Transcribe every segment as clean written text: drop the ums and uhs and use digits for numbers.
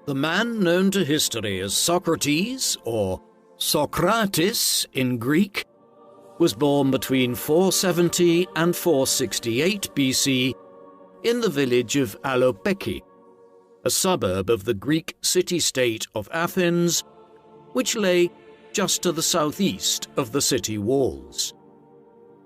The man known to history as Socrates, or Socrates in Greek, was born between 470 and 468 BC in the village of Alopeki, a suburb of the Greek city-state of Athens, which lay just to the southeast of the city walls.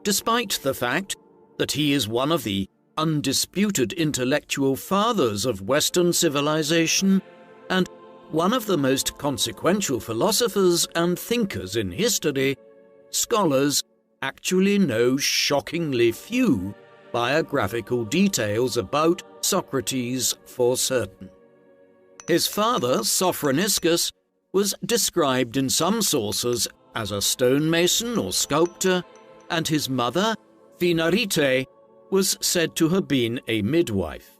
Despite the fact that he is one of the undisputed intellectual fathers of Western civilization and one of the most consequential philosophers and thinkers in history, scholars actually know shockingly few biographical details about Socrates for certain. His father, Sophroniscus, was described in some sources as a stonemason or sculptor, and his mother, Phinarete, was said to have been a midwife.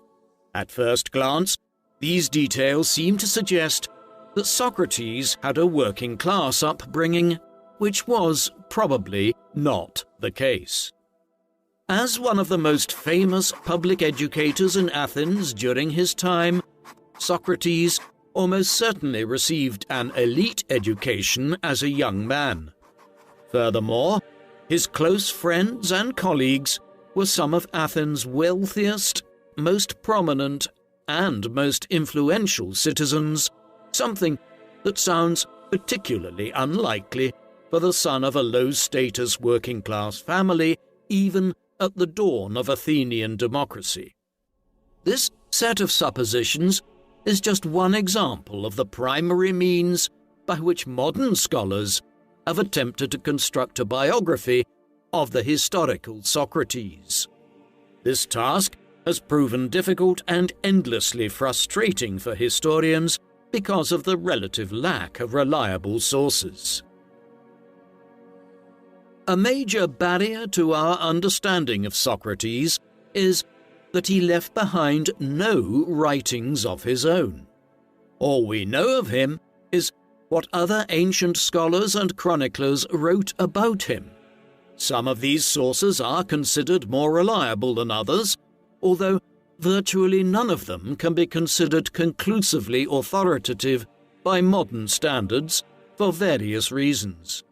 At first glance, these details seem to suggest that Socrates had a working-class upbringing, which was probably not the case. As one of the most famous public educators in Athens during his time, Socrates almost certainly received an elite education as a young man. Furthermore, his close friends and colleagues were some of Athens' wealthiest, most prominent, and most influential citizens, something that sounds particularly unlikely for the son of a low-status working-class family, even at the dawn of Athenian democracy. This set of suppositions is just one example of the primary means by which modern scholars have attempted to construct a biography of the historical Socrates. This task has proven difficult and endlessly frustrating for historians because of the relative lack of reliable sources. A major barrier to our understanding of Socrates is that he left behind no writings of his own. All we know of him is what other ancient scholars and chroniclers wrote about him. Some of these sources are considered more reliable than others, although virtually none of them can be considered conclusively authoritative by modern standards for various reasons.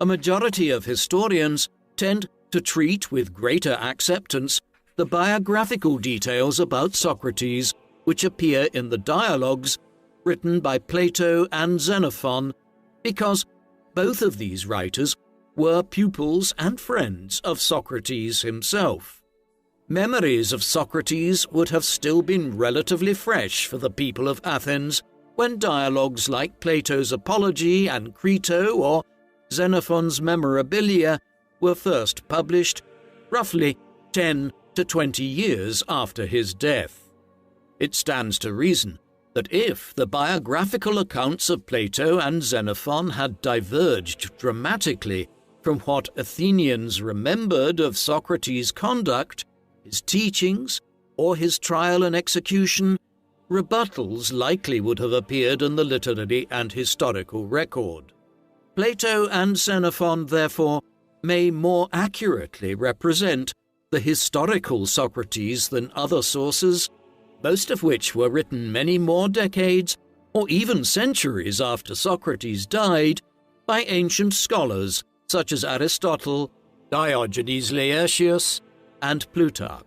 A majority of historians tend to treat with greater acceptance the biographical details about Socrates which appear in the dialogues written by Plato and Xenophon, because both of these writers were pupils and friends of Socrates himself. Memories of Socrates would have still been relatively fresh for the people of Athens when dialogues like Plato's Apology and Crito or Xenophon's Memorabilia were first published, roughly 10 to 20 years after his death. It stands to reason that if the biographical accounts of Plato and Xenophon had diverged dramatically from what Athenians remembered of Socrates' conduct, his teachings, or his trial and execution, rebuttals likely would have appeared in the literary and historical record. Plato and Xenophon, therefore, may more accurately represent the historical Socrates than other sources, most of which were written many more decades or even centuries after Socrates died by ancient scholars such as Aristotle, Diogenes Laertius, and Plutarch.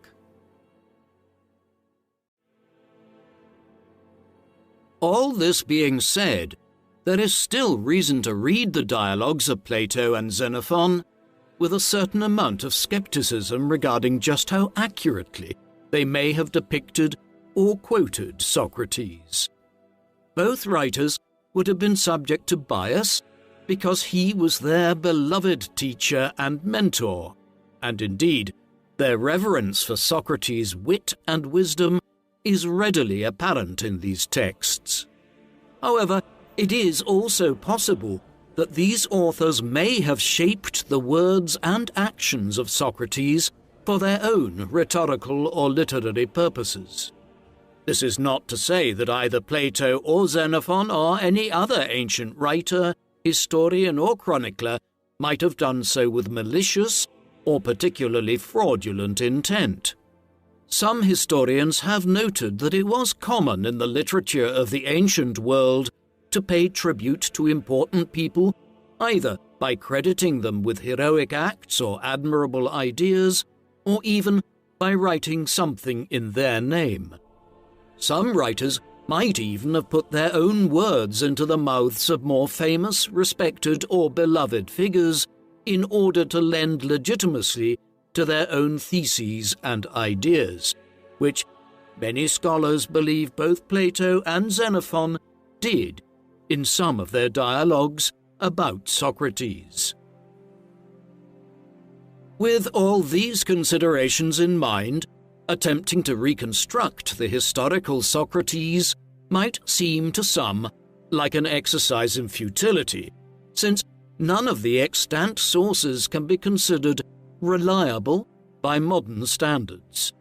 All this being said, there is still reason to read the dialogues of Plato and Xenophon with a certain amount of skepticism regarding just how accurately they may have depicted or quoted Socrates. Both writers would have been subject to bias because he was their beloved teacher and mentor, and indeed, their reverence for Socrates' wit and wisdom is readily apparent in these texts. However, it is also possible that these authors may have shaped the words and actions of Socrates for their own rhetorical or literary purposes. This is not to say that either Plato or Xenophon or any other ancient writer, historian or chronicler might have done so with malicious or particularly fraudulent intent. some historians have noted that it was common in the literature of the ancient world to pay tribute to important people, either by crediting them with heroic acts or admirable ideas, or even by writing something in their name. Some writers might even have put their own words into the mouths of more famous, respected, or beloved figures in order to lend legitimacy to their own theses and ideas, which many scholars believe both Plato and Xenophon did in some of their dialogues about Socrates. With all these considerations in mind, attempting to reconstruct the historical Socrates might seem to some like an exercise in futility, since none of the extant sources can be considered reliable by modern standards.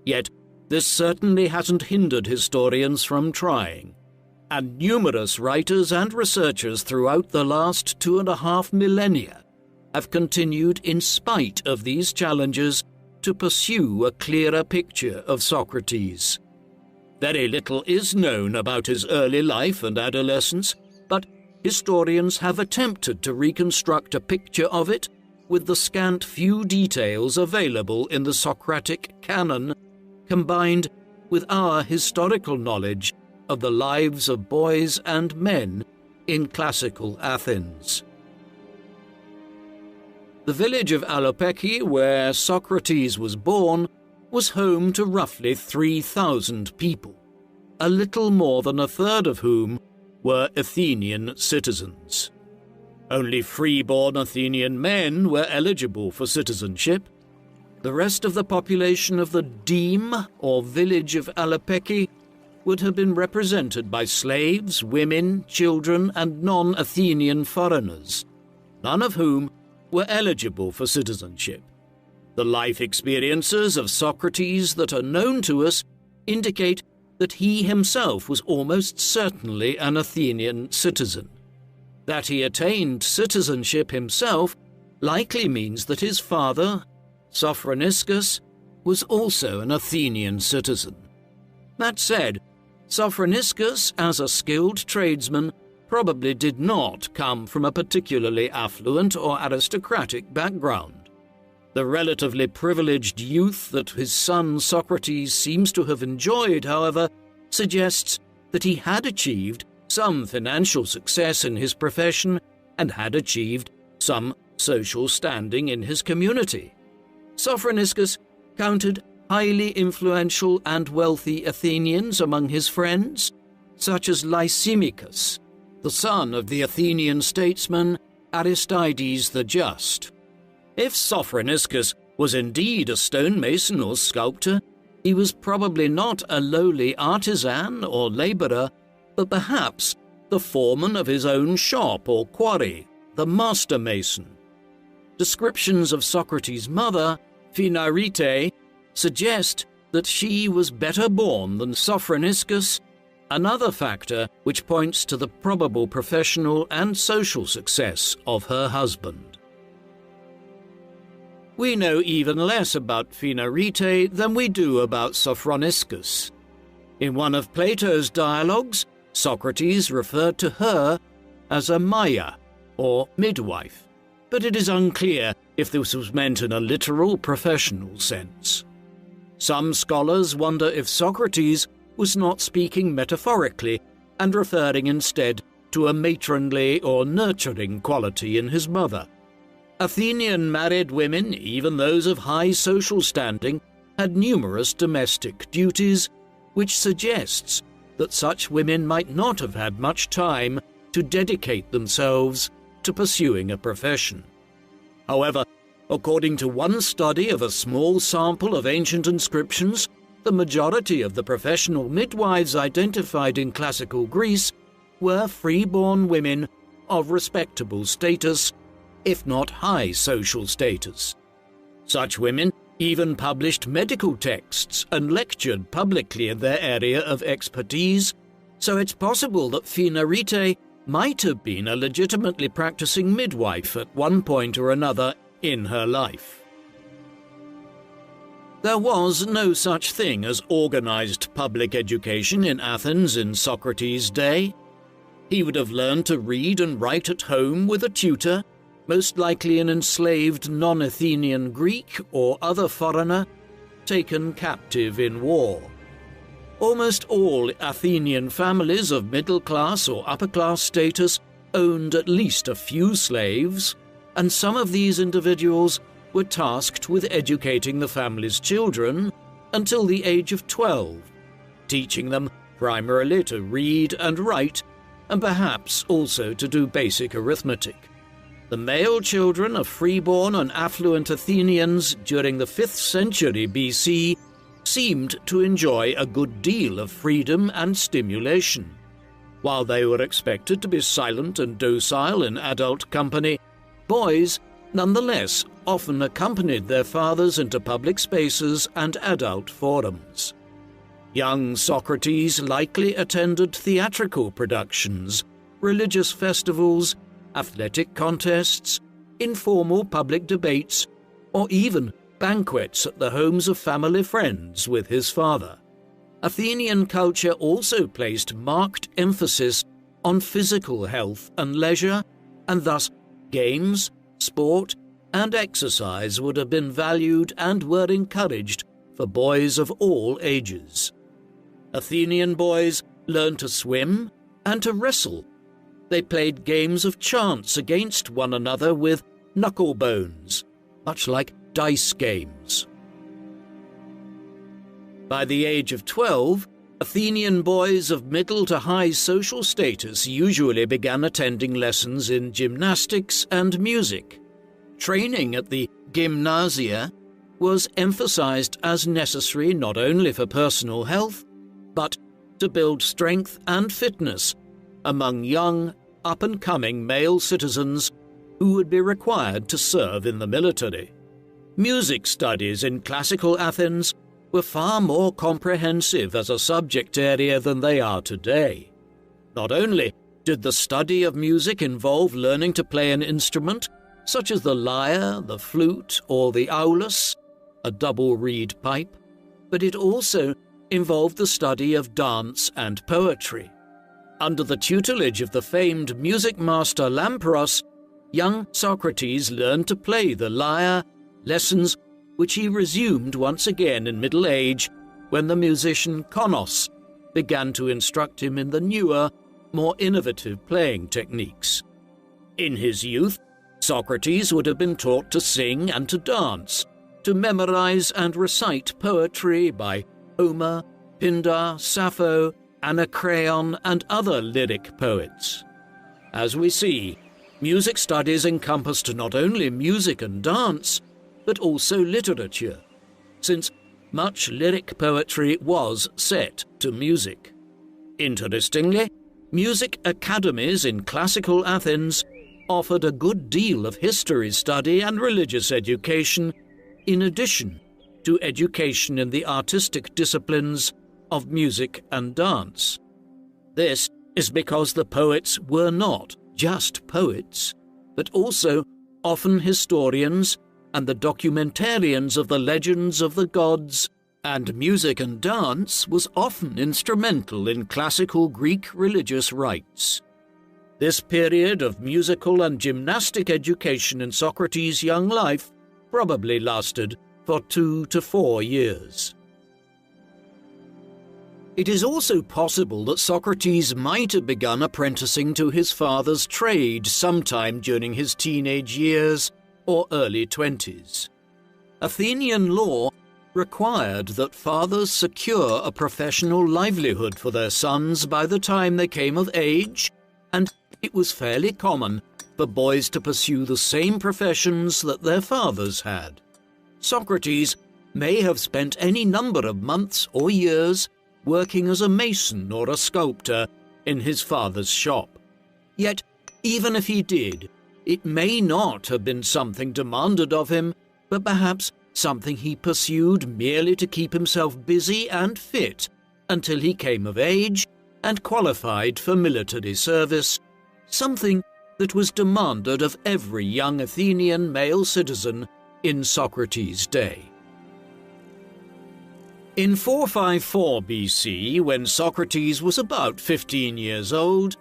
Yet, this certainly hasn't hindered historians from trying, and numerous writers and researchers throughout the last 2.5 millennia have continued, in spite of these challenges, to pursue a clearer picture of Socrates. Very little is known about his early life and adolescence, but historians have attempted to reconstruct a picture of it with the scant few details available in the Socratic canon, combined with our historical knowledge of the lives of boys and men in classical Athens. The village of Alopeki, where Socrates was born, was home to roughly 3,000 people, a little more than a third of whom were Athenian citizens. Only free-born Athenian men were eligible for citizenship. The rest of the population of the deme, or village of Alopeki, would have been represented by slaves, women, children, and non-Athenian foreigners, none of whom were eligible for citizenship. The life experiences of Socrates that are known to us indicate that he himself was almost certainly an Athenian citizen. That he attained citizenship himself likely means that his father, Sophroniscus, was also an Athenian citizen. That said, Sophroniscus, as a skilled tradesman, probably did not come from a particularly affluent or aristocratic background. The relatively privileged youth that his son Socrates seems to have enjoyed, however, suggests that he had achieved some financial success in his profession and had achieved some social standing in his community. Sophroniscus counted highly influential and wealthy Athenians among his friends, such as Lysimachus, the son of the Athenian statesman Aristides the Just. If Sophroniscus was indeed a stonemason or sculptor, he was probably not a lowly artisan or labourer, but perhaps the foreman of his own shop or quarry, the master mason. Descriptions of Socrates' mother, Phinarete, suggest that she was better born than Sophroniscus, another factor which points to the probable professional and social success of her husband. We know even less about Phinarete than we do about Sophroniscus. In one of Plato's dialogues, Socrates referred to her as a Maya, or midwife, but it is unclear if this was meant in a literal professional sense. Some scholars wonder if Socrates was not speaking metaphorically and referring instead to a matronly or nurturing quality in his mother. Athenian married women, even those of high social standing, had numerous domestic duties, which suggests that such women might not have had much time to dedicate themselves to pursuing a profession. However, according to one study of a small sample of ancient inscriptions, the majority of the professional midwives identified in classical Greece were free-born women of respectable status, if not high social status. Such women even published medical texts and lectured publicly in their area of expertise, so it's possible that Phinarete might have been a legitimately practicing midwife at one point or another in her life. There was no such thing as organized public education in Athens in Socrates' day. He would have learned to read and write at home with a tutor, most likely an enslaved non-Athenian Greek or other foreigner taken captive in war. Almost all Athenian families of middle-class or upper-class status owned at least a few slaves, and some of these individuals were tasked with educating the family's children until the age of 12, teaching them primarily to read and write, and perhaps also to do basic arithmetic. The male children of freeborn and affluent Athenians during the 5th century BC seemed to enjoy a good deal of freedom and stimulation. While they were expected to be silent and docile in adult company, boys nonetheless often accompanied their fathers into public spaces and adult forums. Young Socrates likely attended theatrical productions, religious festivals, athletic contests, informal public debates, or even banquets at the homes of family friends with his father. Athenian culture also placed marked emphasis on physical health and leisure, and thus games, sport, and exercise would have been valued and were encouraged for boys of all ages. Athenian boys learned to swim and to wrestle. They played games of chance against one another with knuckle bones, much like dice games. By the age of 12, Athenian boys of middle to high social status usually began attending lessons in gymnastics and music. Training at the gymnasia was emphasized as necessary not only for personal health, but to build strength and fitness among young, up-and-coming male citizens who would be required to serve in the military. Music studies in classical Athens were far more comprehensive as a subject area than they are today. Not only did the study of music involve learning to play an instrument, such as the lyre, the flute, or the aulus, a double reed pipe, but it also involved the study of dance and poetry. Under the tutelage of the famed music master Lampros, young Socrates learned to play the lyre, lessons which he resumed once again in middle age when the musician Konos began to instruct him in the newer, more innovative playing techniques. In his youth, Socrates would have been taught to sing and to dance, to memorize and recite poetry by Homer, Pindar, Sappho, Anacreon, and other lyric poets. As we see, music studies encompassed not only music and dance, but also literature, since much lyric poetry was set to music. Interestingly, music academies in classical Athens offered a good deal of history study and religious education, in addition to education in the artistic disciplines of music and dance. This is because the poets were not just poets, but also often historians and the documentarians of the legends of the gods, and music and dance was often instrumental in classical Greek religious rites. This period of musical and gymnastic education in Socrates' young life probably lasted for 2 to 4 years. It is also possible that Socrates might have begun apprenticing to his father's trade sometime during his teenage years or early 20s. Athenian law required that fathers secure a professional livelihood for their sons by the time they came of age, and it was fairly common for boys to pursue the same professions that their fathers had. Socrates may have spent any number of months or years working as a mason or a sculptor in his father's shop. Yet, even if he did, it may not have been something demanded of him, but perhaps something he pursued merely to keep himself busy and fit until he came of age and qualified for military service, something that was demanded of every young Athenian male citizen in Socrates' day. In 454 BC, when Socrates was about 15 years old,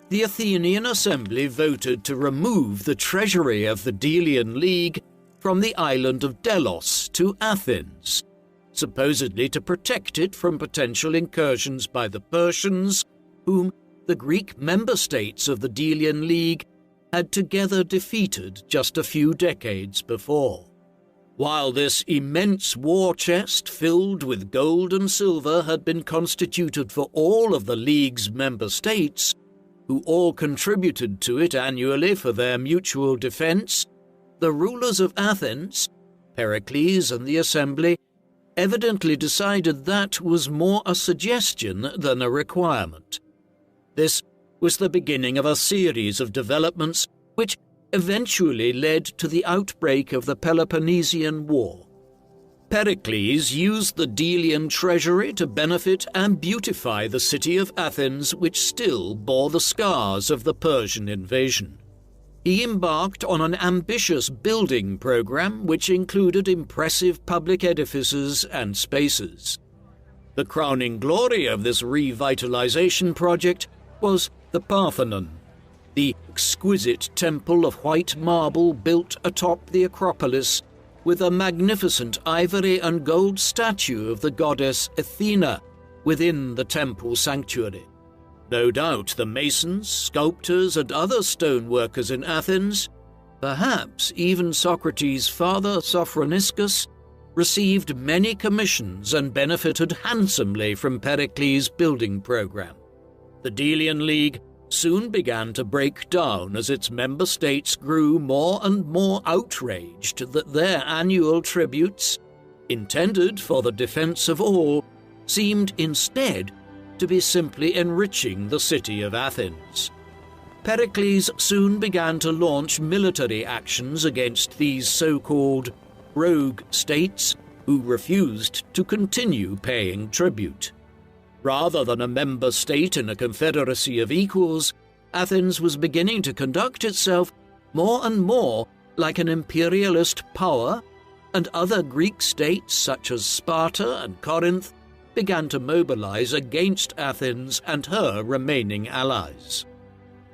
the Athenian assembly voted to remove the treasury of the Delian League from the island of Delos to Athens, supposedly to protect it from potential incursions by the Persians, whom the Greek member states of the Delian League had together defeated just a few decades before. While this immense war chest filled with gold and silver had been constituted for all of the League's member states, who all contributed to it annually for their mutual defense, the rulers of Athens, Pericles and the assembly, evidently decided that was more a suggestion than a requirement. This was the beginning of a series of developments which eventually led to the outbreak of the Peloponnesian War. Pericles used the Delian treasury to benefit and beautify the city of Athens, which still bore the scars of the Persian invasion. He embarked on an ambitious building program which included impressive public edifices and spaces. The crowning glory of this revitalization project was the Parthenon, the exquisite temple of white marble built atop the Acropolis, with a magnificent ivory and gold statue of the goddess Athena within the temple sanctuary. No doubt the masons, sculptors, and other stoneworkers in Athens, perhaps even Socrates' father Sophroniscus, received many commissions and benefited handsomely from Pericles' building program. The Delian League soon began to break down as its member states grew more and more outraged that their annual tributes, intended for the defense of all, seemed instead to be simply enriching the city of Athens. Pericles soon began to launch military actions against these so-called rogue states who refused to continue paying tribute. Rather than a member state in a confederacy of equals, Athens was beginning to conduct itself more and more like an imperialist power, and other Greek states such as Sparta and Corinth began to mobilize against Athens and her remaining allies.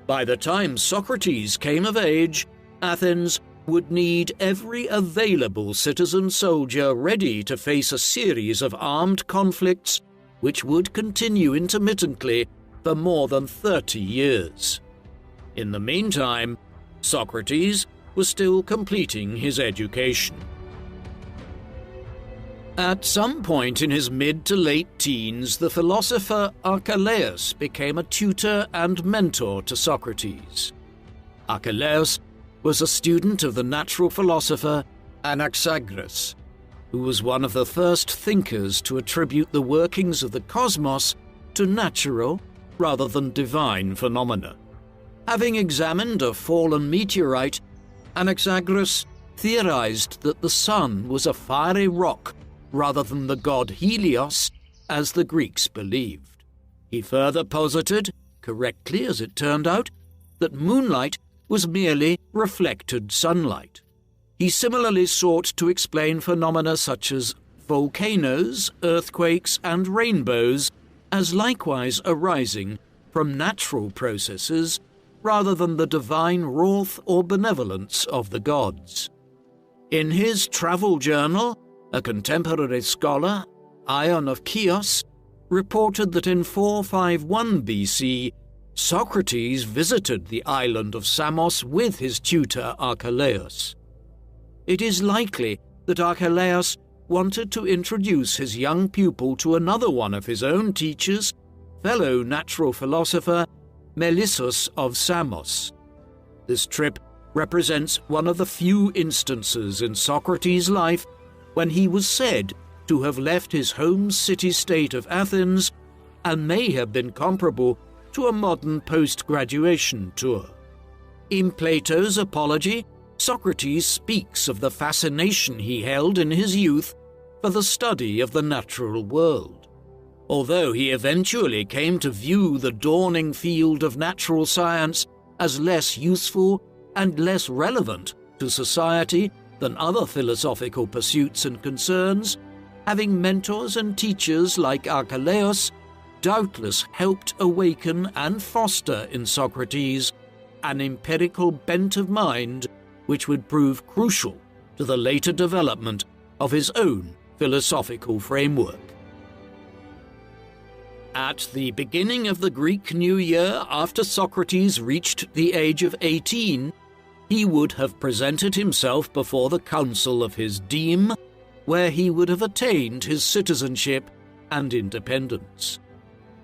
By the time Socrates came of age, Athens would need every available citizen soldier ready to face a series of armed conflicts which would continue intermittently for more than 30 years. In the meantime, Socrates was still completing his education. At some point in his mid to late teens, the philosopher Archelaus became a tutor and mentor to Socrates. Archelaus was a student of the natural philosopher Anaxagoras, who was one of the first thinkers to attribute the workings of the cosmos to natural rather than divine phenomena. Having examined a fallen meteorite, Anaxagoras theorized that the sun was a fiery rock rather than the god Helios, as the Greeks believed. He further posited, correctly as it turned out, that moonlight was merely reflected sunlight. He similarly sought to explain phenomena such as volcanoes, earthquakes, and rainbows as likewise arising from natural processes rather than the divine wrath or benevolence of the gods. In his travel journal, a contemporary scholar, Ion of Chios, reported that in 451 BC, Socrates visited the island of Samos with his tutor Archelaus. It is likely that Archelaus wanted to introduce his young pupil to another one of his own teachers, fellow natural philosopher Melissus of Samos. This trip represents one of the few instances in Socrates' life when he was said to have left his home city-state of Athens and may have been comparable to a modern post-graduation tour. In Plato's Apology, Socrates speaks of the fascination he held in his youth for the study of the natural world. Although he eventually came to view the dawning field of natural science as less useful and less relevant to society than other philosophical pursuits and concerns, having mentors and teachers like Archelaus, doubtless helped awaken and foster in Socrates an empirical bent of mind which would prove crucial to the later development of his own philosophical framework. At the beginning of the Greek New Year, after Socrates reached the age of 18, he would have presented himself before the council of his deme, where he would have attained his citizenship and independence.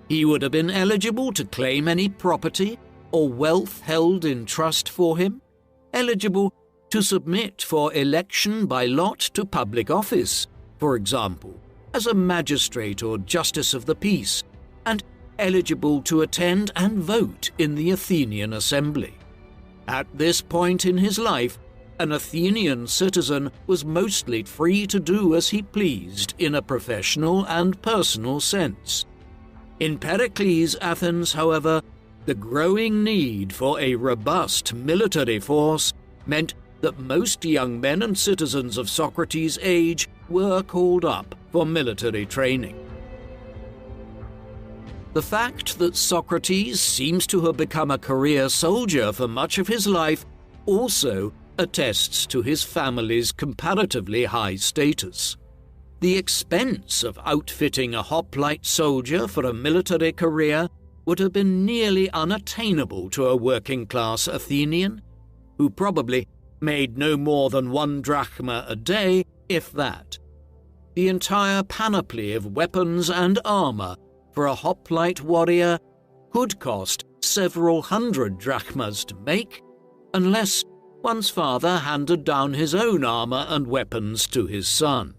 He would have been eligible to claim any property or wealth held in trust for him, eligible to submit for election by lot to public office, for example, as a magistrate or justice of the peace, and eligible to attend and vote in the Athenian assembly. At this point in his life, an Athenian citizen was mostly free to do as he pleased in a professional and personal sense. In Pericles' Athens, however, the growing need for a robust military force meant that most young men and citizens of Socrates' age were called up for military training. The fact that Socrates seems to have become a career soldier for much of his life also attests to his family's comparatively high status. The expense of outfitting a hoplite soldier for a military career would have been nearly unattainable to a working-class Athenian, who probably made no more than 1 drachma a day, if that. The entire panoply of weapons and armor for a hoplite warrior could cost several hundred drachmas to make, unless one's father handed down his own armor and weapons to his son.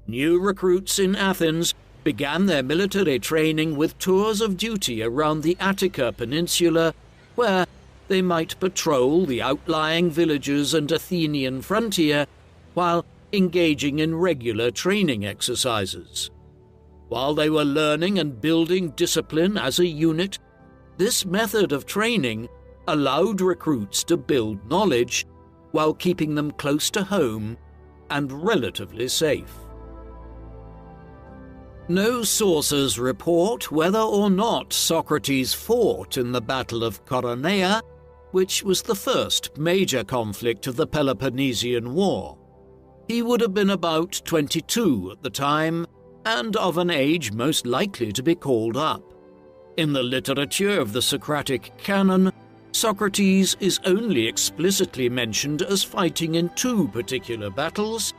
New recruits in Athens began their military training with tours of duty around the Attica Peninsula, where they might patrol the outlying villages and Athenian frontier while engaging in regular training exercises. While they were learning and building discipline as a unit, this method of training allowed recruits to build knowledge while keeping them close to home and relatively safe. No sources report whether or not Socrates fought in the Battle of Coronea, which was the first major conflict of the Peloponnesian War. He would have been about 22 at the time, and of an age most likely to be called up. In the literature of the Socratic canon, Socrates is only explicitly mentioned as fighting in 2 particular battles,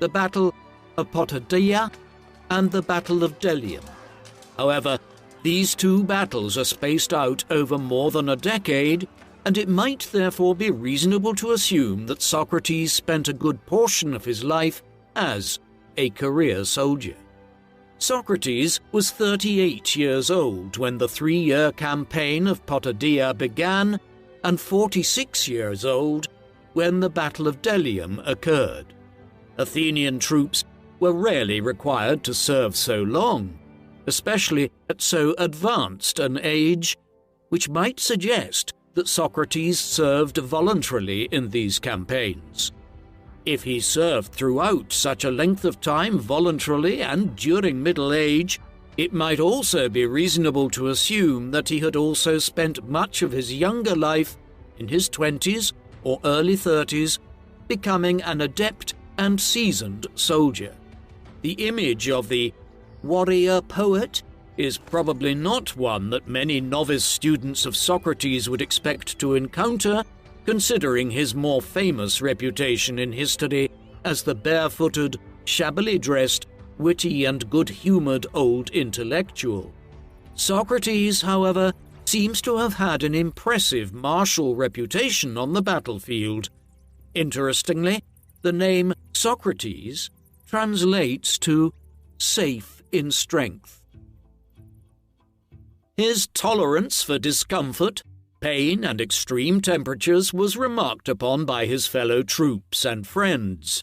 the Battle of Potidaea and the Battle of Delium. However, these 2 battles are spaced out over more than a decade, and it might therefore be reasonable to assume that Socrates spent a good portion of his life as a career soldier. Socrates was 38 years old when the 3-year campaign of Potidaea began, and 46 years old when the Battle of Delium occurred. Athenian troops were rarely required to serve so long, especially at so advanced an age, which might suggest that Socrates served voluntarily in these campaigns. If he served throughout such a length of time voluntarily and during middle age, it might also be reasonable to assume that he had also spent much of his younger life in his 20s or early 30s, becoming an adept and seasoned soldier. The image of the warrior poet is probably not one that many novice students of Socrates would expect to encounter, considering his more famous reputation in history as the barefooted, shabbily dressed, witty and good-humoured old intellectual. Socrates, however, seems to have had an impressive martial reputation on the battlefield. Interestingly, the name Socrates translates to safe in strength. His tolerance for discomfort, pain, and extreme temperatures was remarked upon by his fellow troops and friends.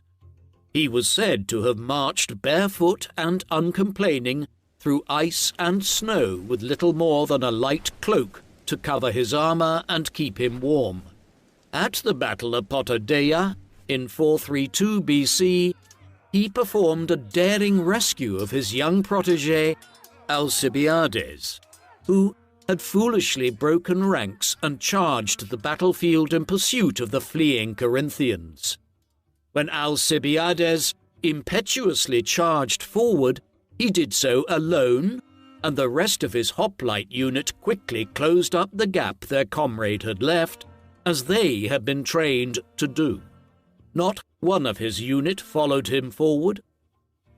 He was said to have marched barefoot and uncomplaining through ice and snow with little more than a light cloak to cover his armor and keep him warm. At the Battle of Potidaea, in 432 BC, he performed a daring rescue of his young protégé, Alcibiades, who had foolishly broken ranks and charged the battlefield in pursuit of the fleeing Corinthians. When Alcibiades impetuously charged forward, he did so alone, and the rest of his hoplite unit quickly closed up the gap their comrade had left, as they had been trained to do. Not one of his unit followed him forward.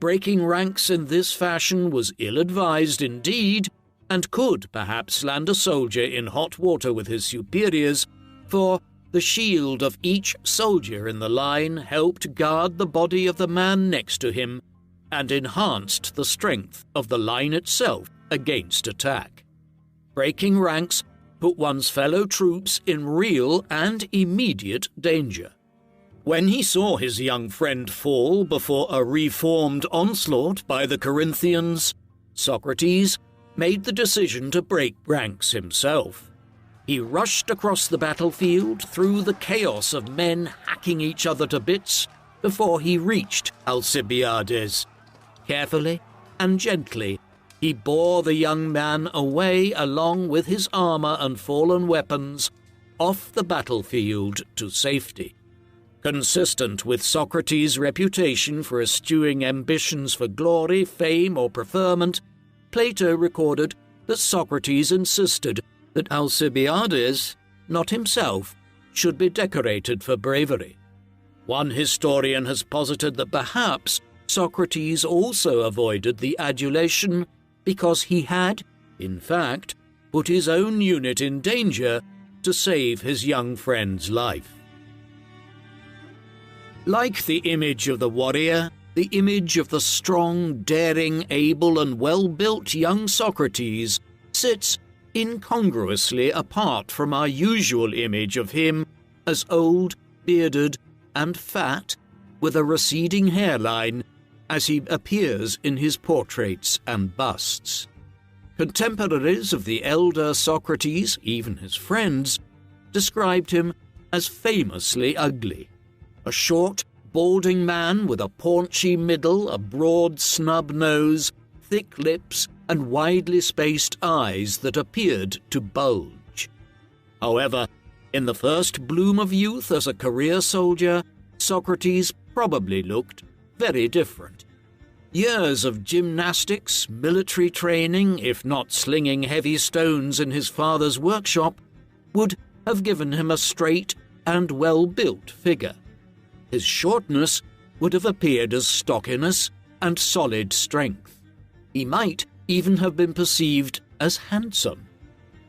Breaking ranks in this fashion was ill-advised indeed, and could perhaps land a soldier in hot water with his superiors, for the shield of each soldier in the line helped guard the body of the man next to him, and enhanced the strength of the line itself against attack. Breaking ranks put one's fellow troops in real and immediate danger. When he saw his young friend fall before a reformed onslaught by the Corinthians, Socrates made the decision to break ranks himself. He rushed across the battlefield through the chaos of men hacking each other to bits before he reached Alcibiades. Carefully and gently, he bore the young man away along with his armor and fallen weapons off the battlefield to safety. Consistent with Socrates' reputation for eschewing ambitions for glory, fame, or preferment, Plato recorded that Socrates insisted that Alcibiades, not himself, should be decorated for bravery. One historian has posited that perhaps Socrates also avoided the adulation because he had, in fact, put his own unit in danger to save his young friend's life. Like the image of the warrior, the image of the strong, daring, able, and well-built young Socrates sits incongruously apart from our usual image of him as old, bearded, and fat, with a receding hairline, as he appears in his portraits and busts. Contemporaries of the elder Socrates, even his friends, described him as famously ugly. A short, balding man with a paunchy middle, a broad snub nose, thick lips, and widely spaced eyes that appeared to bulge. However, in the first bloom of youth as a career soldier, Socrates probably looked very different. Years of gymnastics, military training, if not slinging heavy stones in his father's workshop, would have given him a straight and well-built figure. His shortness would have appeared as stockiness and solid strength. He might even have been perceived as handsome.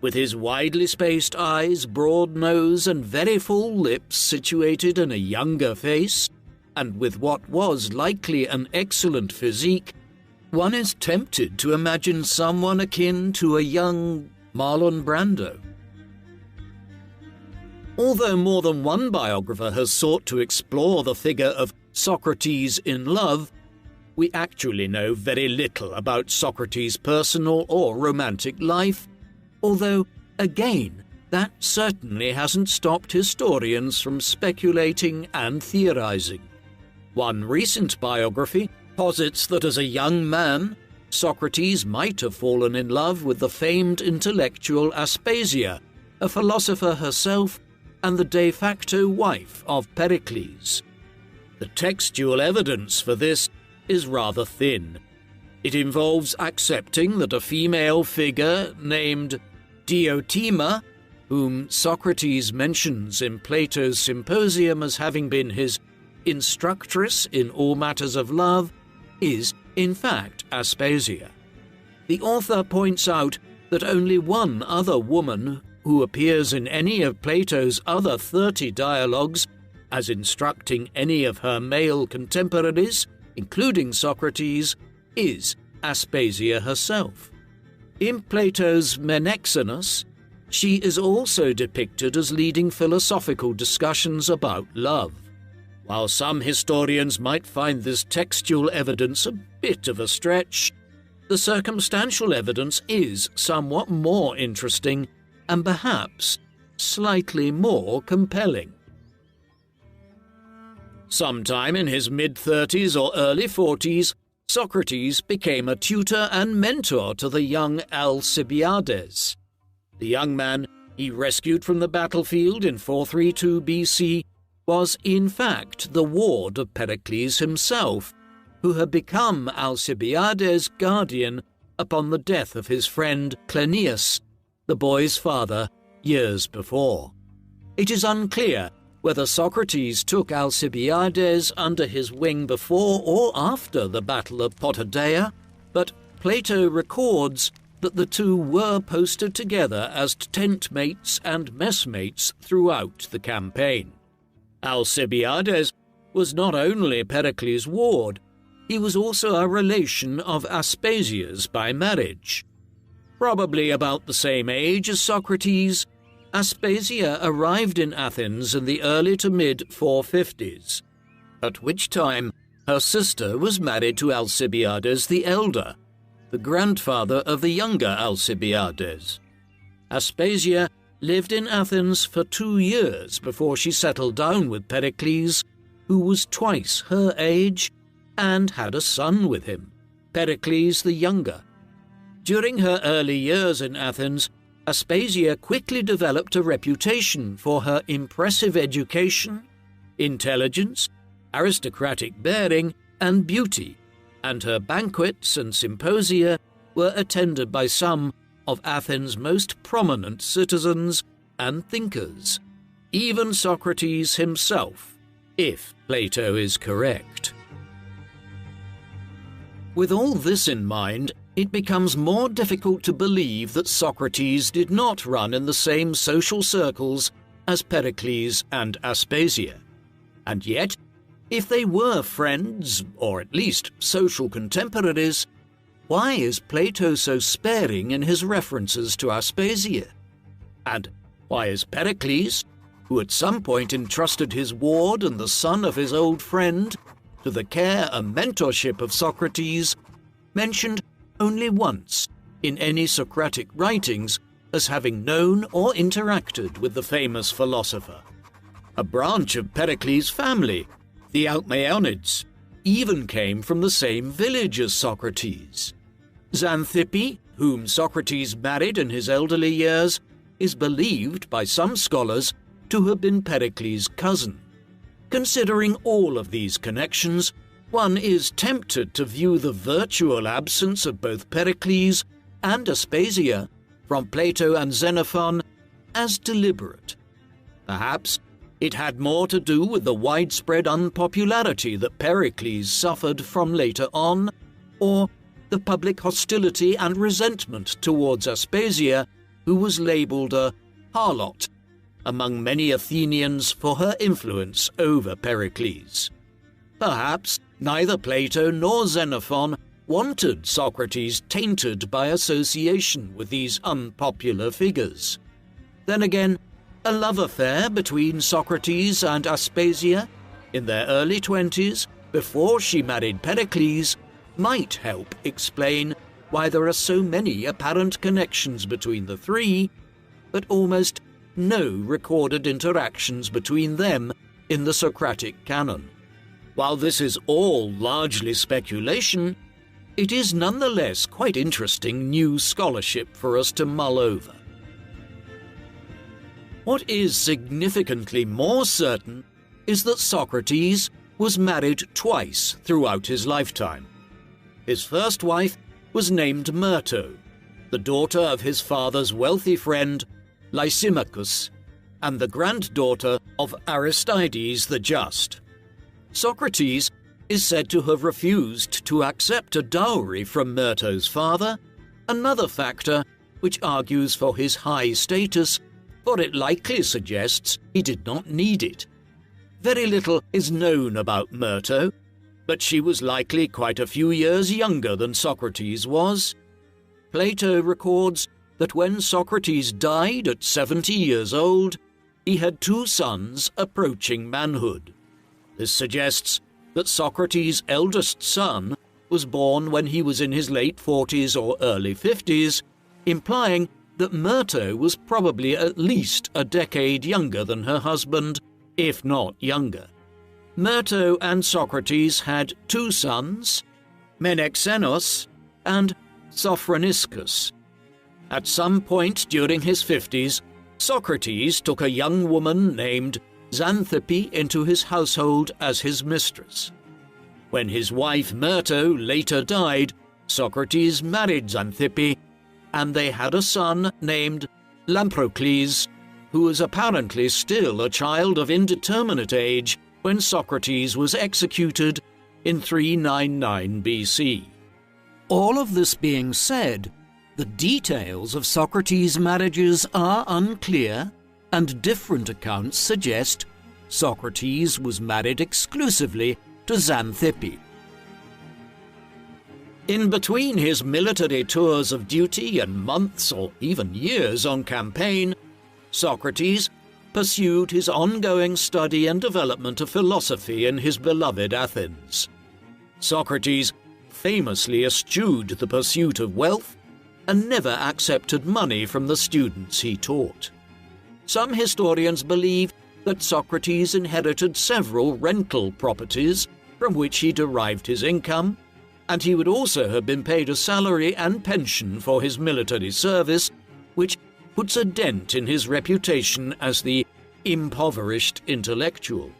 With his widely spaced eyes, broad nose, and very full lips situated in a younger face, and with what was likely an excellent physique, one is tempted to imagine someone akin to a young Marlon Brando. Although more than one biographer has sought to explore the figure of Socrates in love, we actually know very little about Socrates' personal or romantic life, although, again, that certainly hasn't stopped historians from speculating and theorizing. One recent biography posits that as a young man, Socrates might have fallen in love with the famed intellectual Aspasia, a philosopher herself and the de facto wife of Pericles. The textual evidence for this is rather thin. It involves accepting that a female figure named Diotima, whom Socrates mentions in Plato's Symposium as having been his instructress in all matters of love, is in fact Aspasia. The author points out that only one other woman who appears in any of Plato's other 30 dialogues as instructing any of her male contemporaries, including Socrates, is Aspasia herself. In Plato's Menexenus, she is also depicted as leading philosophical discussions about love. While some historians might find this textual evidence a bit of a stretch, the circumstantial evidence is somewhat more interesting and perhaps slightly more compelling. Sometime in his mid-30s or early 40s, Socrates became a tutor and mentor to the young Alcibiades. The young man he rescued from the battlefield in 432 BC was in fact the ward of Pericles himself, who had become Alcibiades' guardian upon the death of his friend Cleinias, the boy's father, years before. It is unclear whether Socrates took Alcibiades under his wing before or after the Battle of Potidaea, but Plato records that the two were posted together as tent mates and messmates throughout the campaign. Alcibiades was not only Pericles' ward, he was also a relation of Aspasia's by marriage. Probably about the same age as Socrates, Aspasia arrived in Athens in the early to mid-450s, at which time her sister was married to Alcibiades the elder, the grandfather of the younger Alcibiades. Aspasia lived in Athens for 2 years before she settled down with Pericles, who was twice her age, and had a son with him, Pericles the younger. During her early years in Athens, Aspasia quickly developed a reputation for her impressive education, intelligence, aristocratic bearing, and beauty, and her banquets and symposia were attended by some of Athens' most prominent citizens and thinkers, even Socrates himself, if Plato is correct. With all this in mind, it becomes more difficult to believe that Socrates did not run in the same social circles as Pericles and Aspasia. And yet, if they were friends, or at least social contemporaries, why is Plato so sparing in his references to Aspasia? And why is Pericles, who at some point entrusted his ward and the son of his old friend to the care and mentorship of Socrates, mentioned only once in any Socratic writings as having known or interacted with the famous philosopher? A branch of Pericles' family, the Alcmaeonids, even came from the same village as Socrates. Xanthippe, whom Socrates married in his elderly years, is believed by some scholars to have been Pericles' cousin. Considering all of these connections, one is tempted to view the virtual absence of both Pericles and Aspasia from Plato and Xenophon as deliberate. Perhaps it had more to do with the widespread unpopularity that Pericles suffered from later on, or the public hostility and resentment towards Aspasia, who was labelled a harlot among many Athenians for her influence over Pericles. Perhaps neither Plato nor Xenophon wanted Socrates tainted by association with these unpopular figures. Then again, a love affair between Socrates and Aspasia in their early 20s, before she married Pericles, might help explain why there are so many apparent connections between the three, but almost no recorded interactions between them in the Socratic canon. While this is all largely speculation, it is nonetheless quite interesting new scholarship for us to mull over. What is significantly more certain is that Socrates was married twice throughout his lifetime. His first wife was named Myrto, the daughter of his father's wealthy friend Lysimachus, and the granddaughter of Aristides the Just. Socrates is said to have refused to accept a dowry from Myrto's father, another factor which argues for his high status, for it likely suggests he did not need it. Very little is known about Myrto, but she was likely quite a few years younger than Socrates was. Plato records that when Socrates died at 70 years old, he had 2 sons approaching manhood. This suggests that Socrates' eldest son was born when he was in his late 40s or early 50s, implying that Myrto was probably at least a decade younger than her husband, if not younger. Myrto and Socrates had two sons, Menexenos and Sophroniscus. At some point during his 50s, Socrates took a young woman named Xanthippe into his household as his mistress. When his wife Myrto later died, Socrates married Xanthippe, and they had a son named Lamprocles, who was apparently still a child of indeterminate age when Socrates was executed in 399 BC. All of this being said, the details of Socrates' marriages are unclear, and different accounts suggest Socrates was married exclusively to Xanthippe. In between his military tours of duty and months or even years on campaign, Socrates pursued his ongoing study and development of philosophy in his beloved Athens. Socrates famously eschewed the pursuit of wealth and never accepted money from the students he taught. Some historians believe that Socrates inherited several rental properties from which he derived his income, and he would also have been paid a salary and pension for his military service, which puts a dent in his reputation as the impoverished intellectual.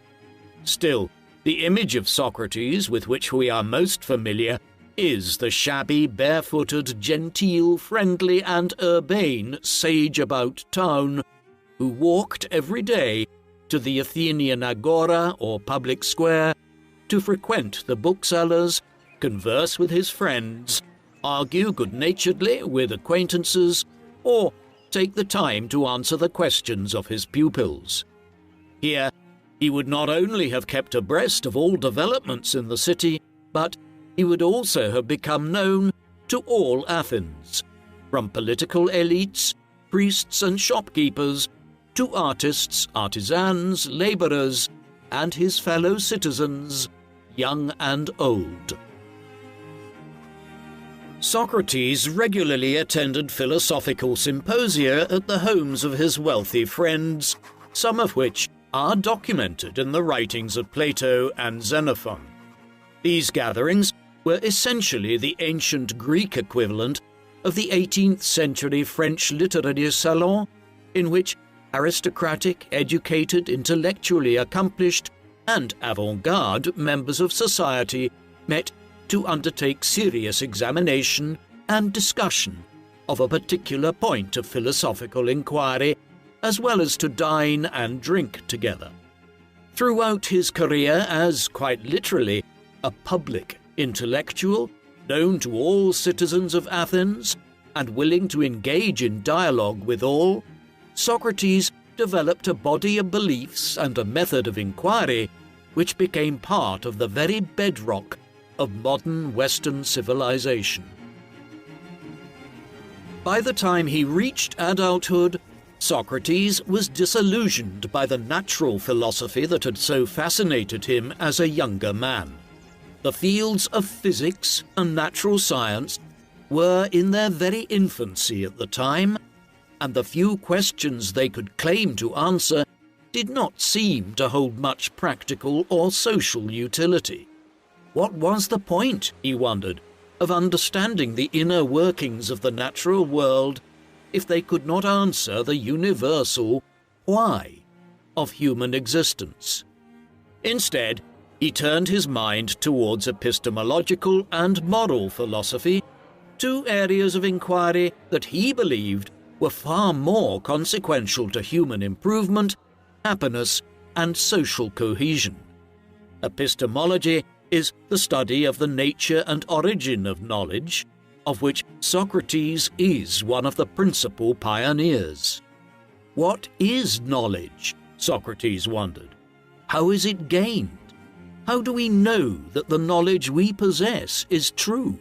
Still, the image of Socrates with which we are most familiar is the shabby, barefooted, genteel, friendly, and urbane sage about town who walked every day to the Athenian agora or public square to frequent the booksellers, converse with his friends, argue good-naturedly with acquaintances, or take the time to answer the questions of his pupils. Here, he would not only have kept abreast of all developments in the city, but he would also have become known to all Athens, from political elites, priests and shopkeepers, to artists, artisans, labourers, and his fellow citizens, young and old. Socrates regularly attended philosophical symposia at the homes of his wealthy friends, some of which are documented in the writings of Plato and Xenophon. These gatherings were essentially the ancient Greek equivalent of the 18th century French literary salon, in which aristocratic, educated, intellectually accomplished, and avant-garde members of society met to undertake serious examination and discussion of a particular point of philosophical inquiry, as well as to dine and drink together. Throughout his career as, quite literally, a public intellectual, known to all citizens of Athens, and willing to engage in dialogue with all, Socrates developed a body of beliefs and a method of inquiry which became part of the very bedrock of modern Western civilization. By the time he reached adulthood, Socrates was disillusioned by the natural philosophy that had so fascinated him as a younger man. The fields of physics and natural science were in their very infancy at the time, and the few questions they could claim to answer did not seem to hold much practical or social utility. What was the point, he wondered, of understanding the inner workings of the natural world if they could not answer the universal why of human existence? Instead, he turned his mind towards epistemological and moral philosophy, two areas of inquiry that he believed were far more consequential to human improvement, happiness, and social cohesion. Epistemology is the study of the nature and origin of knowledge, of which Socrates is one of the principal pioneers. What is knowledge? Socrates wondered. How is it gained? How do we know that the knowledge we possess is true?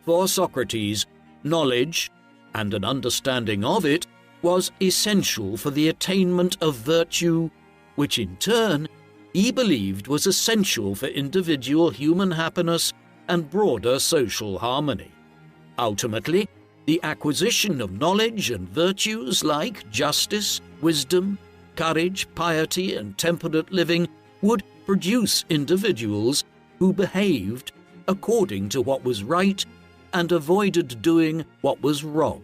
For Socrates, knowledge, and an understanding of it, was essential for the attainment of virtue, which in turn he believed was essential for individual human happiness and broader social harmony. Ultimately, the acquisition of knowledge and virtues like justice, wisdom, courage, piety, and temperate living would produce individuals who behaved according to what was right and avoided doing what was wrong.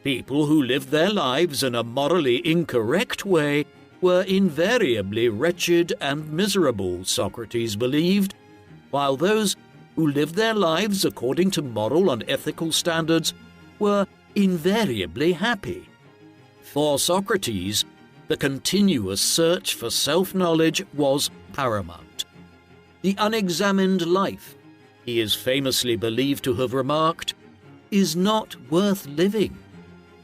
People who lived their lives in a morally incorrect way were invariably wretched and miserable, Socrates believed, while those who lived their lives according to moral and ethical standards were invariably happy. For Socrates, the continuous search for self-knowledge was paramount. The unexamined life, he is famously believed to have remarked, is not worth living.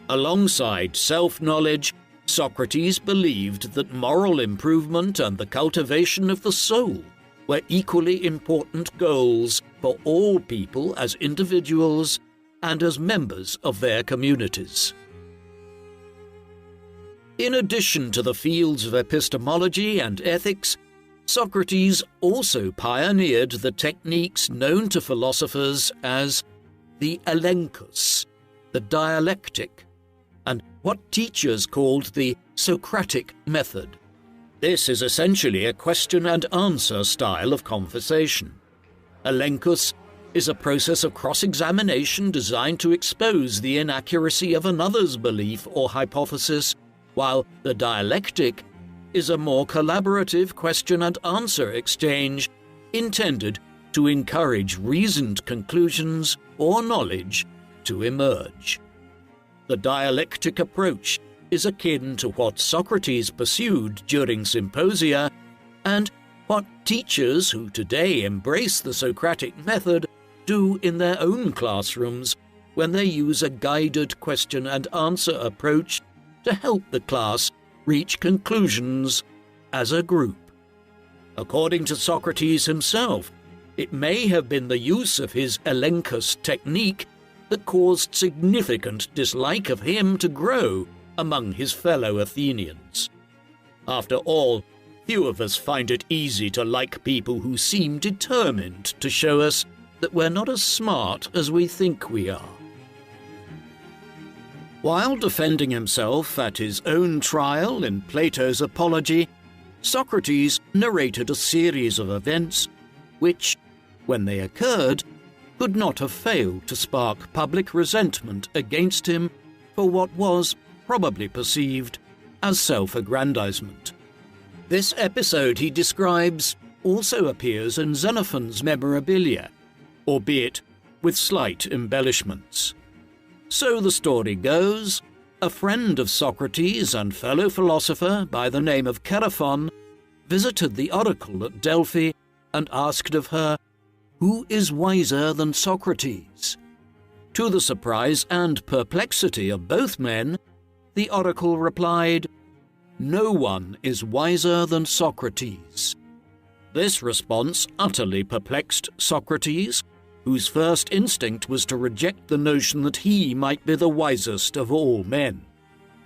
Alongside self-knowledge, Socrates believed that moral improvement and the cultivation of the soul were equally important goals for all people as individuals and as members of their communities. In addition to the fields of epistemology and ethics, Socrates also pioneered the techniques known to philosophers as the elenchus, the dialectic, and what teachers called the Socratic method. This is essentially a question and answer style of conversation. Elenchus is a process of cross-examination designed to expose the inaccuracy of another's belief or hypothesis, while the dialectic is a more collaborative question and answer exchange intended to encourage reasoned conclusions or knowledge to emerge. The dialectic approach is akin to what Socrates pursued during symposia and what teachers who today embrace the Socratic method do in their own classrooms when they use a guided question and answer approach to help the class reach conclusions as a group. According to Socrates himself, it may have been the use of his elenchus technique that caused significant dislike of him to grow among his fellow Athenians. After all, few of us find it easy to like people who seem determined to show us that we're not as smart as we think we are. While defending himself at his own trial in Plato's Apology, Socrates narrated a series of events which, when they occurred, could not have failed to spark public resentment against him for what was probably perceived as self-aggrandizement. This episode he describes also appears in Xenophon's Memorabilia, albeit with slight embellishments. So the story goes, a friend of Socrates and fellow philosopher by the name of Chaerephon visited the oracle at Delphi and asked of her, "Who is wiser than Socrates?" To the surprise and perplexity of both men, the oracle replied, "No one is wiser than Socrates." This response utterly perplexed Socrates, whose first instinct was to reject the notion that he might be the wisest of all men.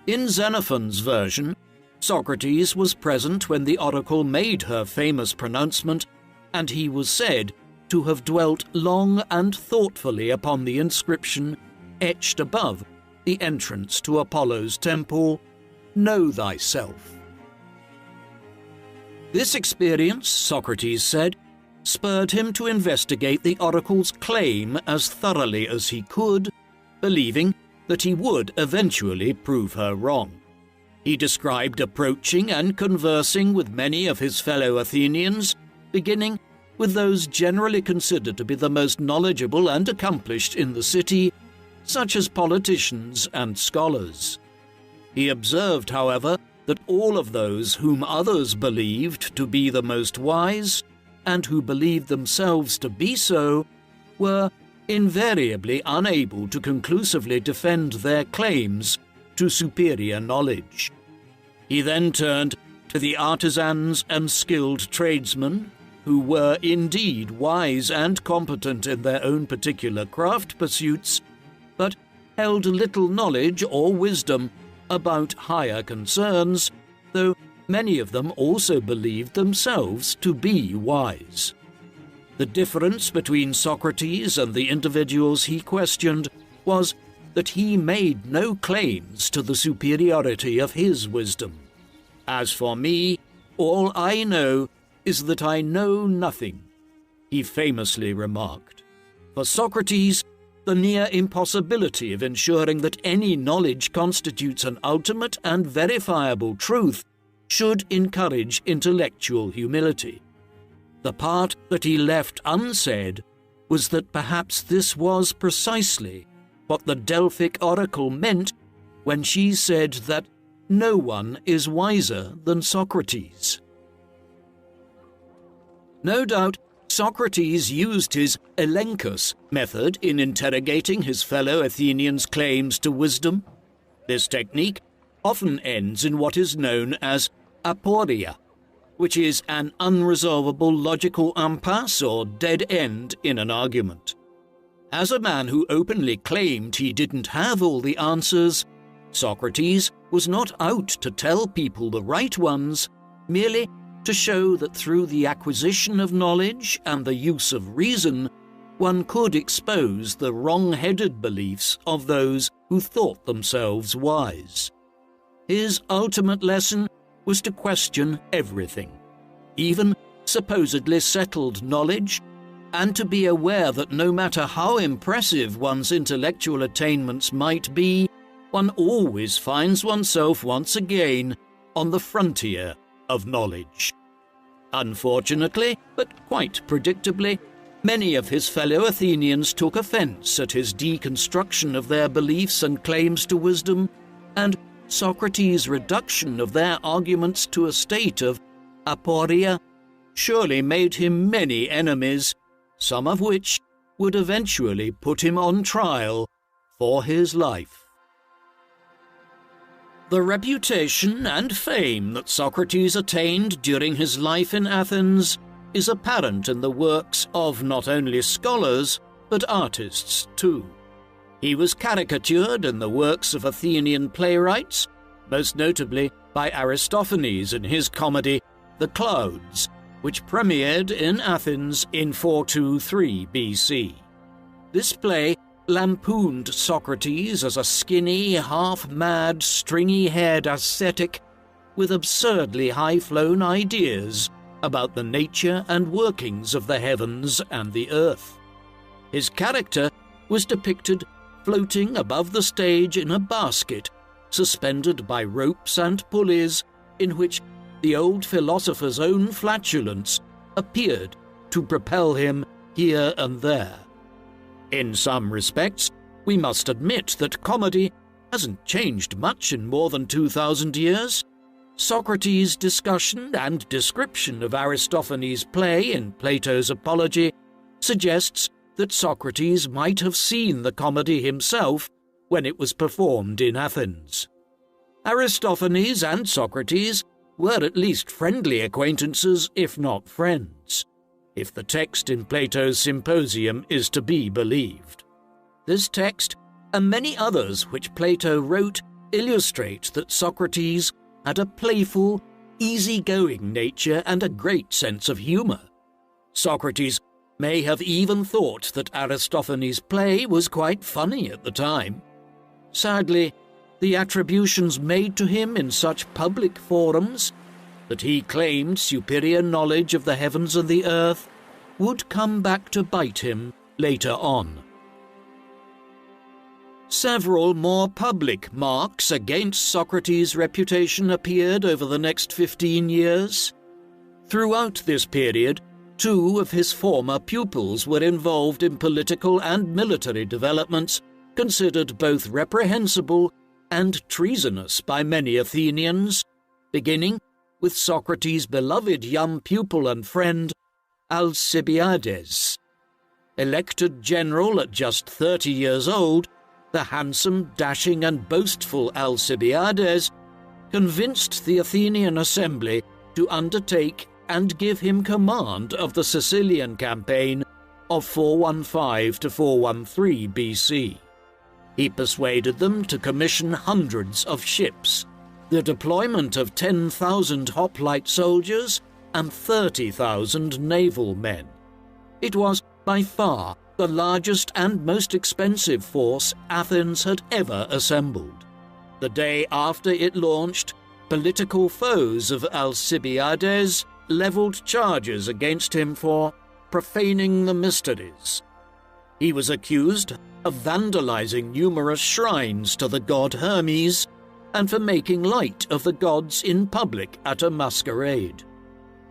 In Xenophon's version, Socrates was present when the oracle made her famous pronouncement, and he was said to have dwelt long and thoughtfully upon the inscription etched above the entrance to Apollo's temple, "Know thyself." This experience, Socrates said, spurred him to investigate the oracle's claim as thoroughly as he could, believing that he would eventually prove her wrong. He described approaching and conversing with many of his fellow Athenians, beginning with those generally considered to be the most knowledgeable and accomplished in the city, such as politicians and scholars. He observed, however, that all of those whom others believed to be the most wise, and who believed themselves to be so, were invariably unable to conclusively defend their claims to superior knowledge. He then turned to the artisans and skilled tradesmen, who were indeed wise and competent in their own particular craft pursuits, but held little knowledge or wisdom about higher concerns, though many of them also believed themselves to be wise. The difference between Socrates and the individuals he questioned was that he made no claims to the superiority of his wisdom. "As for me, all I know is that I know nothing," he famously remarked. For Socrates, the near impossibility of ensuring that any knowledge constitutes an ultimate and verifiable truth should encourage intellectual humility. The part that he left unsaid was that perhaps this was precisely what the Delphic oracle meant when she said that no one is wiser than Socrates. No doubt, Socrates used his elenchus method in interrogating his fellow Athenians' claims to wisdom. This technique often ends in what is known as aporia, which is an unresolvable logical impasse or dead end in an argument. As a man who openly claimed he didn't have all the answers, Socrates was not out to tell people the right ones, merely to show that through the acquisition of knowledge and the use of reason, one could expose the wrong-headed beliefs of those who thought themselves wise. His ultimate lesson was to question everything, even supposedly settled knowledge, and to be aware that no matter how impressive one's intellectual attainments might be, one always finds oneself once again on the frontier of knowledge. Unfortunately, but quite predictably, many of his fellow Athenians took offense at his deconstruction of their beliefs and claims to wisdom, and Socrates' reduction of their arguments to a state of aporia surely made him many enemies, some of which would eventually put him on trial for his life. The reputation and fame that Socrates attained during his life in Athens is apparent in the works of not only scholars, but artists too. He was caricatured in the works of Athenian playwrights, most notably by Aristophanes in his comedy The Clouds, which premiered in Athens in 423 BC. This play lampooned Socrates as a skinny, half-mad, stringy-haired ascetic with absurdly high-flown ideas about the nature and workings of the heavens and the earth. His character was depicted floating above the stage in a basket, suspended by ropes and pulleys, in which the old philosopher's own flatulence appeared to propel him here and there. In some respects, we must admit that comedy hasn't changed much in more than 2,000 years. Socrates' discussion and description of Aristophanes' play in Plato's Apology suggests that Socrates might have seen the comedy himself when it was performed in Athens. Aristophanes and Socrates were at least friendly acquaintances, if not friends, if the text in Plato's Symposium is to be believed. This text, and many others which Plato wrote, illustrate that Socrates had a playful, easy-going nature and a great sense of humor. Socrates may have even thought that Aristophanes' play was quite funny at the time. Sadly, the attributions made to him in such public forums, that he claimed superior knowledge of the heavens and the earth, would come back to bite him later on. Several more public marks against Socrates' reputation appeared over the next 15 years. Throughout this period, 2 of his former pupils were involved in political and military developments considered both reprehensible and treasonous by many Athenians, beginning with Socrates' beloved young pupil and friend, Alcibiades. Elected general at just 30 years old, the handsome, dashing and boastful Alcibiades convinced the Athenian assembly to undertake and give him command of the Sicilian campaign of 415 to 413 BC. He persuaded them to commission hundreds of ships, the deployment of 10,000 hoplite soldiers and 30,000 naval men. It was by far the largest and most expensive force Athens had ever assembled. The day after it launched, political foes of Alcibiades levelled charges against him for profaning the mysteries. He was accused of vandalizing numerous shrines to the god Hermes and for making light of the gods in public at a masquerade.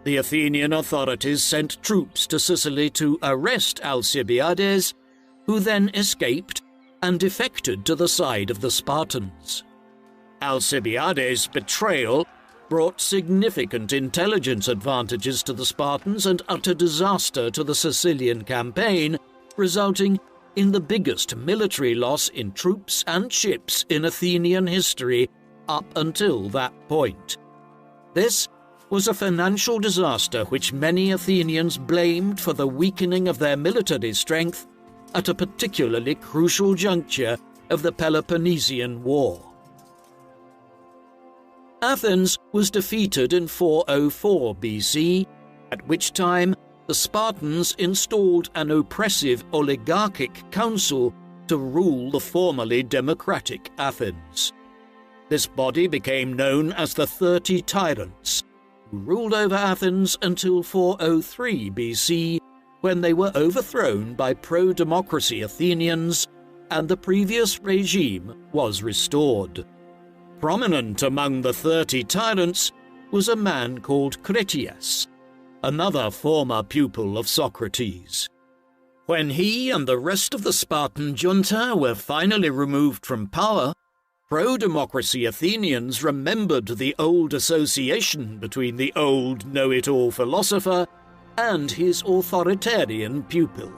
The Athenian authorities sent troops to Sicily to arrest Alcibiades, who then escaped and defected to the side of the Spartans. Alcibiades' betrayal brought significant intelligence advantages to the Spartans and utter disaster to the Sicilian campaign, resulting in the biggest military loss in troops and ships in Athenian history up until that point. This was a financial disaster which many Athenians blamed for the weakening of their military strength at a particularly crucial juncture of the Peloponnesian War. Athens was defeated in 404 BC, at which time the Spartans installed an oppressive oligarchic council to rule the formerly democratic Athens. This body became known as the 30 Tyrants, who ruled over Athens until 403 BC, when they were overthrown by pro-democracy Athenians and the previous regime was restored. Prominent among the 30 tyrants was a man called Critias, another former pupil of Socrates. When he and the rest of the Spartan junta were finally removed from power, pro-democracy Athenians remembered the old association between the old know-it-all philosopher and his authoritarian pupil.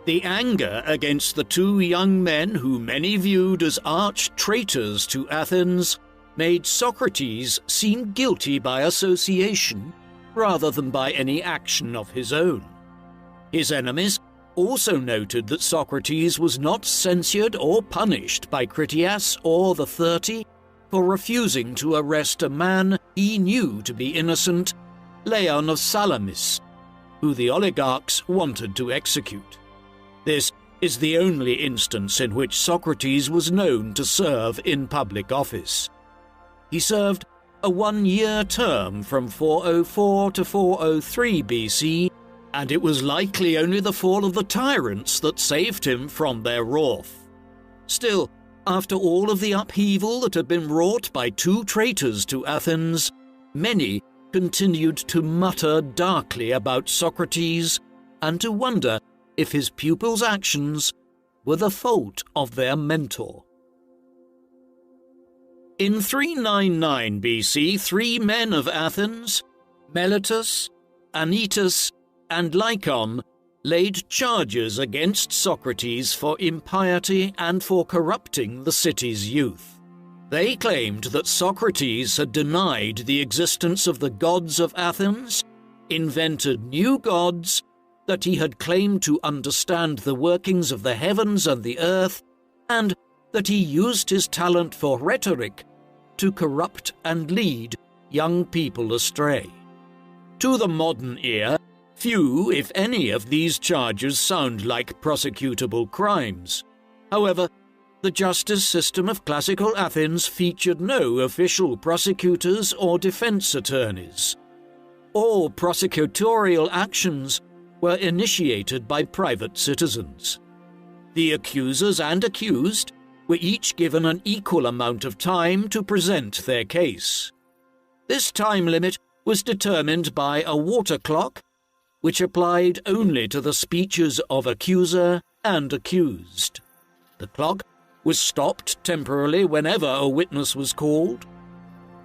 The anger against the two young men who many viewed as arch-traitors to Athens made Socrates seem guilty by association rather than by any action of his own. His enemies also noted that Socrates was not censured or punished by Critias or the 30 for refusing to arrest a man he knew to be innocent, Leon of Salamis, who the oligarchs wanted to execute. This is the only instance in which Socrates was known to serve in public office. He served a one-year term from 404 to 403 BC, and it was likely only the fall of the tyrants that saved him from their wrath. Still, after all of the upheaval that had been wrought by two traitors to Athens, many continued to mutter darkly about Socrates and to wonder if his pupils' actions were the fault of their mentor. In 399 BC, 3 men of Athens, Meletus, Anytus, and Lycon, laid charges against Socrates for impiety and for corrupting the city's youth. They claimed that Socrates had denied the existence of the gods of Athens, invented new gods, that he had claimed to understand the workings of the heavens and the earth, and that he used his talent for rhetoric to corrupt and lead young people astray. To the modern ear, few, if any, of these charges sound like prosecutable crimes. However, the justice system of classical Athens featured no official prosecutors or defense attorneys. All prosecutorial actions were initiated by private citizens. The accusers and accused were each given an equal amount of time to present their case. This time limit was determined by a water clock, which applied only to the speeches of accuser and accused. The clock was stopped temporarily whenever a witness was called.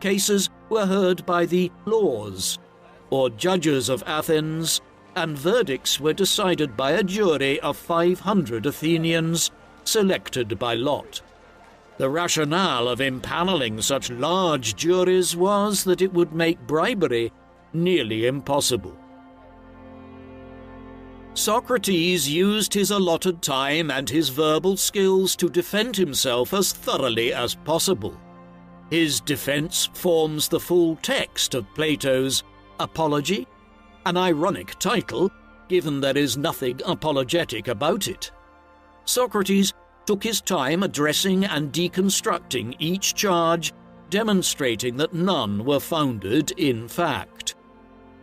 Cases were heard by the laws, or judges of Athens, and verdicts were decided by a jury of 500 Athenians, selected by lot. The rationale of impaneling such large juries was that it would make bribery nearly impossible. Socrates used his allotted time and his verbal skills to defend himself as thoroughly as possible. His defense forms the full text of Plato's Apology, an ironic title, given there is nothing apologetic about it. Socrates took his time addressing and deconstructing each charge, demonstrating that none were founded in fact.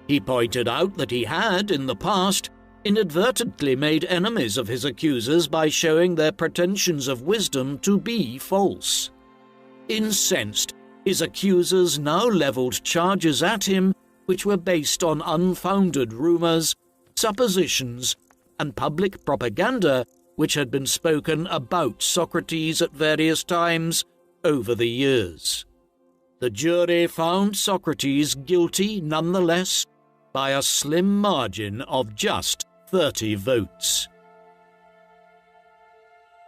He pointed out that he had, in the past, inadvertently made enemies of his accusers by showing their pretensions of wisdom to be false. Incensed, his accusers now levelled charges at him which were based on unfounded rumours, suppositions, and public propaganda which had been spoken about Socrates at various times over the years. The jury found Socrates guilty nonetheless by a slim margin of just 30 votes.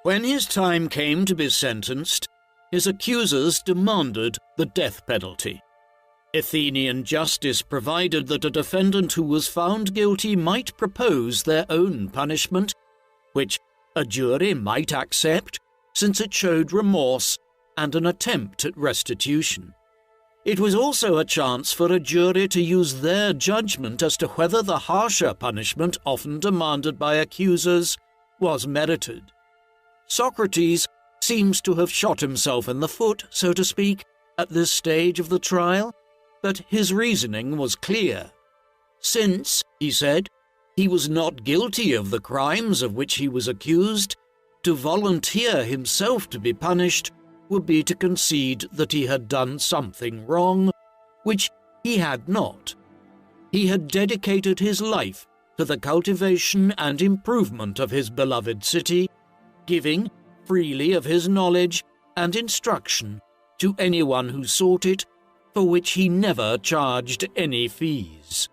When his time came to be sentenced, his accusers demanded the death penalty. Athenian justice provided that a defendant who was found guilty might propose their own punishment, which a jury might accept since it showed remorse and an attempt at restitution. It was also a chance for a jury to use their judgment as to whether the harsher punishment often demanded by accusers was merited. Socrates seems to have shot himself in the foot, so to speak, at this stage of the trial, but his reasoning was clear. Since, he said, he was not guilty of the crimes of which he was accused, to volunteer himself to be punished would be to concede that he had done something wrong, which he had not. He had dedicated his life to the cultivation and improvement of his beloved city, giving freely of his knowledge and instruction to anyone who sought it, for which he never charged any fees.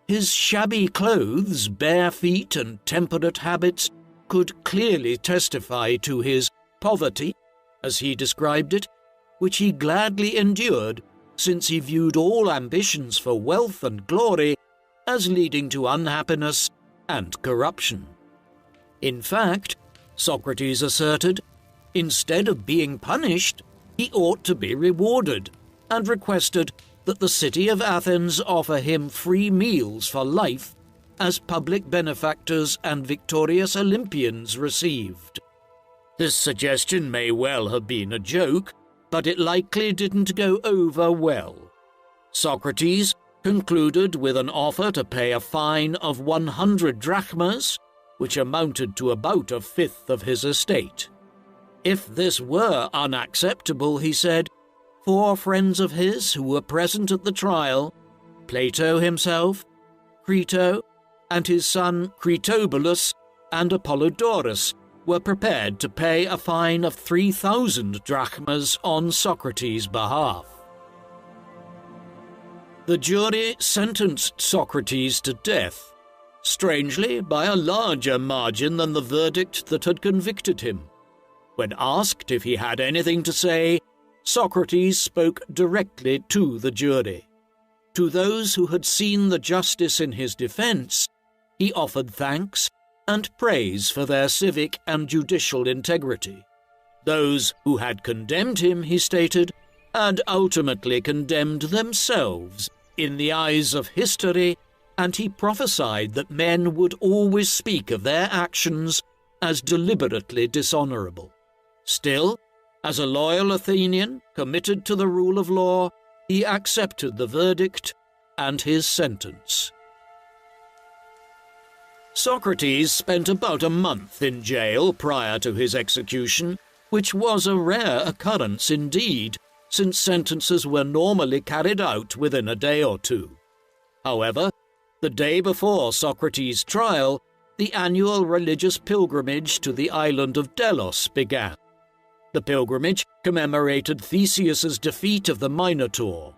His shabby clothes, bare feet, and temperate habits could clearly testify to his poverty, as he described it, which he gladly endured, since he viewed all ambitions for wealth and glory as leading to unhappiness and corruption. In fact, Socrates asserted, instead of being punished, he ought to be rewarded, and requested that the city of Athens offer him free meals for life, as public benefactors and victorious Olympians received. This suggestion may well have been a joke, but it likely didn't go over well. Socrates concluded with an offer to pay a fine of 100 drachmas, which amounted to about a fifth of his estate. If this were unacceptable, he said, 4 friends of his who were present at the trial, Plato himself, Crito, and his son Critobulus and Apollodorus, were prepared to pay a fine of 3,000 drachmas on Socrates' behalf. The jury sentenced Socrates to death, strangely by a larger margin than the verdict that had convicted him. When asked if he had anything to say, Socrates spoke directly to the jury. To those who had seen the justice in his defense, he offered thanks and praise for their civic and judicial integrity. Those who had condemned him, he stated, had ultimately condemned themselves in the eyes of history, and he prophesied that men would always speak of their actions as deliberately dishonorable. Still, as a loyal Athenian committed to the rule of law, he accepted the verdict and his sentence. Socrates spent about a month in jail prior to his execution, which was a rare occurrence indeed, since sentences were normally carried out within a day or two. However, the day before Socrates' trial, the annual religious pilgrimage to the island of Delos began. The pilgrimage commemorated Theseus's defeat of the Minotaur.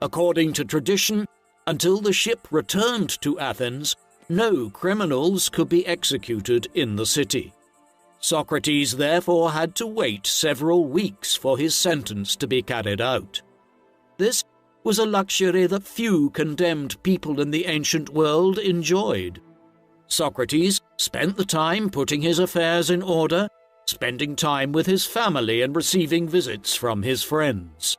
According to tradition, until the ship returned to Athens, no criminals could be executed in the city. Socrates therefore had to wait several weeks for his sentence to be carried out. This was a luxury that few condemned people in the ancient world enjoyed. Socrates spent the time putting his affairs in order, spending time with his family and receiving visits from his friends.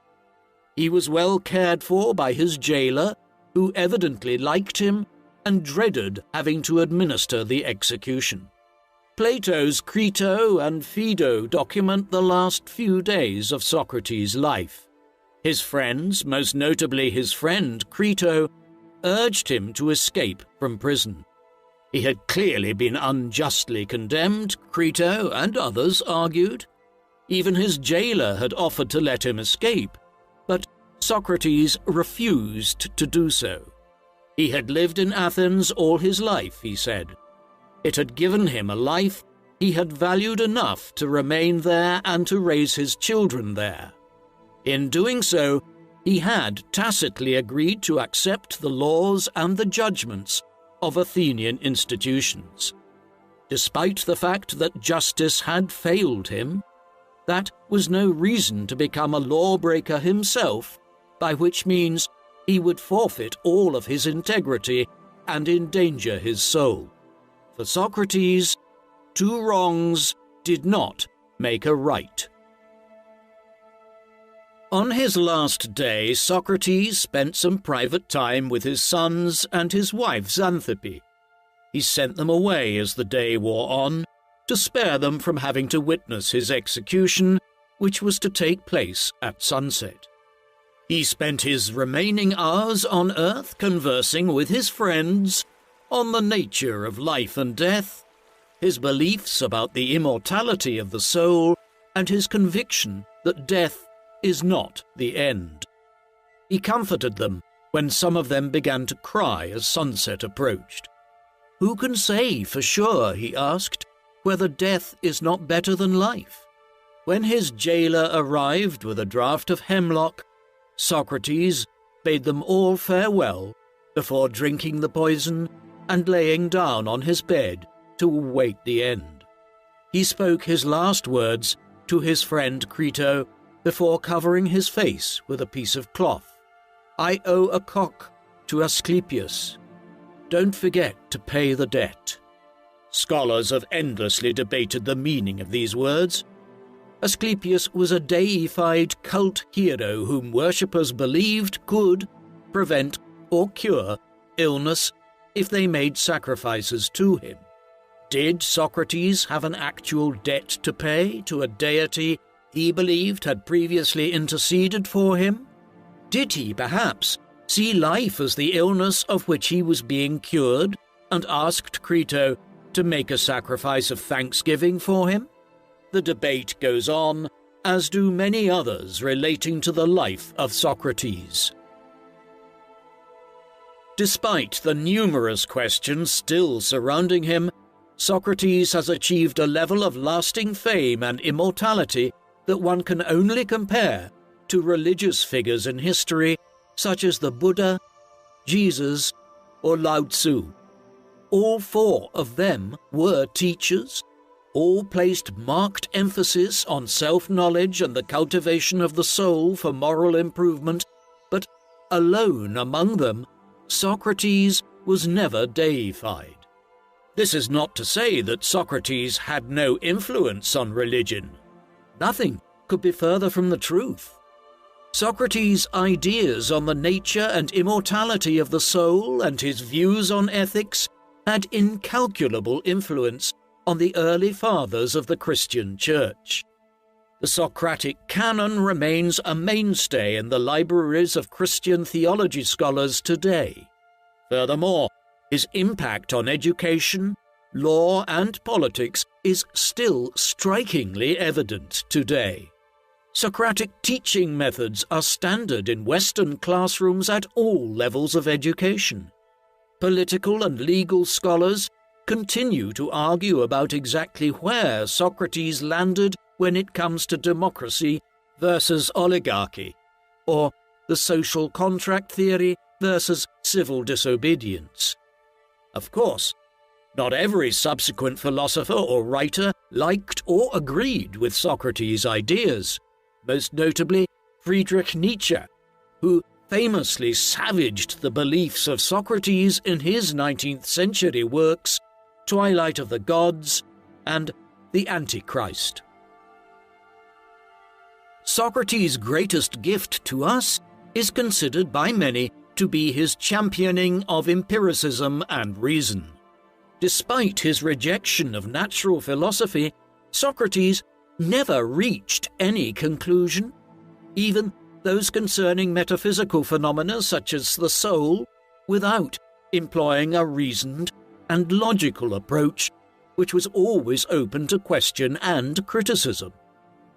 He was well cared for by his jailer, who evidently liked him and dreaded having to administer the execution. Plato's Crito and Phaedo document the last few days of Socrates' life. His friends, most notably his friend Crito, urged him to escape from prison. He had clearly been unjustly condemned, Crito and others argued. Even his jailer had offered to let him escape, but Socrates refused to do so. He had lived in Athens all his life, he said. It had given him a life he had valued enough to remain there and to raise his children there. In doing so, he had tacitly agreed to accept the laws and the judgments of Athenian institutions. Despite the fact that justice had failed him, that was no reason to become a lawbreaker himself, by which means he would forfeit all of his integrity and endanger his soul. For Socrates, two wrongs did not make a right. On his last day, Socrates spent some private time with his sons and his wife Xanthippe. He sent them away as the day wore on, to spare them from having to witness his execution, which was to take place at sunset. He spent his remaining hours on earth conversing with his friends on the nature of life and death, his beliefs about the immortality of the soul, and his conviction that death is not the end. He comforted them when some of them began to cry as sunset approached. Who can say for sure, he asked, whether death is not better than life? When his jailer arrived with a draught of hemlock, Socrates bade them all farewell before drinking the poison and laying down on his bed to await the end. He spoke his last words to his friend Crito before covering his face with a piece of cloth. I owe a cock to Asclepius. Don't forget to pay the debt. Scholars have endlessly debated the meaning of these words. Asclepius was a deified cult hero whom worshippers believed could prevent or cure illness if they made sacrifices to him. Did Socrates have an actual debt to pay to a deity he believed had previously interceded for him? Did he, perhaps, see life as the illness of which he was being cured and asked Crito to make a sacrifice of thanksgiving for him? The debate goes on, as do many others relating to the life of Socrates. Despite the numerous questions still surrounding him, Socrates has achieved a level of lasting fame and immortality that one can only compare to religious figures in history such as the Buddha, Jesus, or Lao Tzu. All four of them were teachers, all placed marked emphasis on self-knowledge and the cultivation of the soul for moral improvement, but alone among them, Socrates was never deified. This is not to say that Socrates had no influence on religion. Nothing could be further from the truth. Socrates' ideas on the nature and immortality of the soul and his views on ethics had incalculable influence on the early fathers of the Christian Church. The Socratic canon remains a mainstay in the libraries of Christian theology scholars today. Furthermore, his impact on education, law, and politics is still strikingly evident today. Socratic teaching methods are standard in Western classrooms at all levels of education. Political and legal scholars continue to argue about exactly where Socrates landed when it comes to democracy versus oligarchy, or the social contract theory versus civil disobedience. Of course, not every subsequent philosopher or writer liked or agreed with Socrates' ideas, most notably Friedrich Nietzsche, who famously savaged the beliefs of Socrates in his 19th century works Twilight of the Gods and The Antichrist. Socrates' greatest gift to us is considered by many to be his championing of empiricism and reason. Despite his rejection of natural philosophy, Socrates never reached any conclusion. Even those concerning metaphysical phenomena such as the soul, without employing a reasoned and logical approach which was always open to question and criticism.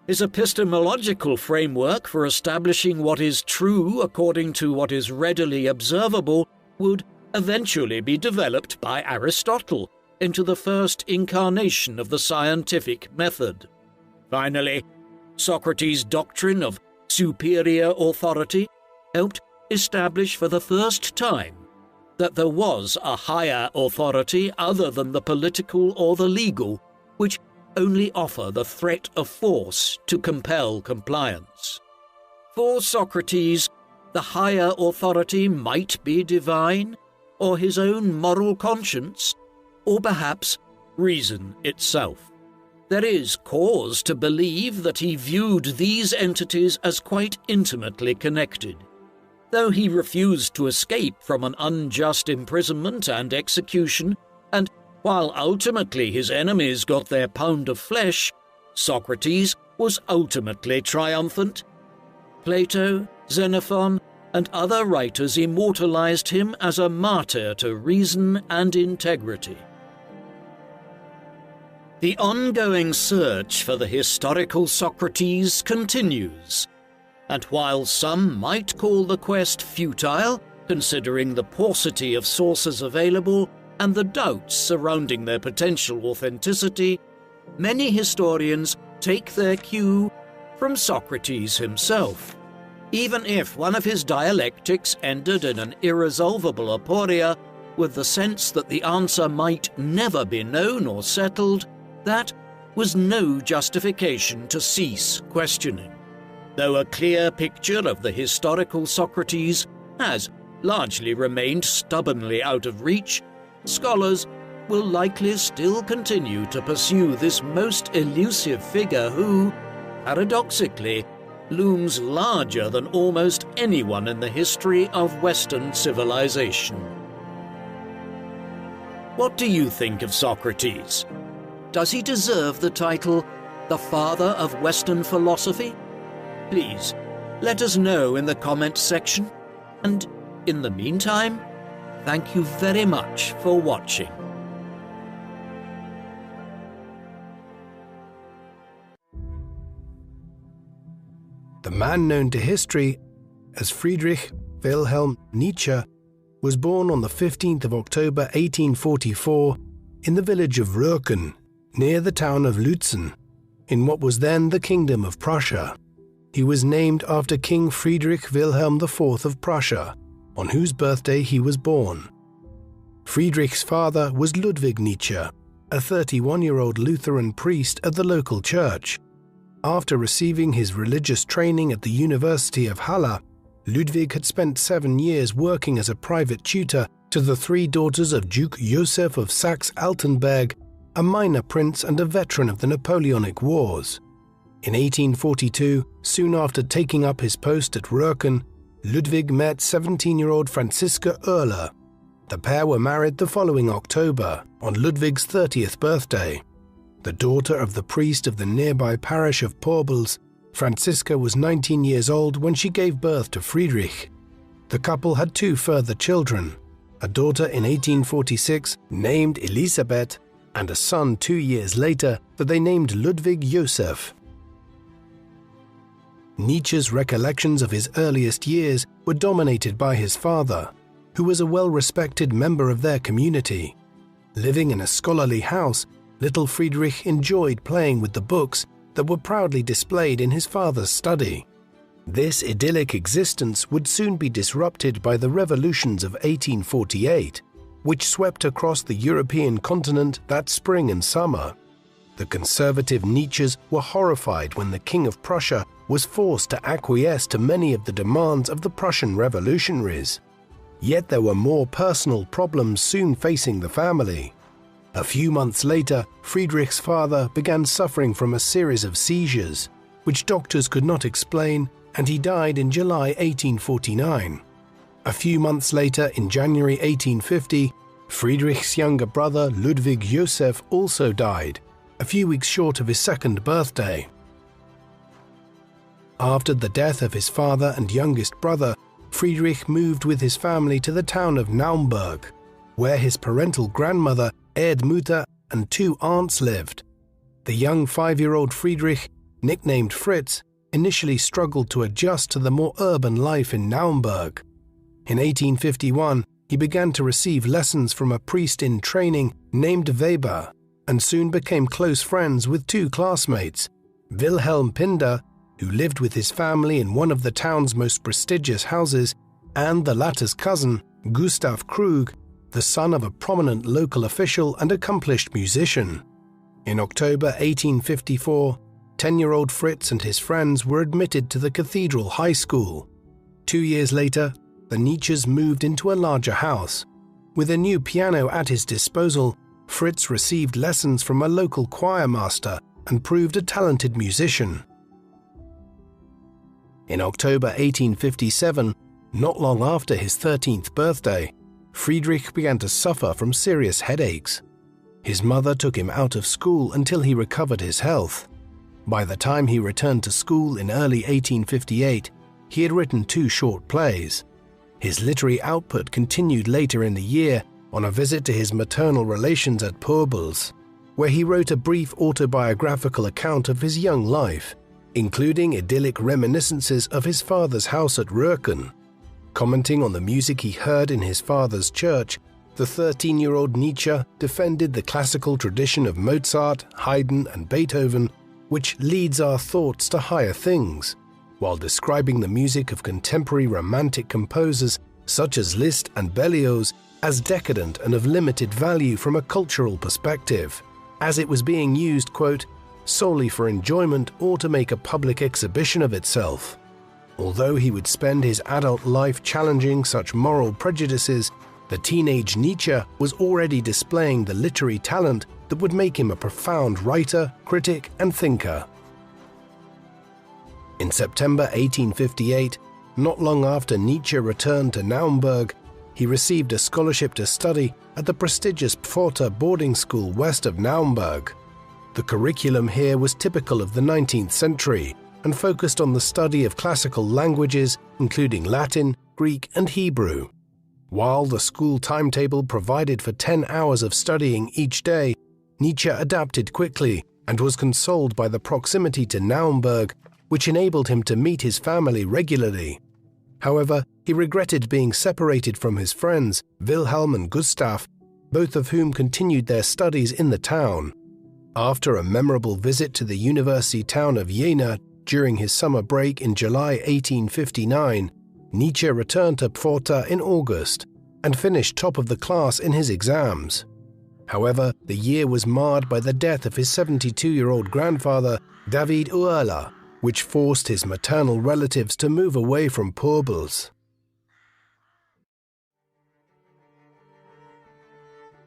His epistemological framework for establishing what is true according to what is readily observable would eventually be developed by Aristotle into the first incarnation of the scientific method. Finally, Socrates' doctrine of superior authority helped establish for the first time that there was a higher authority other than the political or the legal, which only offer the threat of force to compel compliance. For Socrates, the higher authority might be divine, or his own moral conscience, or perhaps reason itself. There is cause to believe that he viewed these entities as quite intimately connected. Though he refused to escape from an unjust imprisonment and execution, and while ultimately his enemies got their pound of flesh, Socrates was ultimately triumphant. Plato, Xenophon, and other writers immortalized him as a martyr to reason and integrity. The ongoing search for the historical Socrates continues, and while some might call the quest futile, considering the paucity of sources available and the doubts surrounding their potential authenticity, many historians take their cue from Socrates himself. Even if one of his dialectics ended in an irresolvable aporia, with the sense that the answer might never be known or settled, that was no justification to cease questioning. Though a clear picture of the historical Socrates has largely remained stubbornly out of reach, scholars will likely still continue to pursue this most elusive figure who, paradoxically, looms larger than almost anyone in the history of Western civilization. What do you think of Socrates? Does he deserve the title, the father of Western philosophy? Please, let us know in the comments section, and in the meantime, thank you very much for watching. The man known to history as Friedrich Wilhelm Nietzsche was born on the 15th of October 1844 in the village of Röhrken, near the town of Lützen, in what was then the Kingdom of Prussia. He was named after King Friedrich Wilhelm IV of Prussia, on whose birthday he was born. Friedrich's father was Ludwig Nietzsche, a 31-year-old Lutheran priest at the local church. After receiving his religious training at the University of Halle, Ludwig had spent 7 years working as a private tutor to the 3 daughters of Duke Joseph of Saxe-Altenburg, a minor prince and a veteran of the Napoleonic Wars. In 1842, soon after taking up his post at Röhrken, Ludwig met 17-year-old Franziska Oehler. The pair were married the following October, on Ludwig's 30th birthday. The daughter of the priest of the nearby parish of Porbels, Franziska was 19 years old when she gave birth to Friedrich. The couple had 2 further children, a daughter in 1846 named Elisabeth, and a son 2 years later that they named Ludwig Joseph. Nietzsche's recollections of his earliest years were dominated by his father, who was a well-respected member of their community. Living in a scholarly house, little Friedrich enjoyed playing with the books that were proudly displayed in his father's study. This idyllic existence would soon be disrupted by the revolutions of 1848, which swept across the European continent that spring and summer. The conservative Nietzsches were horrified when the King of Prussia was forced to acquiesce to many of the demands of the Prussian revolutionaries. Yet there were more personal problems soon facing the family. A few months later, Friedrich's father began suffering from a series of seizures, which doctors could not explain, and he died in July 1849. A few months later, in January 1850, Friedrich's younger brother Ludwig Joseph also died, a few weeks short of his 2nd birthday. After the death of his father and youngest brother, Friedrich moved with his family to the town of Naumburg, where his parental grandmother, Erdmutter, and 2 aunts lived. The young 5-year-old Friedrich, nicknamed Fritz, initially struggled to adjust to the more urban life in Naumburg. In 1851, he began to receive lessons from a priest in training named Weber, and soon became close friends with 2 classmates, Wilhelm Pinder, who lived with his family in one of the town's most prestigious houses, and the latter's cousin, Gustav Krug, the son of a prominent local official and accomplished musician. In October 1854, 10-year-old Fritz and his friends were admitted to the Cathedral High School. 2 years later, the Nietzsches moved into a larger house. With a new piano at his disposal, Fritz received lessons from a local choir master and proved a talented musician. In October 1857, not long after his 13th birthday, Friedrich began to suffer from serious headaches. His mother took him out of school until he recovered his health. By the time he returned to school in early 1858, he had written 2 short plays. His literary output continued later in the year on a visit to his maternal relations at Pöbels, where he wrote a brief autobiographical account of his young life, including idyllic reminiscences of his father's house at Röken. Commenting on the music he heard in his father's church, the 13-year-old Nietzsche defended the classical tradition of Mozart, Haydn, and Beethoven, which leads our thoughts to higher things, while describing the music of contemporary romantic composers such as Liszt and Berlioz as decadent and of limited value from a cultural perspective, as it was being used, quote, solely for enjoyment or to make a public exhibition of itself. Although he would spend his adult life challenging such moral prejudices, the teenage Nietzsche was already displaying the literary talent that would make him a profound writer, critic, and thinker. In September 1858, not long after Nietzsche returned to Naumburg, he received a scholarship to study at the prestigious Pforta boarding school west of Naumburg. The curriculum here was typical of the 19th century and focused on the study of classical languages, including Latin, Greek, and Hebrew. While the school timetable provided for 10 hours of studying each day, Nietzsche adapted quickly and was consoled by the proximity to Naumburg, which enabled him to meet his family regularly. However, he regretted being separated from his friends, Wilhelm and Gustav, both of whom continued their studies in the town. After a memorable visit to the university town of Jena during his summer break in July 1859, Nietzsche returned to Pforta in August and finished top of the class in his exams. However, the year was marred by the death of his 72-year-old grandfather, David Uerler, which forced his maternal relatives to move away from Pöbels.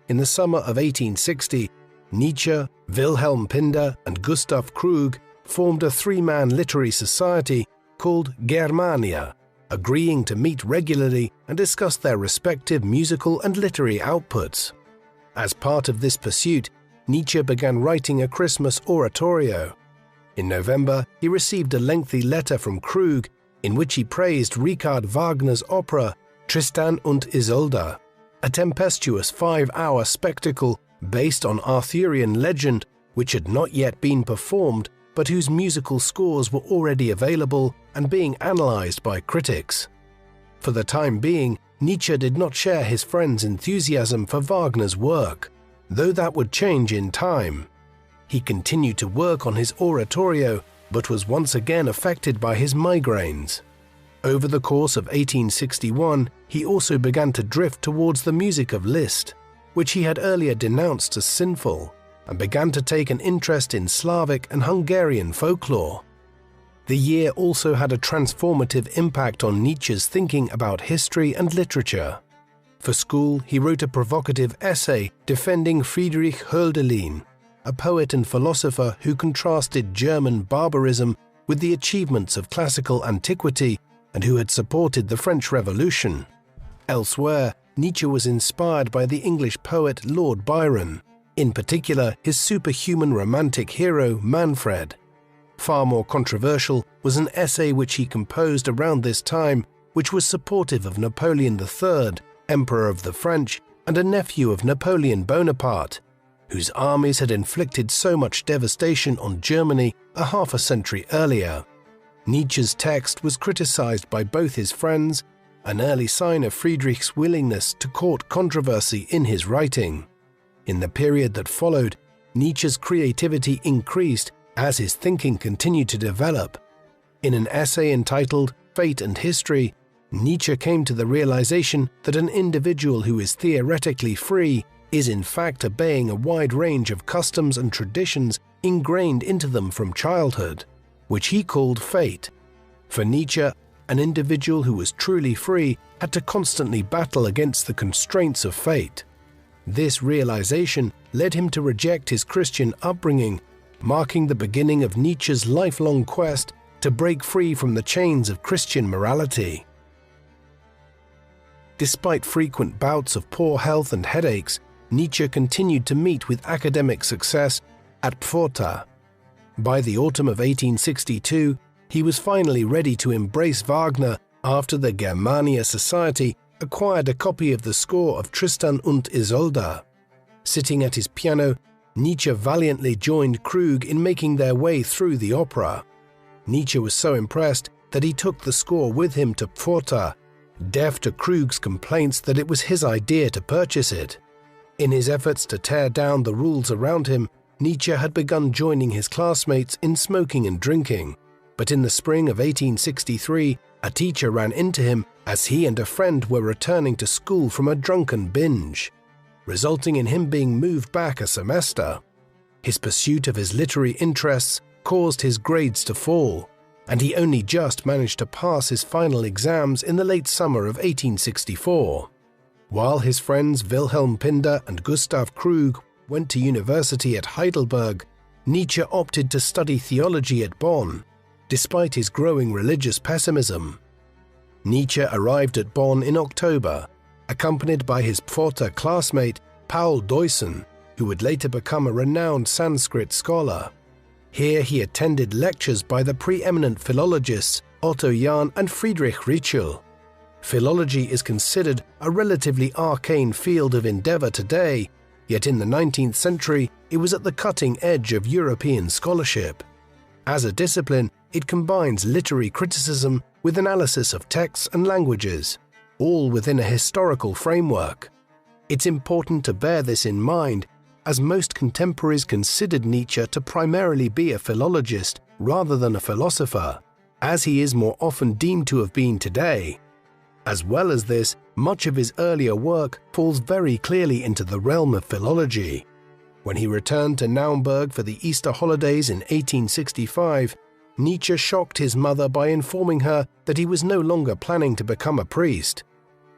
In the summer of 1860, Nietzsche, Wilhelm Pinder, and Gustav Krug formed a 3-man literary society called Germania, agreeing to meet regularly and discuss their respective musical and literary outputs. As part of this pursuit, Nietzsche began writing a Christmas oratorio. In November, he received a lengthy letter from Krug in which he praised Richard Wagner's opera Tristan und Isolde, a tempestuous 5-hour spectacle based on Arthurian legend which had not yet been performed but whose musical scores were already available and being analyzed by critics. For the time being, Nietzsche did not share his friends' enthusiasm for Wagner's work, though that would change in time. He continued to work on his oratorio, but was once again affected by his migraines. Over the course of 1861, he also began to drift towards the music of Liszt, which he had earlier denounced as sinful, and began to take an interest in Slavic and Hungarian folklore. The year also had a transformative impact on Nietzsche's thinking about history and literature. For school, he wrote a provocative essay defending Friedrich Hölderlin, a poet and philosopher who contrasted German barbarism with the achievements of classical antiquity and who had supported the French Revolution. Elsewhere, Nietzsche was inspired by the English poet Lord Byron, in particular his superhuman romantic hero Manfred. Far more controversial was an essay which he composed around this time, which was supportive of Napoleon III, Emperor of the French, and a nephew of Napoleon Bonaparte, whose armies had inflicted so much devastation on Germany a half a century earlier. Nietzsche's text was criticized by both his friends, an early sign of Friedrich's willingness to court controversy in his writing. In the period that followed, Nietzsche's creativity increased as his thinking continued to develop. In an essay entitled Fate and History, Nietzsche came to the realization that an individual who is theoretically free is in fact obeying a wide range of customs and traditions ingrained into them from childhood, which he called fate. For Nietzsche, an individual who was truly free had to constantly battle against the constraints of fate. This realization led him to reject his Christian upbringing, marking the beginning of Nietzsche's lifelong quest to break free from the chains of Christian morality. Despite frequent bouts of poor health and headaches, Nietzsche continued to meet with academic success at Pforta. By the autumn of 1862, he was finally ready to embrace Wagner after the Germania Society acquired a copy of the score of Tristan und Isolde. Sitting at his piano, Nietzsche valiantly joined Krug in making their way through the opera. Nietzsche was so impressed that he took the score with him to Pforta, deaf to Krug's complaints that it was his idea to purchase it. In his efforts to tear down the rules around him, Nietzsche had begun joining his classmates in smoking and drinking. But in the spring of 1863, a teacher ran into him as he and a friend were returning to school from a drunken binge, resulting in him being moved back a semester. His pursuit of his literary interests caused his grades to fall, and he only just managed to pass his final exams in the late summer of 1864. While his friends Wilhelm Pinder and Gustav Krug went to university at Heidelberg, Nietzsche opted to study theology at Bonn, despite his growing religious pessimism. Nietzsche arrived at Bonn in October, accompanied by his Pforta classmate Paul Deussen, who would later become a renowned Sanskrit scholar. Here he attended lectures by the preeminent philologists Otto Jahn and Friedrich Ritschl. Philology is considered a relatively arcane field of endeavor today, yet in the 19th century it was at the cutting edge of European scholarship. As a discipline, it combines literary criticism with analysis of texts and languages, all within a historical framework. It's important to bear this in mind, as most contemporaries considered Nietzsche to primarily be a philologist rather than a philosopher, as he is more often deemed to have been today. As well as this, much of his earlier work falls very clearly into the realm of philology. When he returned to Naumburg for the Easter holidays in 1865, Nietzsche shocked his mother by informing her that he was no longer planning to become a priest.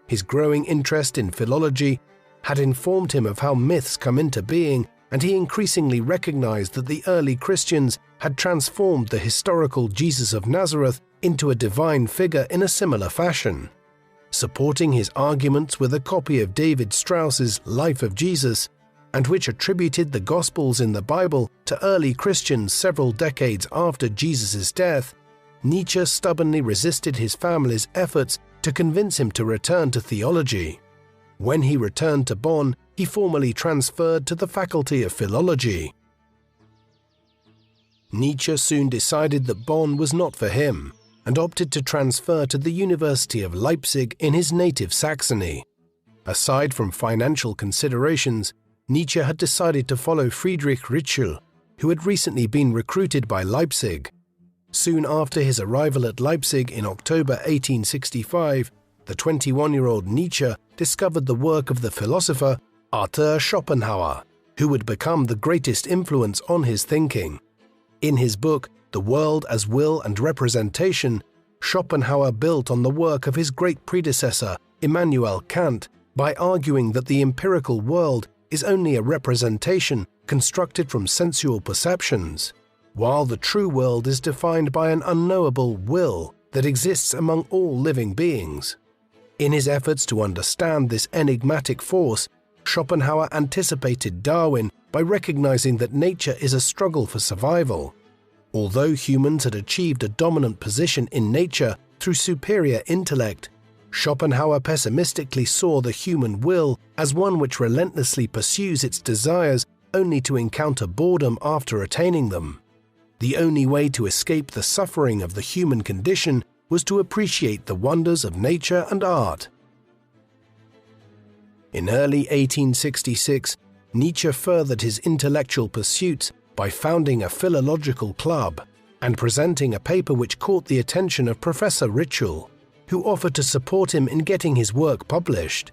His growing interest in philology had informed him of how myths come into being, and he increasingly recognized that the early Christians had transformed the historical Jesus of Nazareth into a divine figure in a similar fashion. Supporting his arguments with a copy of David Strauss's Life of Jesus, and which attributed the Gospels in the Bible to early Christians several decades after Jesus' death, Nietzsche stubbornly resisted his family's efforts to convince him to return to theology. When he returned to Bonn, he formally transferred to the Faculty of Philology. Nietzsche soon decided that Bonn was not for him, and opted to transfer to the University of Leipzig in his native Saxony. Aside from financial considerations, Nietzsche had decided to follow Friedrich Ritschl, who had recently been recruited by Leipzig. Soon after his arrival at Leipzig in October 1865, the 21-year-old Nietzsche discovered the work of the philosopher Arthur Schopenhauer, who would become the greatest influence on his thinking. In his book, The World as Will and Representation, Schopenhauer built on the work of his great predecessor, Immanuel Kant, by arguing that the empirical world is only a representation constructed from sensual perceptions, while the true world is defined by an unknowable will that exists among all living beings. In his efforts to understand this enigmatic force, Schopenhauer anticipated Darwin by recognizing that nature is a struggle for survival. Although humans had achieved a dominant position in nature through superior intellect, Schopenhauer pessimistically saw the human will as one which relentlessly pursues its desires only to encounter boredom after attaining them. The only way to escape the suffering of the human condition was to appreciate the wonders of nature and art. In early 1866, Nietzsche furthered his intellectual pursuits by founding a philological club and presenting a paper which caught the attention of Professor Ritschl, who offered to support him in getting his work published.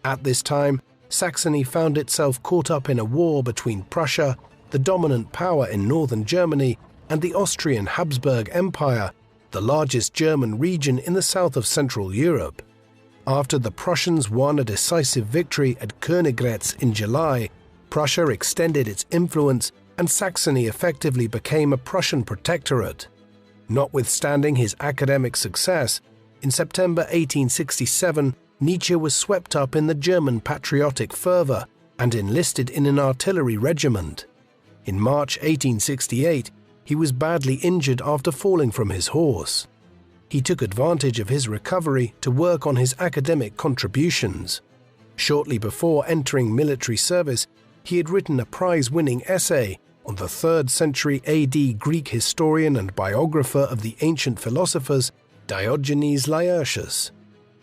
At this time, Saxony found itself caught up in a war between Prussia, the dominant power in northern Germany, and the Austrian Habsburg Empire, the largest German region in the south of Central Europe. After the Prussians won a decisive victory at Königgrätz in July, Prussia extended its influence and Saxony effectively became a Prussian protectorate. Notwithstanding his academic success, in September 1867, Nietzsche was swept up in the German patriotic fervor and enlisted in an artillery regiment. In March 1868, he was badly injured after falling from his horse. He took advantage of his recovery to work on his academic contributions. Shortly before entering military service, he had written a prize-winning essay on the 3rd century AD Greek historian and biographer of the ancient philosophers, Diogenes Laertius.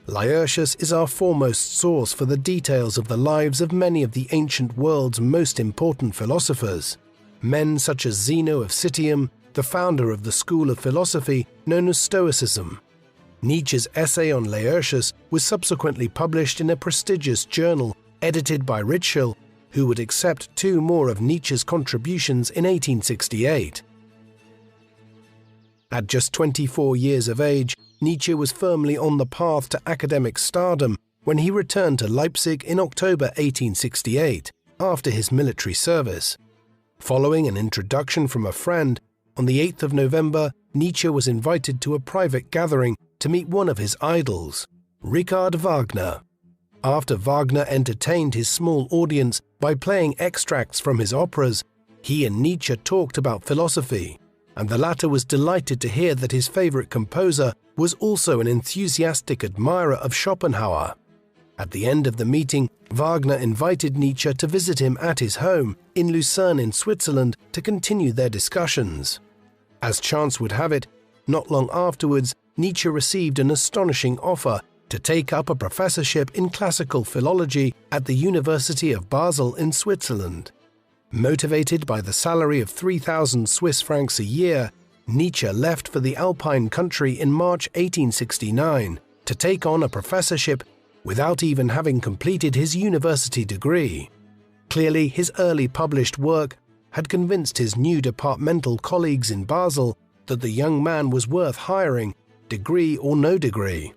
Laertius is our foremost source for the details of the lives of many of the ancient world's most important philosophers. Men such as Zeno of Citium, the founder of the school of philosophy known as Stoicism. Nietzsche's essay on Laertius was subsequently published in a prestigious journal edited by Ritschl, who would accept 2 more of Nietzsche's contributions in 1868. At just 24 years of age, Nietzsche was firmly on the path to academic stardom when he returned to Leipzig in October 1868, after his military service. Following an introduction from a friend, on the 8th of November, Nietzsche was invited to a private gathering to meet one of his idols, Richard Wagner. After Wagner entertained his small audience by playing extracts from his operas, he and Nietzsche talked about philosophy, and the latter was delighted to hear that his favorite composer was also an enthusiastic admirer of Schopenhauer. At the end of the meeting, Wagner invited Nietzsche to visit him at his home in Lucerne in Switzerland to continue their discussions. As chance would have it, not long afterwards, Nietzsche received an astonishing offer to take up a professorship in classical philology at the University of Basel in Switzerland. Motivated by the salary of 3,000 Swiss francs a year, Nietzsche left for the Alpine country in March 1869 to take on a professorship without even having completed his university degree. Clearly, his early published work had convinced his new departmental colleagues in Basel that the young man was worth hiring, degree or no degree.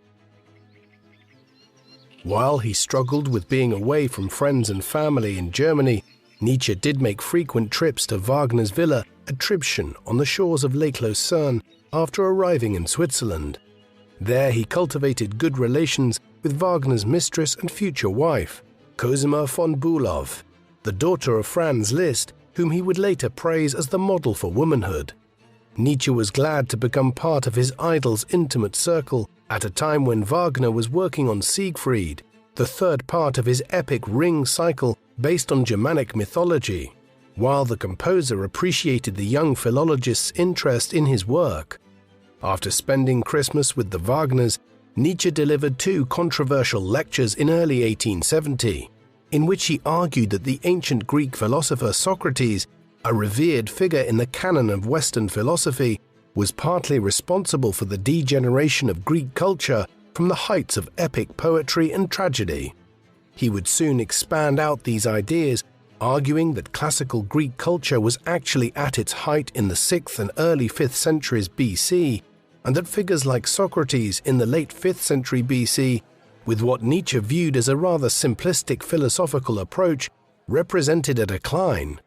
While he struggled with being away from friends and family in Germany, Nietzsche did make frequent trips to Wagner's villa at Tribschen on the shores of Lake Lucerne after arriving in Switzerland. There he cultivated good relations with Wagner's mistress and future wife, Cosima von Bülow, the daughter of Franz Liszt, whom he would later praise as the model for womanhood. Nietzsche was glad to become part of his idol's intimate circle at a time when Wagner was working on Siegfried, the 3rd part of his epic Ring cycle based on Germanic mythology, while the composer appreciated the young philologist's interest in his work. After spending Christmas with the Wagners, Nietzsche delivered 2 controversial lectures in early 1870, in which he argued that the ancient Greek philosopher Socrates, a revered figure in the canon of Western philosophy, was partly responsible for the degeneration of Greek culture from the heights of epic poetry and tragedy. He would soon expand out these ideas, arguing that classical Greek culture was actually at its height in the 6th and early 5th centuries BC, and that figures like Socrates in the late 5th century BC, with what Nietzsche viewed as a rather simplistic philosophical approach, represented a decline.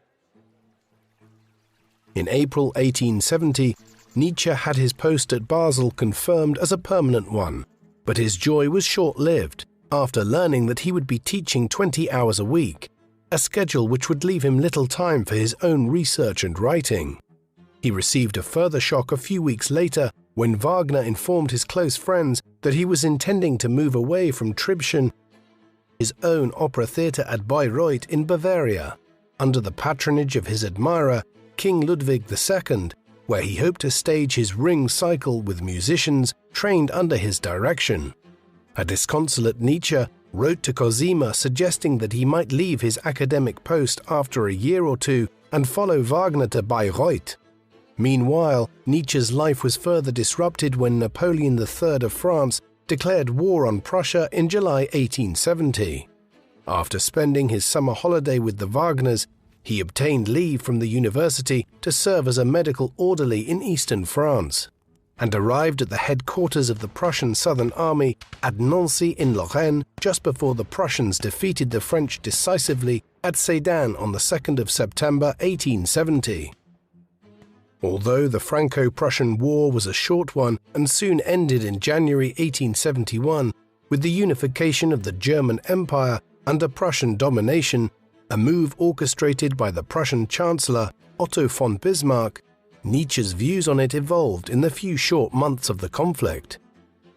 In April 1870, Nietzsche had his post at Basel confirmed as a permanent one, but his joy was short-lived after learning that he would be teaching 20 hours a week, a schedule which would leave him little time for his own research and writing. He received a further shock a few weeks later when Wagner informed his close friends that he was intending to move away from Tribschen, his own opera theatre at Bayreuth in Bavaria, under the patronage of his admirer, King Ludwig II, where he hoped to stage his ring cycle with musicians trained under his direction. A disconsolate Nietzsche wrote to Cosima suggesting that he might leave his academic post after a year or two and follow Wagner to Bayreuth. Meanwhile, Nietzsche's life was further disrupted when Napoleon III of France declared war on Prussia in July 1870. After spending his summer holiday with the Wagners, he obtained leave from the university to serve as a medical orderly in eastern France, and arrived at the headquarters of the Prussian Southern Army at Nancy in Lorraine just before the Prussians defeated the French decisively at Sedan on the 2nd of September 1870. Although the Franco-Prussian War was a short one and soon ended in January 1871 with the unification of the German Empire under Prussian domination, a move orchestrated by the Prussian Chancellor Otto von Bismarck, Nietzsche's views on it evolved in the few short months of the conflict.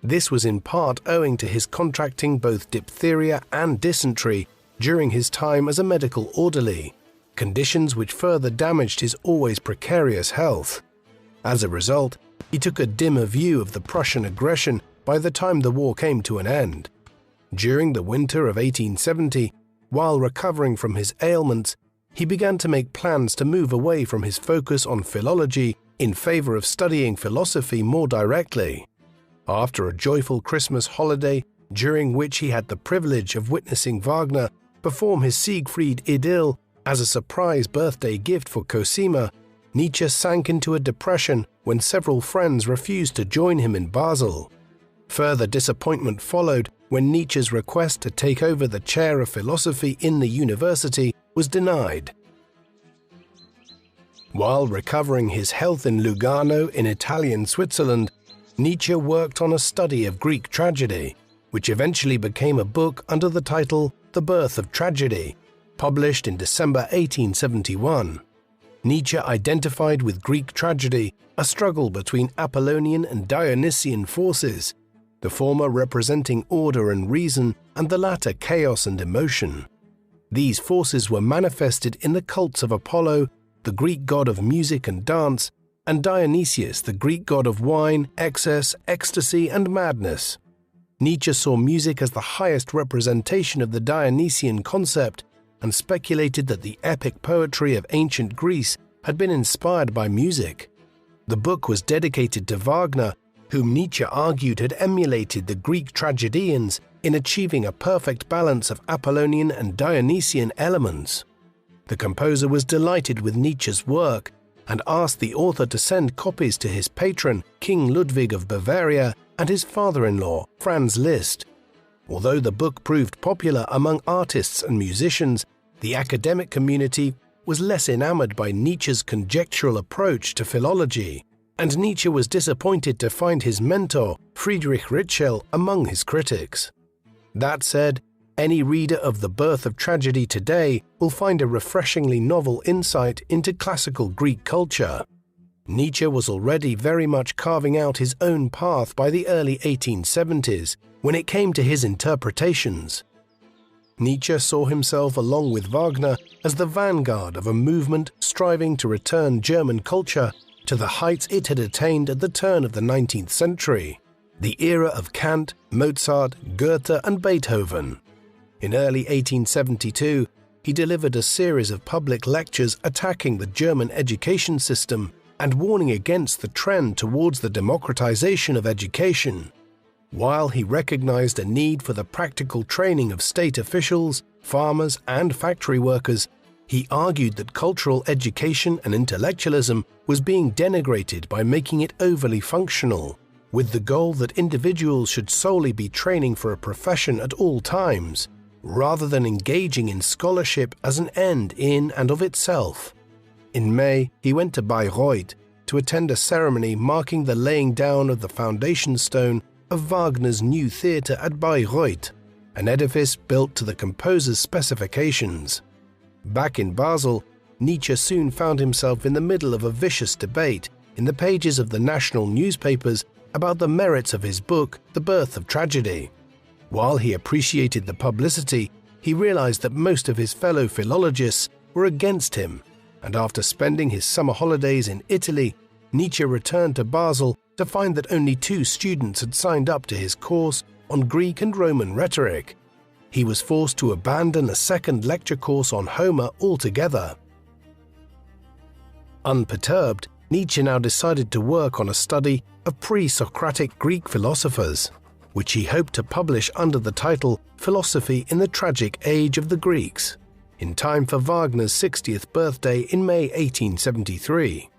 This was in part owing to his contracting both diphtheria and dysentery during his time as a medical orderly, conditions which further damaged his always precarious health. As a result, he took a dimmer view of the Prussian aggression by the time the war came to an end. During the winter of 1870, while recovering from his ailments, he began to make plans to move away from his focus on philology in favor of studying philosophy more directly. After a joyful Christmas holiday, during which he had the privilege of witnessing Wagner perform his Siegfried Idyll as a surprise birthday gift for Cosima, Nietzsche sank into a depression when several friends refused to join him in Basel. Further disappointment followed when Nietzsche's request to take over the chair of philosophy in the university was denied. While recovering his health in Lugano in Italian Switzerland, Nietzsche worked on a study of Greek tragedy, which eventually became a book under the title The Birth of Tragedy, published in December 1871. Nietzsche identified with Greek tragedy a struggle between Apollonian and Dionysian forces, the former representing order and reason and the latter chaos and emotion. These forces were manifested in the cults of Apollo, the Greek god of music and dance, and Dionysius, the Greek god of wine, excess, ecstasy, and madness. Nietzsche saw music as the highest representation of the Dionysian concept and speculated that the epic poetry of ancient Greece had been inspired by music. The book was dedicated to Wagner, whom Nietzsche argued had emulated the Greek tragedians in achieving a perfect balance of Apollonian and Dionysian elements. The composer was delighted with Nietzsche's work and asked the author to send copies to his patron, King Ludwig of Bavaria, and his father-in-law, Franz Liszt. Although the book proved popular among artists and musicians, the academic community was less enamored by Nietzsche's conjectural approach to philology, and Nietzsche was disappointed to find his mentor, Friedrich Ritschl, among his critics. That said, any reader of The Birth of Tragedy today will find a refreshingly novel insight into classical Greek culture. Nietzsche was already very much carving out his own path by the early 1870s when it came to his interpretations. Nietzsche saw himself along with Wagner as the vanguard of a movement striving to return German culture to the heights it had attained at the turn of the 19th century, the era of Kant, Mozart, Goethe, and Beethoven. In early 1872, he delivered a series of public lectures attacking the German education system and warning against the trend towards the democratization of education. While he recognized a need for the practical training of state officials, farmers, and factory workers, he argued that cultural education and intellectualism was being denigrated by making it overly functional, with the goal that individuals should solely be training for a profession at all times, rather than engaging in scholarship as an end in and of itself. In May, he went to Bayreuth to attend a ceremony marking the laying down of the foundation stone of Wagner's new theatre at Bayreuth, an edifice built to the composer's specifications. Back in Basel, Nietzsche soon found himself in the middle of a vicious debate in the pages of the national newspapers about the merits of his book, The Birth of Tragedy. While he appreciated the publicity, he realized that most of his fellow philologists were against him, and after spending his summer holidays in Italy, Nietzsche returned to Basel to find that only 2 students had signed up to his course on Greek and Roman rhetoric. He was forced to abandon a second lecture course on Homer altogether. Unperturbed, Nietzsche now decided to work on a study of pre-Socratic Greek philosophers, which he hoped to publish under the title Philosophy in the Tragic Age of the Greeks, in time for Wagner's 60th birthday in May 1873.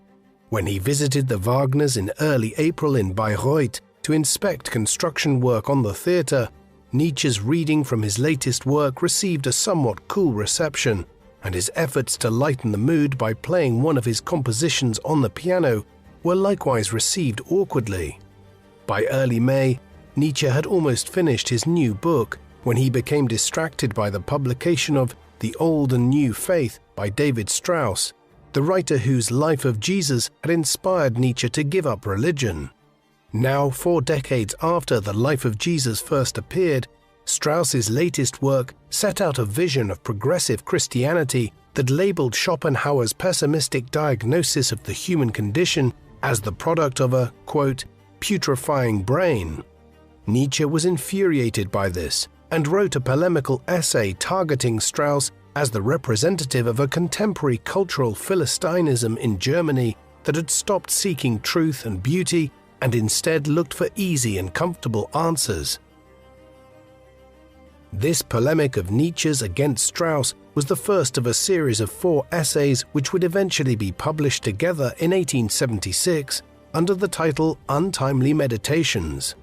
When he visited the Wagners in early April in Bayreuth to inspect construction work on the theatre, Nietzsche's reading from his latest work received a somewhat cool reception, and his efforts to lighten the mood by playing one of his compositions on the piano were likewise received awkwardly. By early May, Nietzsche had almost finished his new book when he became distracted by the publication of The Old and New Faith by David Strauss, the writer whose Life of Jesus had inspired Nietzsche to give up religion. Now, 4 decades after The Life of Jesus first appeared, Strauss's latest work set out a vision of progressive Christianity that labeled Schopenhauer's pessimistic diagnosis of the human condition as the product of a, quote, putrefying brain. Nietzsche was infuriated by this and wrote a polemical essay targeting Strauss as the representative of a contemporary cultural Philistinism in Germany that had stopped seeking truth and beauty and instead looked for easy and comfortable answers. This polemic of Nietzsche's against Strauss was the first of a series of 4 essays which would eventually be published together in 1876 under the title Untimely Meditations.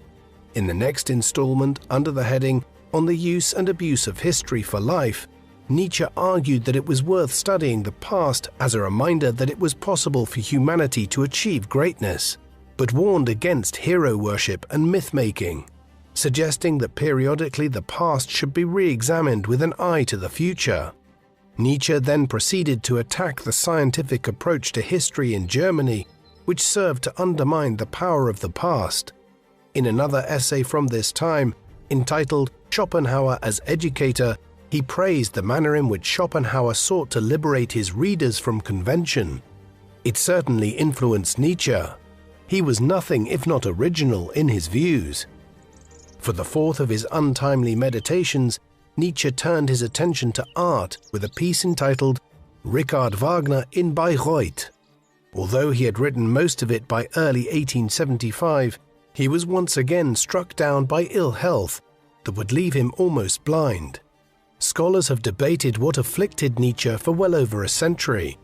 In the next installment, under the heading On the Use and Abuse of History for Life, Nietzsche argued that it was worth studying the past as a reminder that it was possible for humanity to achieve greatness, but warned against hero worship and myth-making, suggesting that periodically the past should be re-examined with an eye to the future. Nietzsche then proceeded to attack the scientific approach to history in Germany, which served to undermine the power of the past. In another essay from this time, entitled Schopenhauer as Educator, he praised the manner in which Schopenhauer sought to liberate his readers from convention. It certainly influenced Nietzsche. He was nothing if not original in his views. For the 4th of his Untimely Meditations, Nietzsche turned his attention to art with a piece entitled Richard Wagner in Bayreuth. Although he had written most of it by early 1875, he was once again struck down by ill health that would leave him almost blind. Scholars have debated what afflicted Nietzsche for well over a century.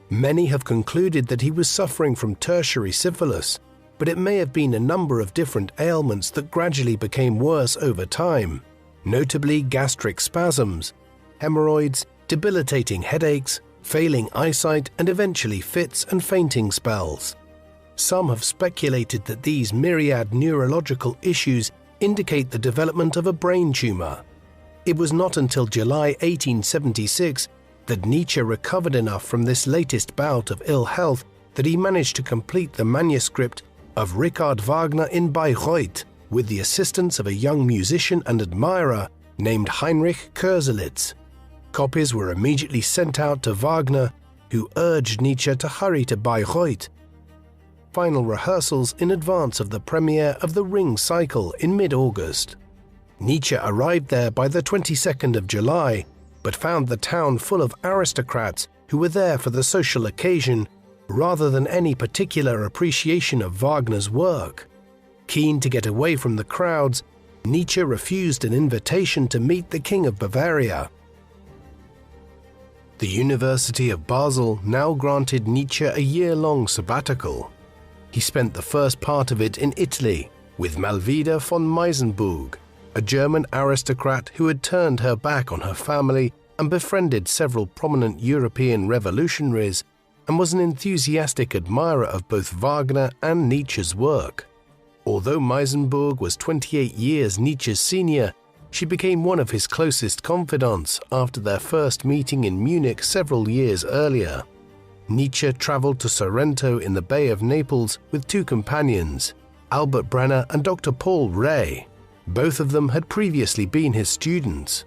Many have concluded that he was suffering from tertiary syphilis, but it may have been a number of different ailments that gradually became worse over time, notably gastric spasms, hemorrhoids, debilitating headaches, failing eyesight, and eventually fits and fainting spells. Some have speculated that these myriad neurological issues indicate the development of a brain tumor. It was not until July 1876 that Nietzsche recovered enough from this latest bout of ill health that he managed to complete the manuscript of Richard Wagner in Bayreuth with the assistance of a young musician and admirer named Heinrich Koselleck. Copies were immediately sent out to Wagner, who urged Nietzsche to hurry to Bayreuth. Final rehearsals in advance of the premiere of The Ring Cycle in mid-August. Nietzsche arrived there by the 22nd of July, but found the town full of aristocrats who were there for the social occasion rather than any particular appreciation of Wagner's work. Keen to get away from the crowds, Nietzsche refused an invitation to meet the King of Bavaria. The University of Basel now granted Nietzsche a year-long sabbatical. He spent the first part of it in Italy with Malvida von Meisenburg, a German aristocrat who had turned her back on her family and befriended several prominent European revolutionaries, and was an enthusiastic admirer of both Wagner and Nietzsche's work. Although Meisenburg was 28 years Nietzsche's senior, she became one of his closest confidants after their first meeting in Munich several years earlier. Nietzsche traveled to Sorrento in the Bay of Naples with two companions, Albert Brenner and Dr. Paul Rey. Both of them had previously been his students.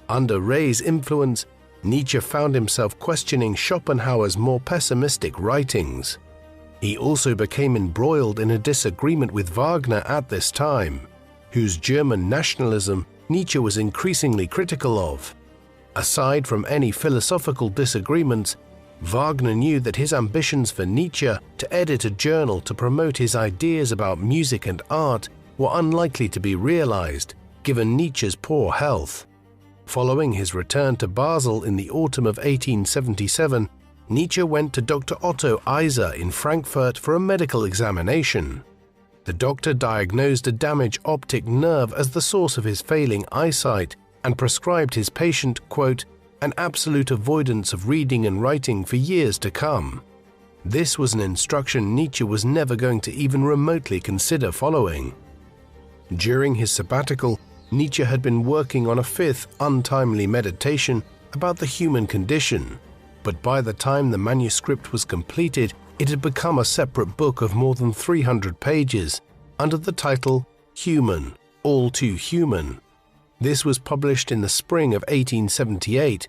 Under Rey's influence, Nietzsche found himself questioning Schopenhauer's more pessimistic writings. He also became embroiled in a disagreement with Wagner at this time, whose German nationalism Nietzsche was increasingly critical of. Aside from any philosophical disagreements, Wagner knew that his ambitions for Nietzsche to edit a journal to promote his ideas about music and art were unlikely to be realized, given Nietzsche's poor health. Following his return to Basel in the autumn of 1877, Nietzsche went to Dr. Otto Eiser in Frankfurt for a medical examination. The doctor diagnosed a damaged optic nerve as the source of his failing eyesight and prescribed his patient, quote, an absolute avoidance of reading and writing for years to come. This was an instruction Nietzsche was never going to even remotely consider following. During his sabbatical, Nietzsche had been working on a fifth untimely meditation about the human condition, but by the time the manuscript was completed, it had become a separate book of more than 300 pages, under the title Human, All Too Human. This was published in the spring of 1878,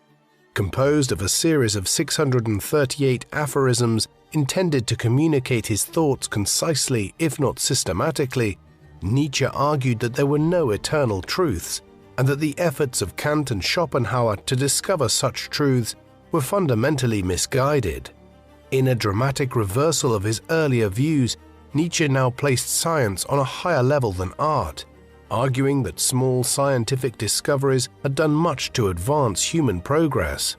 composed of a series of 638 aphorisms intended to communicate his thoughts concisely, if not systematically. Nietzsche argued that there were no eternal truths, and that the efforts of Kant and Schopenhauer to discover such truths were fundamentally misguided. In a dramatic reversal of his earlier views, Nietzsche now placed science on a higher level than art, arguing that small scientific discoveries had done much to advance human progress.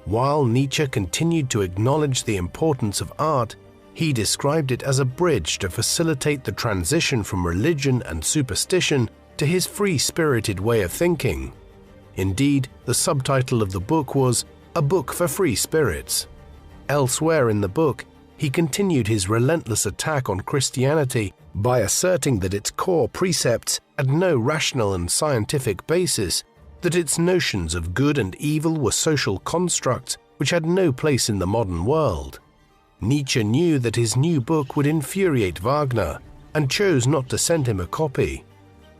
While Nietzsche continued to acknowledge the importance of art, he described it as a bridge to facilitate the transition from religion and superstition to his free-spirited way of thinking. Indeed, the subtitle of the book was A Book for Free Spirits. Elsewhere in the book, he continued his relentless attack on Christianity by asserting that its core precepts had no rational and scientific basis, that its notions of good and evil were social constructs which had no place in the modern world. Nietzsche knew that his new book would infuriate Wagner and chose not to send him a copy.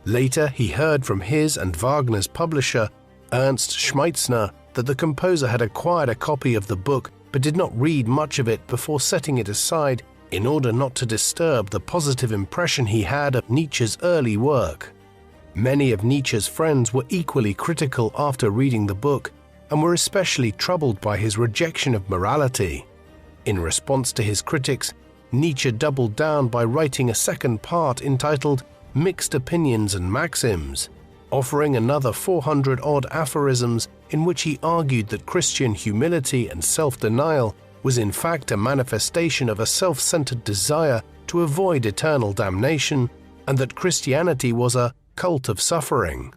Later, he heard from his and Wagner's publisher, Ernst Schmeitzner, that the composer had acquired a copy of the book but did not read much of it before setting it aside in order not to disturb the positive impression he had of Nietzsche's early work. Many of Nietzsche's friends were equally critical after reading the book and were especially troubled by his rejection of morality. In response to his critics, Nietzsche doubled down by writing a second part entitled Mixed Opinions and Maxims, offering another 400-odd aphorisms in which he argued that Christian humility and self-denial was in fact a manifestation of a self-centered desire to avoid eternal damnation, and that Christianity was a cult of suffering.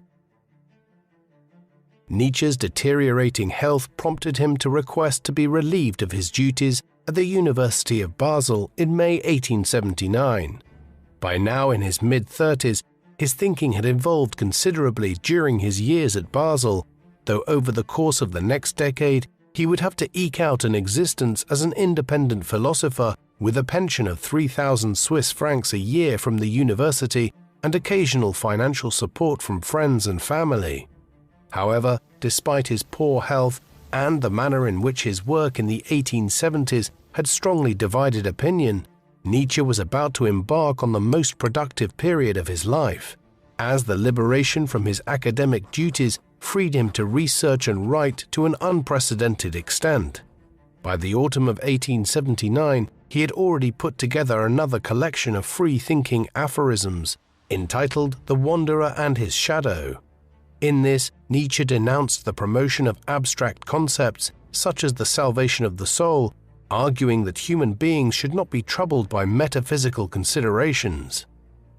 Nietzsche's deteriorating health prompted him to request to be relieved of his duties at the University of Basel in May 1879. By now in his mid-30s, his thinking had evolved considerably during his years at Basel, though over the course of the next decade, he would have to eke out an existence as an independent philosopher with a pension of 3,000 Swiss francs a year from the university and occasional financial support from friends and family. However, despite his poor health and the manner in which his work in the 1870s had strongly divided opinion, Nietzsche was about to embark on the most productive period of his life, as the liberation from his academic duties freed him to research and write to an unprecedented extent. By the autumn of 1879, he had already put together another collection of free-thinking aphorisms, entitled The Wanderer and His Shadow. In this, Nietzsche denounced the promotion of abstract concepts such as the salvation of the soul, arguing that human beings should not be troubled by metaphysical considerations.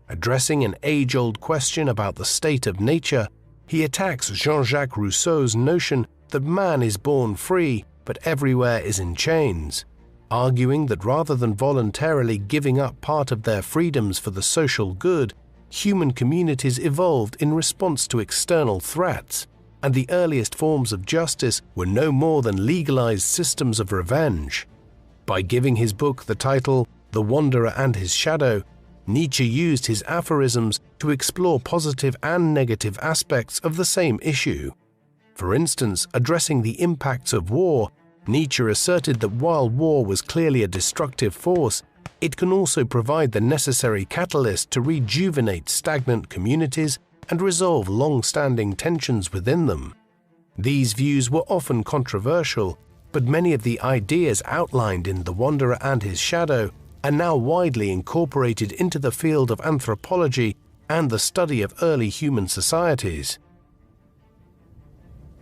Addressing an age-old question about the state of nature, he attacks Jean-Jacques Rousseau's notion that man is born free but everywhere is in chains, arguing that rather than voluntarily giving up part of their freedoms for the social good, human communities evolved in response to external threats, and the earliest forms of justice were no more than legalized systems of revenge. By giving his book the title The Wanderer and His Shadow, Nietzsche used his aphorisms to explore positive and negative aspects of the same issue. For instance, addressing the impacts of war, Nietzsche asserted that while war was clearly a destructive force, it can also provide the necessary catalyst to rejuvenate stagnant communities and resolve long-standing tensions within them. These views were often controversial, but many of the ideas outlined in The Wanderer and His Shadow are now widely incorporated into the field of anthropology and the study of early human societies.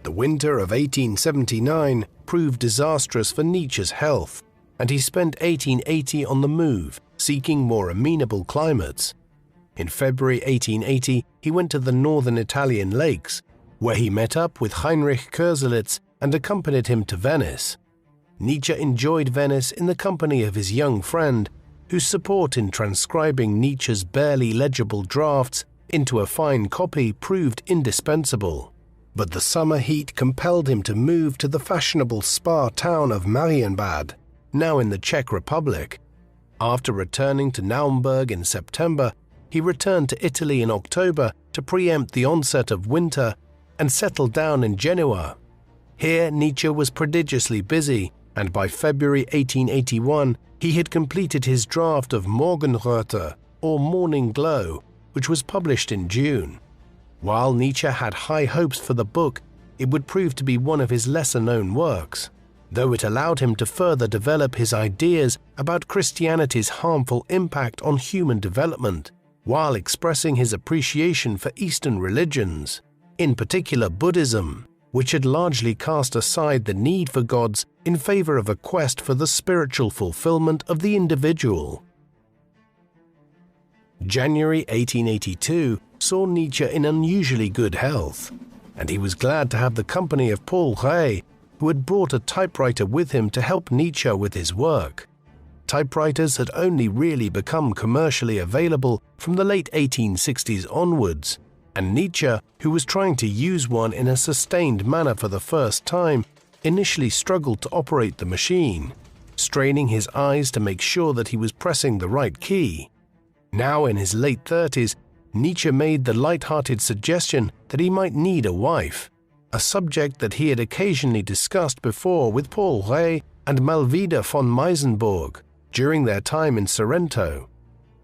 The winter of 1879 proved disastrous for Nietzsche's health, and he spent 1880 on the move, seeking more amenable climates. In February 1880, he went to the northern Italian lakes, where he met up with Heinrich Koselleck and accompanied him to Venice. Nietzsche enjoyed Venice in the company of his young friend, whose support in transcribing Nietzsche's barely legible drafts into a fine copy proved indispensable. But the summer heat compelled him to move to the fashionable spa town of Marienbad, now in the Czech Republic. After returning to Naumburg in September, he returned to Italy in October to preempt the onset of winter and settled down in Genoa. Here Nietzsche was prodigiously busy, and by February 1881 he had completed his draft of Morgenröte, or Morning Glow, which was published in June. While Nietzsche had high hopes for the book, it would prove to be one of his lesser-known works, though it allowed him to further develop his ideas about Christianity's harmful impact on human development, while expressing his appreciation for Eastern religions, in particular Buddhism, which had largely cast aside the need for gods in favor of a quest for the spiritual fulfillment of the individual. January 1882 saw Nietzsche in unusually good health, and he was glad to have the company of Paul Rée, who had brought a typewriter with him to help Nietzsche with his work. Typewriters had only really become commercially available from the late 1860s onwards, and Nietzsche, who was trying to use one in a sustained manner for the first time, initially struggled to operate the machine, straining his eyes to make sure that he was pressing the right key. Now in his late 30s, Nietzsche made the light-hearted suggestion that he might need a wife, a subject that he had occasionally discussed before with Paul Rée and Malvida von Meisenburg during their time in Sorrento.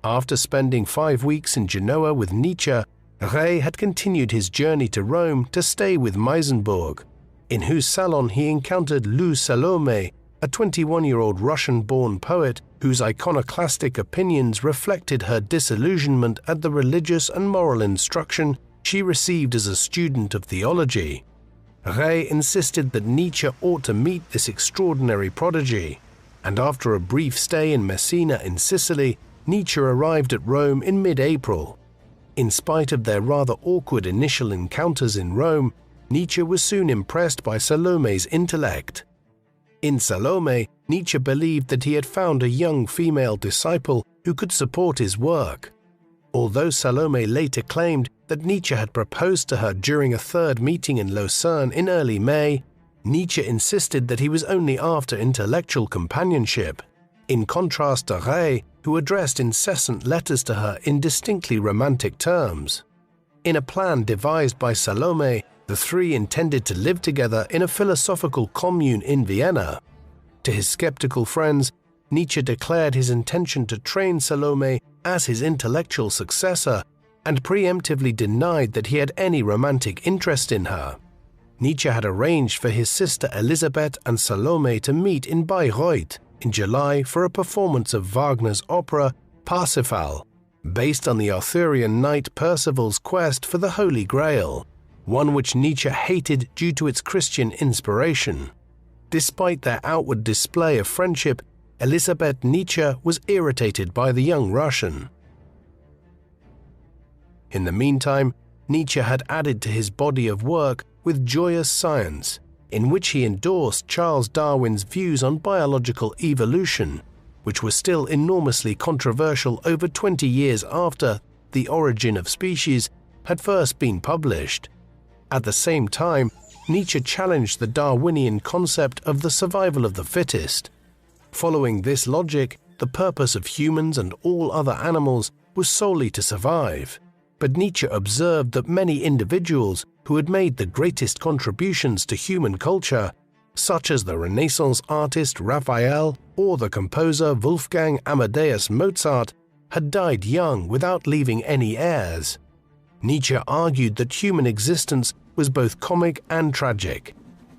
After spending 5 weeks in Genoa with Nietzsche, Rée had continued his journey to Rome to stay with Meisenburg, in whose salon he encountered Lou Salome, a 21-year-old Russian-born poet whose iconoclastic opinions reflected her disillusionment at the religious and moral instruction she received as a student of theology. Rée insisted that Nietzsche ought to meet this extraordinary prodigy, and after a brief stay in Messina in Sicily, Nietzsche arrived at Rome in mid-April. In spite of their rather awkward initial encounters in Rome, Nietzsche was soon impressed by Salome's intellect. In Salome, Nietzsche believed that he had found a young female disciple who could support his work. Although Salome later claimed that Nietzsche had proposed to her during a third meeting in Lausanne in early May, Nietzsche insisted that he was only after intellectual companionship, in contrast to Rée, who addressed incessant letters to her in distinctly romantic terms. In a plan devised by Salome, the three intended to live together in a philosophical commune in Vienna. To his skeptical friends, Nietzsche declared his intention to train Salome as his intellectual successor and preemptively denied that he had any romantic interest in her. Nietzsche had arranged for his sister Elisabeth and Salome to meet in Bayreuth in July for a performance of Wagner's opera Parsifal, based on the Arthurian knight Percival's quest for the Holy Grail, one which Nietzsche hated due to its Christian inspiration. Despite their outward display of friendship, Elisabeth Nietzsche was irritated by the young Russian. In the meantime, Nietzsche had added to his body of work with Joyous Science, in which he endorsed Charles Darwin's views on biological evolution, which were still enormously controversial over 20 years after The Origin of Species, had first been published. At the same time, Nietzsche challenged the Darwinian concept of the survival of the fittest. Following this logic, the purpose of humans and all other animals was solely to survive. But Nietzsche observed that many individuals who had made the greatest contributions to human culture, such as the Renaissance artist Raphael or the composer Wolfgang Amadeus Mozart, had died young without leaving any heirs. Nietzsche argued that human existence was both comic and tragic.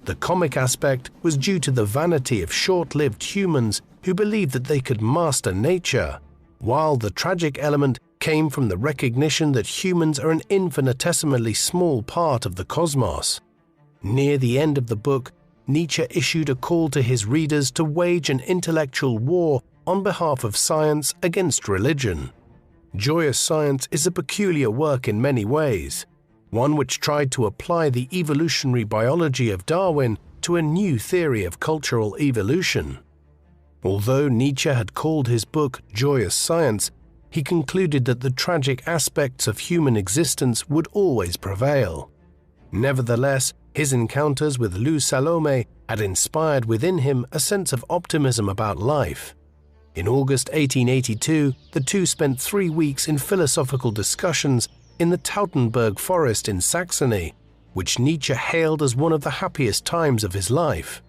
The comic aspect was due to the vanity of short-lived humans who believed that they could master nature, while the tragic element came from the recognition that humans are an infinitesimally small part of the cosmos. Near the end of the book, Nietzsche issued a call to his readers to wage an intellectual war on behalf of science against religion. Joyous Science is a peculiar work in many ways, one which tried to apply the evolutionary biology of Darwin to a new theory of cultural evolution. Although Nietzsche had called his book Joyous Science, he concluded that the tragic aspects of human existence would always prevail. Nevertheless, his encounters with Lou Salome had inspired within him a sense of optimism about life. In August 1882, the two spent 3 weeks in philosophical discussions in the Tautenberg forest in Saxony, which Nietzsche hailed as one of the happiest times of his life.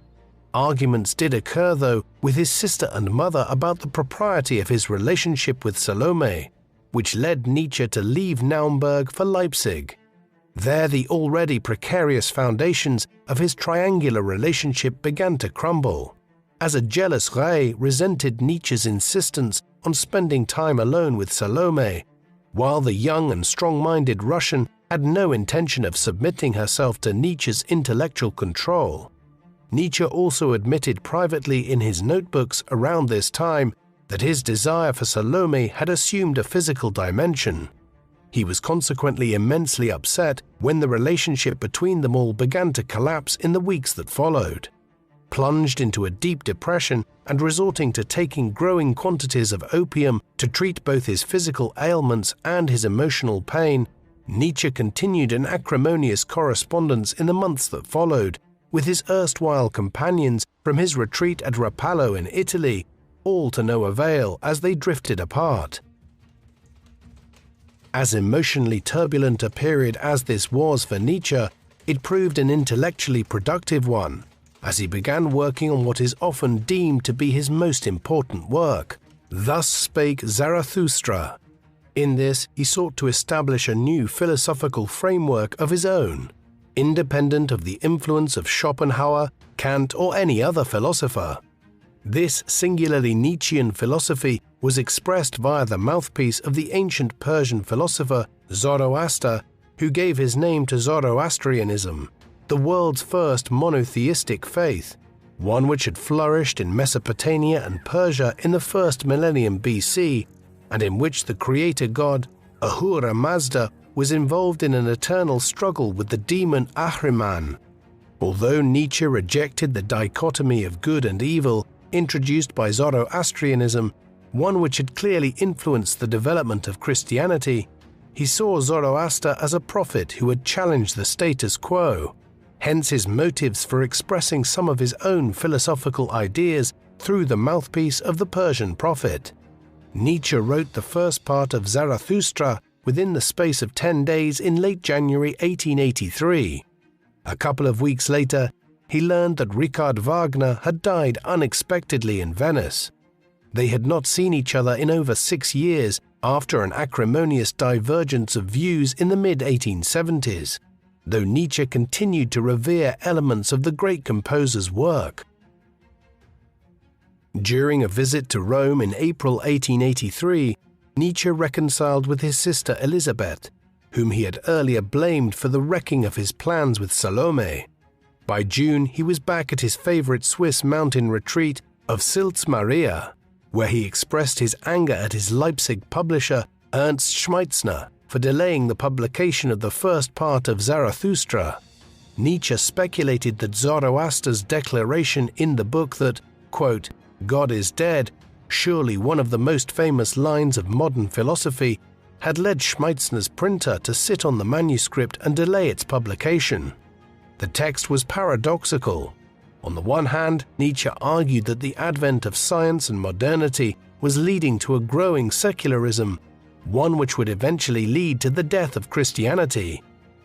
Arguments did occur, though, with his sister and mother about the propriety of his relationship with Salome, which led Nietzsche to leave Naumburg for Leipzig. There, the already precarious foundations of his triangular relationship began to crumble, as a jealous Ray resented Nietzsche's insistence on spending time alone with Salome, while the young and strong-minded Russian had no intention of submitting herself to Nietzsche's intellectual control. Nietzsche also admitted privately in his notebooks around this time that his desire for Salome had assumed a physical dimension. He was consequently immensely upset when the relationship between them all began to collapse in the weeks that followed. Plunged into a deep depression and resorting to taking growing quantities of opium to treat both his physical ailments and his emotional pain, Nietzsche continued an acrimonious correspondence in the months that followed with his erstwhile companions from his retreat at Rapallo in Italy, all to no avail as they drifted apart. As emotionally turbulent a period as this was for Nietzsche, it proved an intellectually productive one, as he began working on what is often deemed to be his most important work, Thus Spake Zarathustra. In this, he sought to establish a new philosophical framework of his own, independent of the influence of Schopenhauer, Kant, or any other philosopher. This singularly Nietzschean philosophy was expressed via the mouthpiece of the ancient Persian philosopher Zoroaster, who gave his name to Zoroastrianism, the world's first monotheistic faith, one which had flourished in Mesopotamia and Persia in the first millennium BC, and in which the creator god, Ahura Mazda, was involved in an eternal struggle with the demon Ahriman. Although Nietzsche rejected the dichotomy of good and evil introduced by Zoroastrianism, one which had clearly influenced the development of Christianity, he saw Zoroaster as a prophet who had challenged the status quo, hence his motives for expressing some of his own philosophical ideas through the mouthpiece of the Persian prophet. Nietzsche wrote the first part of Zarathustra within the space of 10 days in late January 1883. A couple of weeks later, he learned that Richard Wagner had died unexpectedly in Venice. They had not seen each other in over 6 years after an acrimonious divergence of views in the mid-1870s, though Nietzsche continued to revere elements of the great composer's work. During a visit to Rome in April 1883, Nietzsche reconciled with his sister Elisabeth, whom he had earlier blamed for the wrecking of his plans with Salome. By June, he was back at his favorite Swiss mountain retreat of Sils Maria, where he expressed his anger at his Leipzig publisher Ernst Schmeitzner for delaying the publication of the first part of Zarathustra. Nietzsche speculated that Zoroaster's declaration in the book that, quote, "God is dead," surely one of the most famous lines of modern philosophy, had led Schmeitzner's printer to sit on the manuscript and delay its publication. The text was paradoxical. On the one hand, Nietzsche argued that the advent of science and modernity was leading to a growing secularism, one which would eventually lead to the death of Christianity.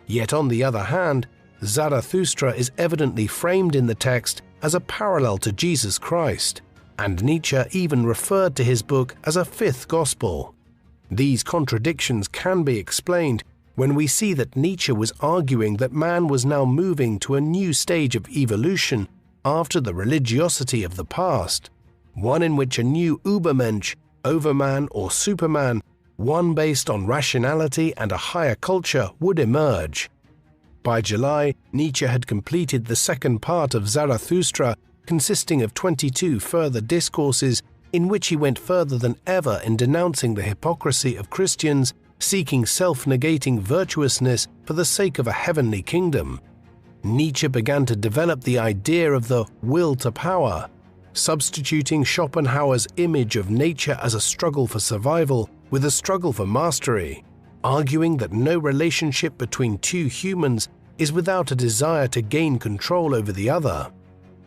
Yet on the other hand, Zarathustra is evidently framed in the text as a parallel to Jesus Christ, and Nietzsche even referred to his book as a fifth gospel. These contradictions can be explained when we see that Nietzsche was arguing that man was now moving to a new stage of evolution after the religiosity of the past, one in which a new Übermensch, Overman or Superman, one based on rationality and a higher culture, would emerge. By July, Nietzsche had completed the second part of Zarathustra, consisting of 22 further discourses in which he went further than ever in denouncing the hypocrisy of Christians seeking self-negating virtuousness for the sake of a heavenly kingdom. Nietzsche began to develop the idea of the will to power, substituting Schopenhauer's image of nature as a struggle for survival with a struggle for mastery, arguing that no relationship between two humans is without a desire to gain control over the other.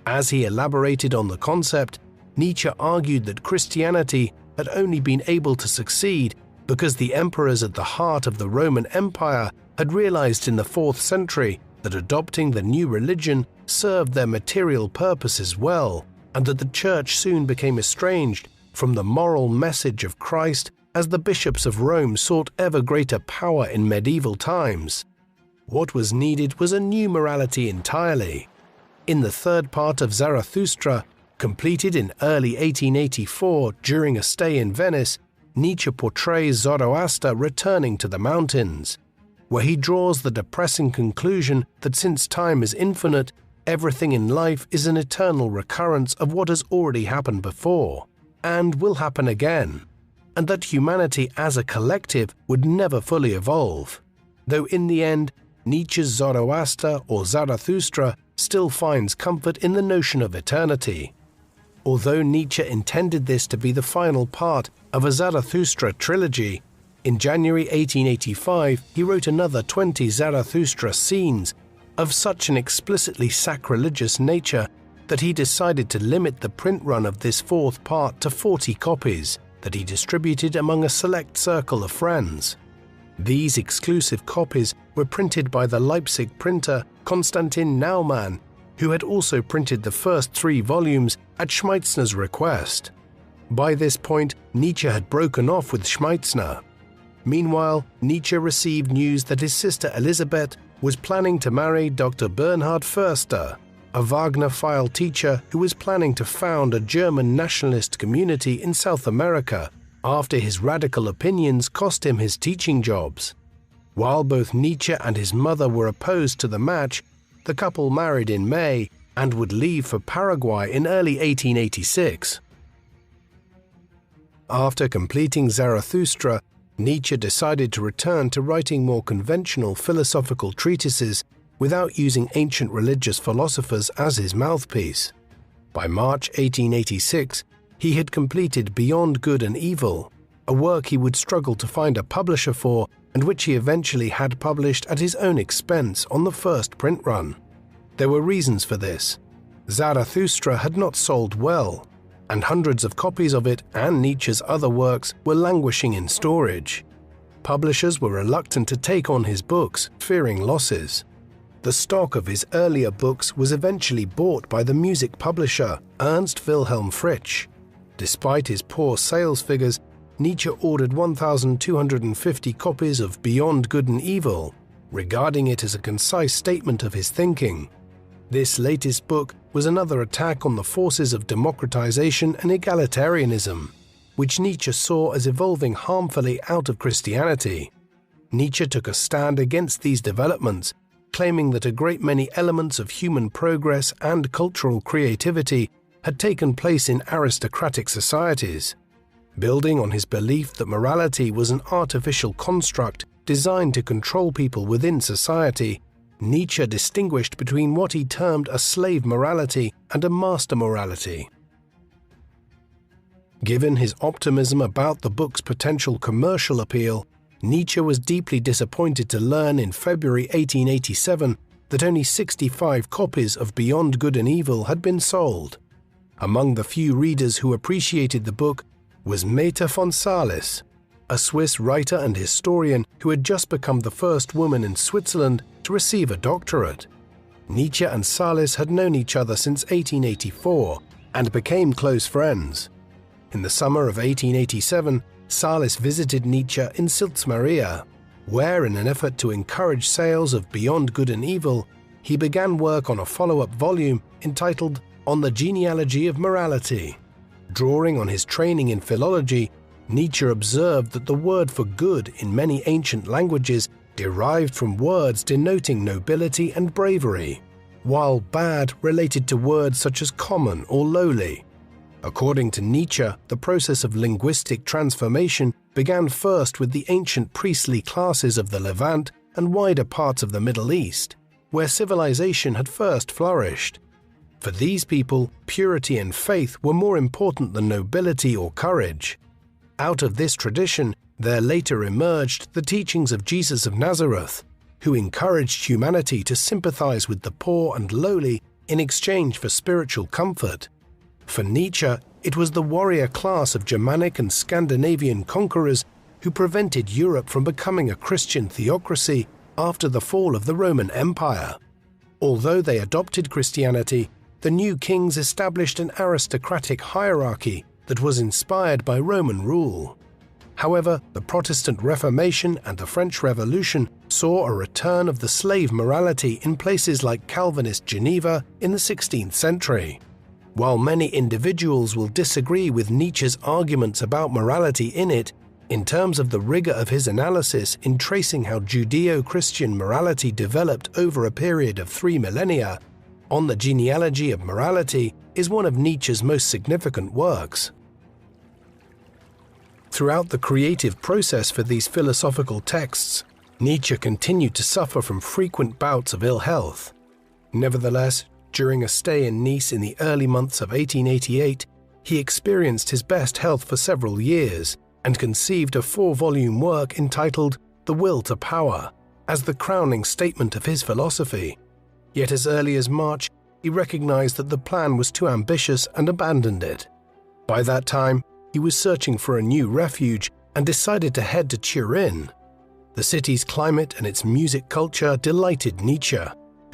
As he elaborated on the concept, Nietzsche argued that Christianity had only been able to succeed because the emperors at the heart of the Roman Empire had realized in the 4th century that adopting the new religion served their material purposes well, and that the Church soon became estranged from the moral message of Christ as the bishops of Rome sought ever greater power in medieval times. What was needed was a new morality entirely. In the third part of Zarathustra, completed in early 1884 during a stay in Venice, Nietzsche portrays Zoroaster returning to the mountains, where he draws the depressing conclusion that since time is infinite, everything in life is an eternal recurrence of what has already happened before, and will happen again, and that humanity as a collective would never fully evolve, though in the end, Nietzsche's Zoroaster or Zarathustra still finds comfort in the notion of eternity. Although Nietzsche intended this to be the final part of a Zarathustra trilogy, in January 1885 he wrote another 20 Zarathustra scenes of such an explicitly sacrilegious nature that he decided to limit the print run of this fourth part to 40 copies that he distributed among a select circle of friends. These exclusive copies were printed by the Leipzig printer Konstantin Naumann, who had also printed the first 3 volumes at Schmeitzner's request. By this point, Nietzsche had broken off with Schmeitzner. Meanwhile, Nietzsche received news that his sister Elisabeth was planning to marry Dr. Bernhard Förster, a Wagner-file teacher who was planning to found a German nationalist community in South America after his radical opinions cost him his teaching jobs. While both Nietzsche and his mother were opposed to the match, the couple married in May and would leave for Paraguay in early 1886. After completing Zarathustra, Nietzsche decided to return to writing more conventional philosophical treatises without using ancient religious philosophers as his mouthpiece. By March 1886, he had completed Beyond Good and Evil, a work he would struggle to find a publisher for and which he eventually had published at his own expense on the first print run. There were reasons for this. Zarathustra had not sold well, and hundreds of copies of it and Nietzsche's other works were languishing in storage. Publishers were reluctant to take on his books, fearing losses. The stock of his earlier books was eventually bought by the music publisher Ernst Wilhelm Fritsch. Despite his poor sales figures, Nietzsche ordered 1,250 copies of Beyond Good and Evil, regarding it as a concise statement of his thinking. This latest book was another attack on the forces of democratization and egalitarianism, which Nietzsche saw as evolving harmfully out of Christianity. Nietzsche took a stand against these developments, claiming that a great many elements of human progress and cultural creativity had taken place in aristocratic societies. Building on his belief that morality was an artificial construct designed to control people within society, Nietzsche distinguished between what he termed a slave morality and a master morality. Given his optimism about the book's potential commercial appeal, Nietzsche was deeply disappointed to learn in February 1887 that only 65 copies of Beyond Good and Evil had been sold. Among the few readers who appreciated the book was Meta von Salis, a Swiss writer and historian who had just become the first woman in Switzerland to receive a doctorate. Nietzsche and Salis had known each other since 1884 and became close friends. In the summer of 1887, Salis visited Nietzsche in Silz-Maria, where, in an effort to encourage sales of Beyond Good and Evil, he began work on a follow-up volume entitled On the Genealogy of Morality. Drawing on his training in philology, Nietzsche observed that the word for good in many ancient languages derived from words denoting nobility and bravery, while bad related to words such as common or lowly. According to Nietzsche, the process of linguistic transformation began first with the ancient priestly classes of the Levant and wider parts of the Middle East, where civilization had first flourished. For these people, purity and faith were more important than nobility or courage. Out of this tradition, there later emerged the teachings of Jesus of Nazareth, who encouraged humanity to sympathize with the poor and lowly in exchange for spiritual comfort. For Nietzsche, it was the warrior class of Germanic and Scandinavian conquerors who prevented Europe from becoming a Christian theocracy after the fall of the Roman Empire. Although they adopted Christianity, the new kings established an aristocratic hierarchy that was inspired by Roman rule. However, the Protestant Reformation and the French Revolution saw a return of the slave morality in places like Calvinist Geneva in the 16th century. While many individuals will disagree with Nietzsche's arguments about morality in it, in terms of the rigor of his analysis in tracing how Judeo-Christian morality developed over a period of 3 millennia, On the Genealogy of Morality is one of Nietzsche's most significant works. Throughout the creative process for these philosophical texts, Nietzsche continued to suffer from frequent bouts of ill health. Nevertheless, during a stay in Nice in the early months of 1888, he experienced his best health for several years and conceived a 4-volume work entitled The Will to Power as the crowning statement of his philosophy. Yet as early as March, he recognized that the plan was too ambitious and abandoned it. By that time, he was searching for a new refuge and decided to head to Turin. The city's climate and its music culture delighted Nietzsche,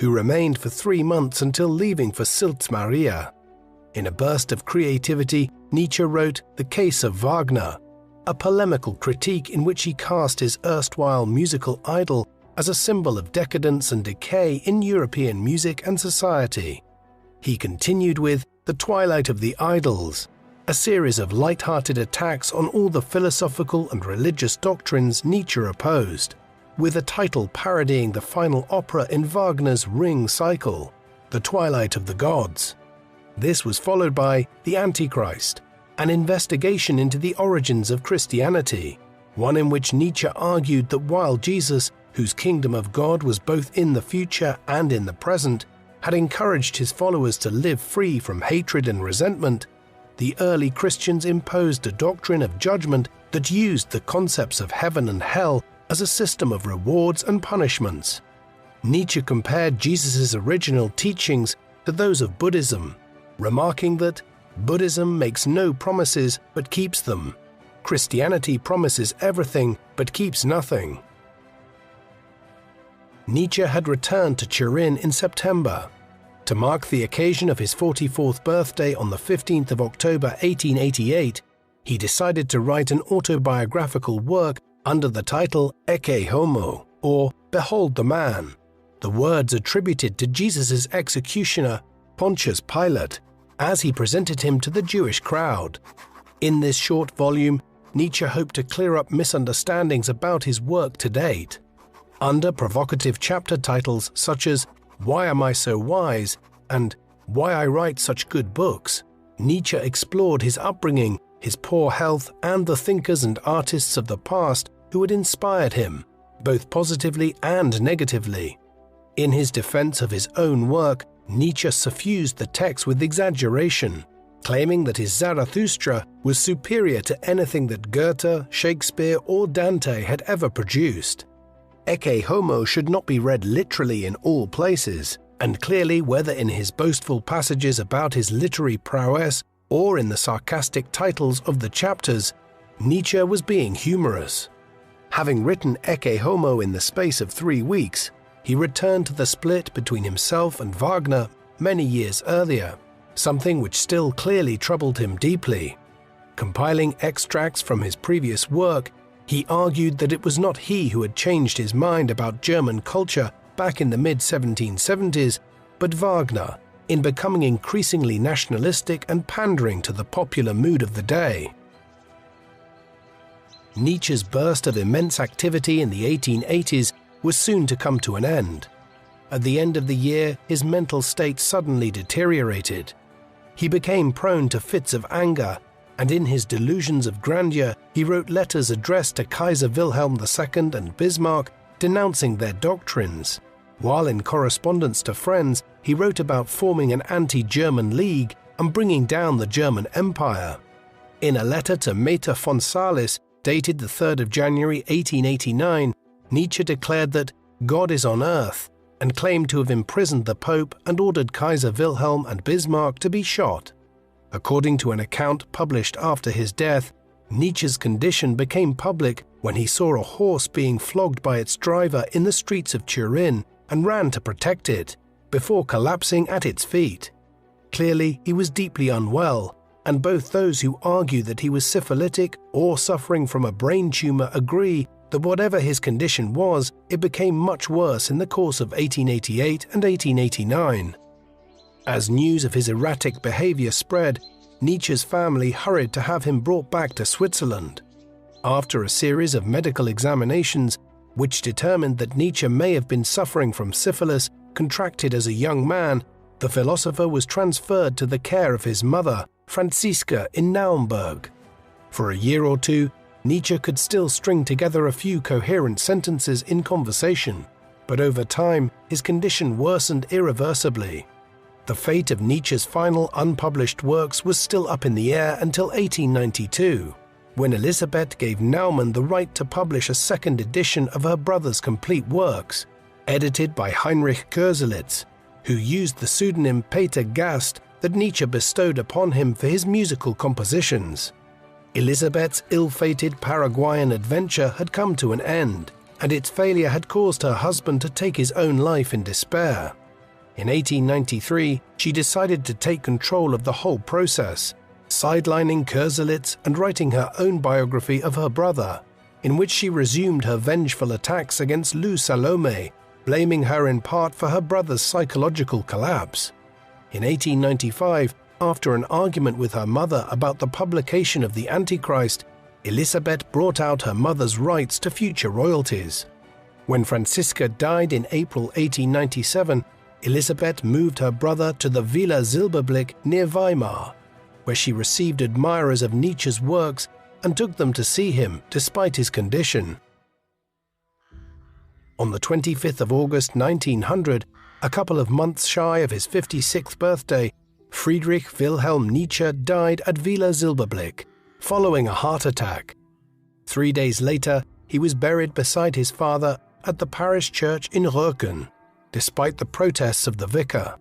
who remained for 3 months until leaving for Silz-Maria. In a burst of creativity, Nietzsche wrote The Case of Wagner, a polemical critique in which he cast his erstwhile musical idol as a symbol of decadence and decay in European music and society. He continued with The Twilight of the Idols, a series of light-hearted attacks on all the philosophical and religious doctrines Nietzsche opposed, with a title parodying the final opera in Wagner's Ring cycle, The Twilight of the Gods. This was followed by The Antichrist, an investigation into the origins of Christianity, one in which Nietzsche argued that while Jesus, whose kingdom of God was both in the future and in the present, had encouraged his followers to live free from hatred and resentment, the early Christians imposed a doctrine of judgment that used the concepts of heaven and hell as a system of rewards and punishments. Nietzsche compared Jesus' original teachings to those of Buddhism, remarking that Buddhism makes no promises but keeps them. Christianity promises everything but keeps nothing. Nietzsche had returned to Turin in September. To mark the occasion of his 44th birthday on the 15th of October 1888, he decided to write an autobiographical work under the title Ecce Homo, or Behold the Man, the words attributed to Jesus' executioner, Pontius Pilate, as he presented him to the Jewish crowd. In this short volume, Nietzsche hoped to clear up misunderstandings about his work to date. Under provocative chapter titles such as Why Am I So Wise and Why I Write Such Good Books, Nietzsche explored his upbringing, his poor health, and the thinkers and artists of the past who had inspired him, both positively and negatively. In his defense of his own work, Nietzsche suffused the text with exaggeration, claiming that his Zarathustra was superior to anything that Goethe, Shakespeare, or Dante had ever produced. Ecce Homo should not be read literally in all places, and clearly, whether in his boastful passages about his literary prowess or in the sarcastic titles of the chapters, Nietzsche was being humorous. Having written Ecce Homo in the space of 3 weeks, he returned to the split between himself and Wagner many years earlier, something which still clearly troubled him deeply. Compiling extracts from his previous work, he argued that it was not he who had changed his mind about German culture back in the mid-1770s, but Wagner, in becoming increasingly nationalistic and pandering to the popular mood of the day. Nietzsche's burst of immense activity in the 1880s was soon to come to an end. At the end of the year, his mental state suddenly deteriorated. He became prone to fits of anger, and in his delusions of grandeur, he wrote letters addressed to Kaiser Wilhelm II and Bismarck denouncing their doctrines, while in correspondence to friends, he wrote about forming an anti-German league and bringing down the German Empire. In a letter to Meta von Salis, dated the 3rd of January 1889, Nietzsche declared that God is on earth, and claimed to have imprisoned the Pope and ordered Kaiser Wilhelm and Bismarck to be shot. According to an account published after his death, Nietzsche's condition became public when he saw a horse being flogged by its driver in the streets of Turin and ran to protect it, before collapsing at its feet. Clearly, he was deeply unwell, and both those who argue that he was syphilitic or suffering from a brain tumor agree that whatever his condition was, it became much worse in the course of 1888 and 1889. As news of his erratic behavior spread, Nietzsche's family hurried to have him brought back to Switzerland. After a series of medical examinations, which determined that Nietzsche may have been suffering from syphilis contracted as a young man, the philosopher was transferred to the care of his mother, Franziska, in Naumburg. For a year or two, Nietzsche could still string together a few coherent sentences in conversation, but over time his condition worsened irreversibly. The fate of Nietzsche's final unpublished works was still up in the air until 1892, when Elisabeth gave Naumann the right to publish a second edition of her brother's complete works, edited by Heinrich Koselleck, who used the pseudonym Peter Gast that Nietzsche bestowed upon him for his musical compositions. Elisabeth's ill-fated Paraguayan adventure had come to an end, and its failure had caused her husband to take his own life in despair. In 1893, she decided to take control of the whole process, sidelining Koselleck and writing her own biography of her brother, in which she resumed her vengeful attacks against Lou Salome, blaming her in part for her brother's psychological collapse. In 1895, after an argument with her mother about the publication of the Antichrist, Elisabeth brought out her mother's rights to future royalties. When Franziska died in April 1897, Elisabeth moved her brother to the Villa Silberblick near Weimar, where she received admirers of Nietzsche's works and took them to see him despite his condition. On the 25th of August 1900, a couple of months shy of his 56th birthday, Friedrich Wilhelm Nietzsche died at Villa Silberblick, following a heart attack. 3 days later, he was buried beside his father at the parish church in Röcken, despite the protests of the vicar.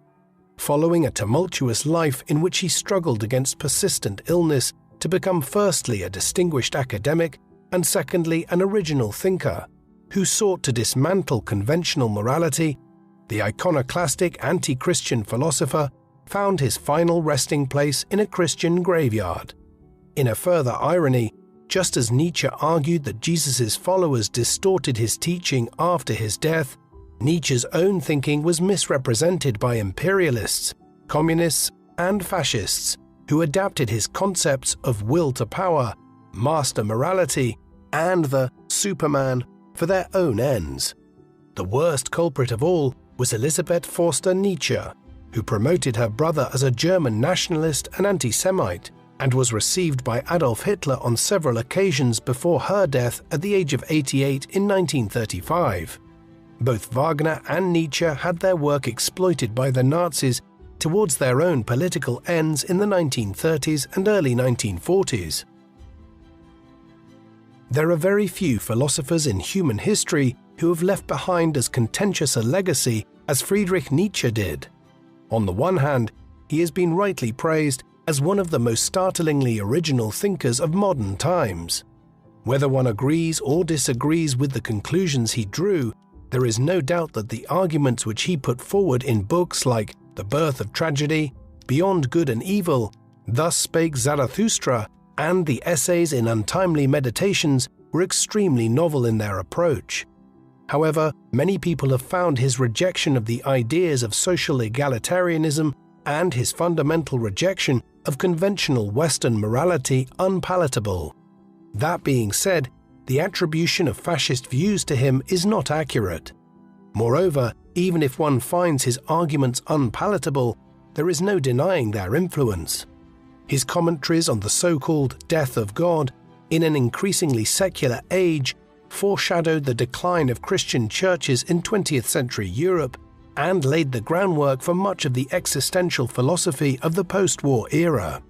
Following a tumultuous life in which he struggled against persistent illness to become firstly a distinguished academic and secondly an original thinker, who sought to dismantle conventional morality, the iconoclastic anti-Christian philosopher found his final resting place in a Christian graveyard. In a further irony, just as Nietzsche argued that Jesus' followers distorted his teaching after his death, Nietzsche's own thinking was misrepresented by imperialists, communists, and fascists who adapted his concepts of will to power, master morality, and the Superman for their own ends. The worst culprit of all was Elisabeth Forster Nietzsche, who promoted her brother as a German nationalist and anti-Semite, and was received by Adolf Hitler on several occasions before her death at the age of 88 in 1935. Both Wagner and Nietzsche had their work exploited by the Nazis towards their own political ends in the 1930s and early 1940s. There are very few philosophers in human history who have left behind as contentious a legacy as Friedrich Nietzsche did. On the one hand, he has been rightly praised as one of the most startlingly original thinkers of modern times. Whether one agrees or disagrees with the conclusions he drew, there is no doubt that the arguments which he put forward in books like The Birth of Tragedy, Beyond Good and Evil, Thus Spake Zarathustra, and the essays in Untimely Meditations were extremely novel in their approach. However, many people have found his rejection of the ideas of social egalitarianism and his fundamental rejection of conventional Western morality unpalatable. That being said, the attribution of fascist views to him is not accurate. Moreover, even if one finds his arguments unpalatable, there is no denying their influence. His commentaries on the so-called death of God in an increasingly secular age foreshadowed the decline of Christian churches in 20th century Europe and laid the groundwork for much of the existential philosophy of the post-war era.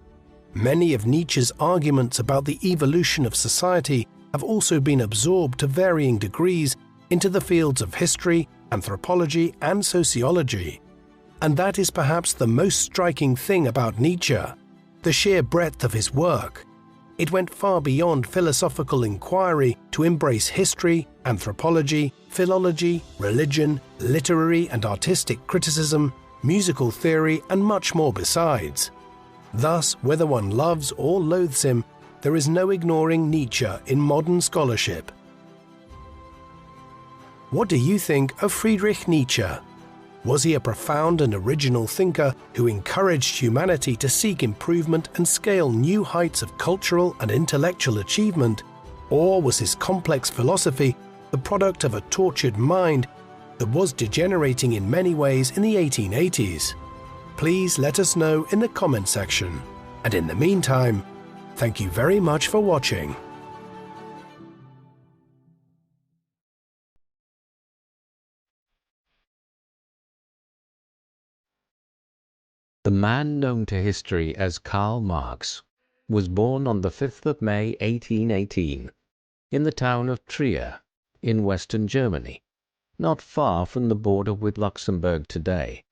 Many of Nietzsche's arguments about the evolution of society have also been absorbed to varying degrees into the fields of history, anthropology, and sociology. And that is perhaps the most striking thing about Nietzsche, the sheer breadth of his work. It went far beyond philosophical inquiry to embrace history, anthropology, philology, religion, literary and artistic criticism, musical theory, and much more besides. Thus, whether one loves or loathes him, there is no ignoring Nietzsche in modern scholarship. What do you think of Friedrich Nietzsche? Was he a profound and original thinker who encouraged humanity to seek improvement and scale new heights of cultural and intellectual achievement? Or was his complex philosophy the product of a tortured mind that was degenerating in many ways in the 1880s? Please let us know in the comment section. And in the meantime, thank you very much for watching. The man known to history as Karl Marx was born on the 5th of May 1818 in the town of Trier in western Germany, not far from the border with Luxembourg today.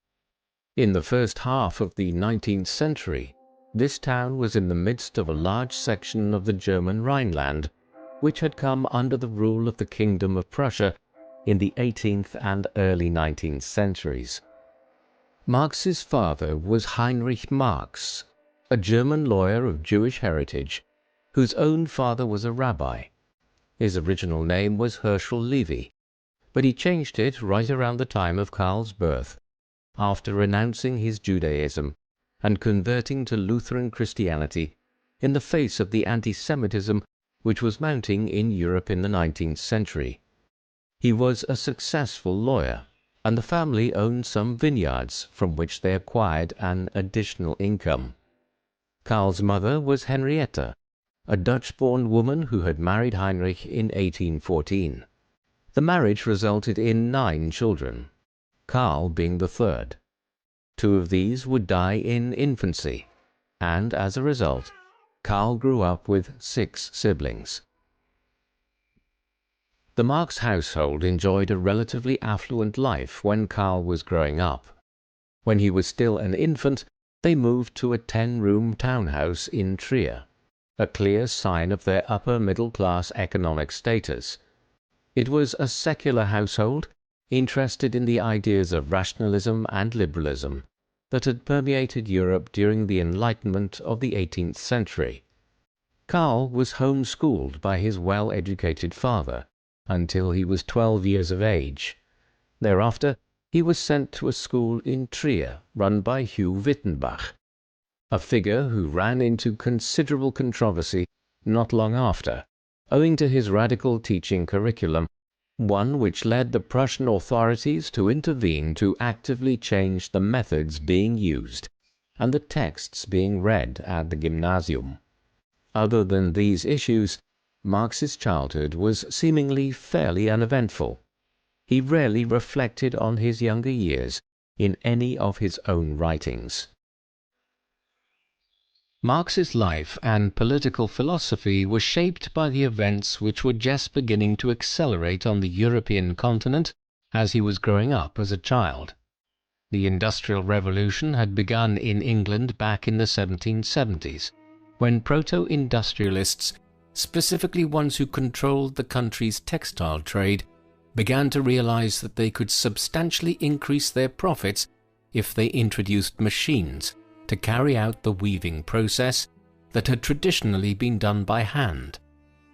In the first half of the 19th century, this town was in the midst of a large section of the German Rhineland, which had come under the rule of the Kingdom of Prussia in the 18th and early 19th centuries. Marx's father was Heinrich Marx, a German lawyer of Jewish heritage, whose own father was a rabbi. His original name was Herschel Levy, but he changed it right around the time of Karl's birth, after renouncing his Judaism and converting to Lutheran Christianity in the face of the anti-Semitism which was mounting in Europe in the 19th century. He was a successful lawyer, and the family owned some vineyards from which they acquired an additional income. Karl's mother was Henrietta, a Dutch-born woman who had married Heinrich in 1814. The marriage resulted in 9 children, Karl being the third. 2 of these would die in infancy, and as a result, Karl grew up with 6 siblings. The Marx household enjoyed a relatively affluent life when Karl was growing up. When he was still an infant, they moved to a 10-room townhouse in Trier, a clear sign of their upper middle-class economic status. It was a secular household, interested in the ideas of rationalism and liberalism that had permeated Europe during the Enlightenment of the 18th century. Karl was home-schooled by his well-educated father until he was 12 years of age. Thereafter, he was sent to a school in Trier run by Hugh Wittenbach, a figure who ran into considerable controversy not long after, owing to his radical teaching curriculum, one which led the Prussian authorities to intervene to actively change the methods being used and the texts being read at the gymnasium. Other than these issues, Marx's childhood was seemingly fairly uneventful. He rarely reflected on his younger years, in any of his own writings. Marx's life and political philosophy were shaped by the events which were just beginning to accelerate on the European continent as he was growing up as a child. The Industrial Revolution had begun in England back in the 1770s, when proto-industrialists, specifically ones who controlled the country's textile trade, began to realize that they could substantially increase their profits if they introduced machines to carry out the weaving process that had traditionally been done by hand,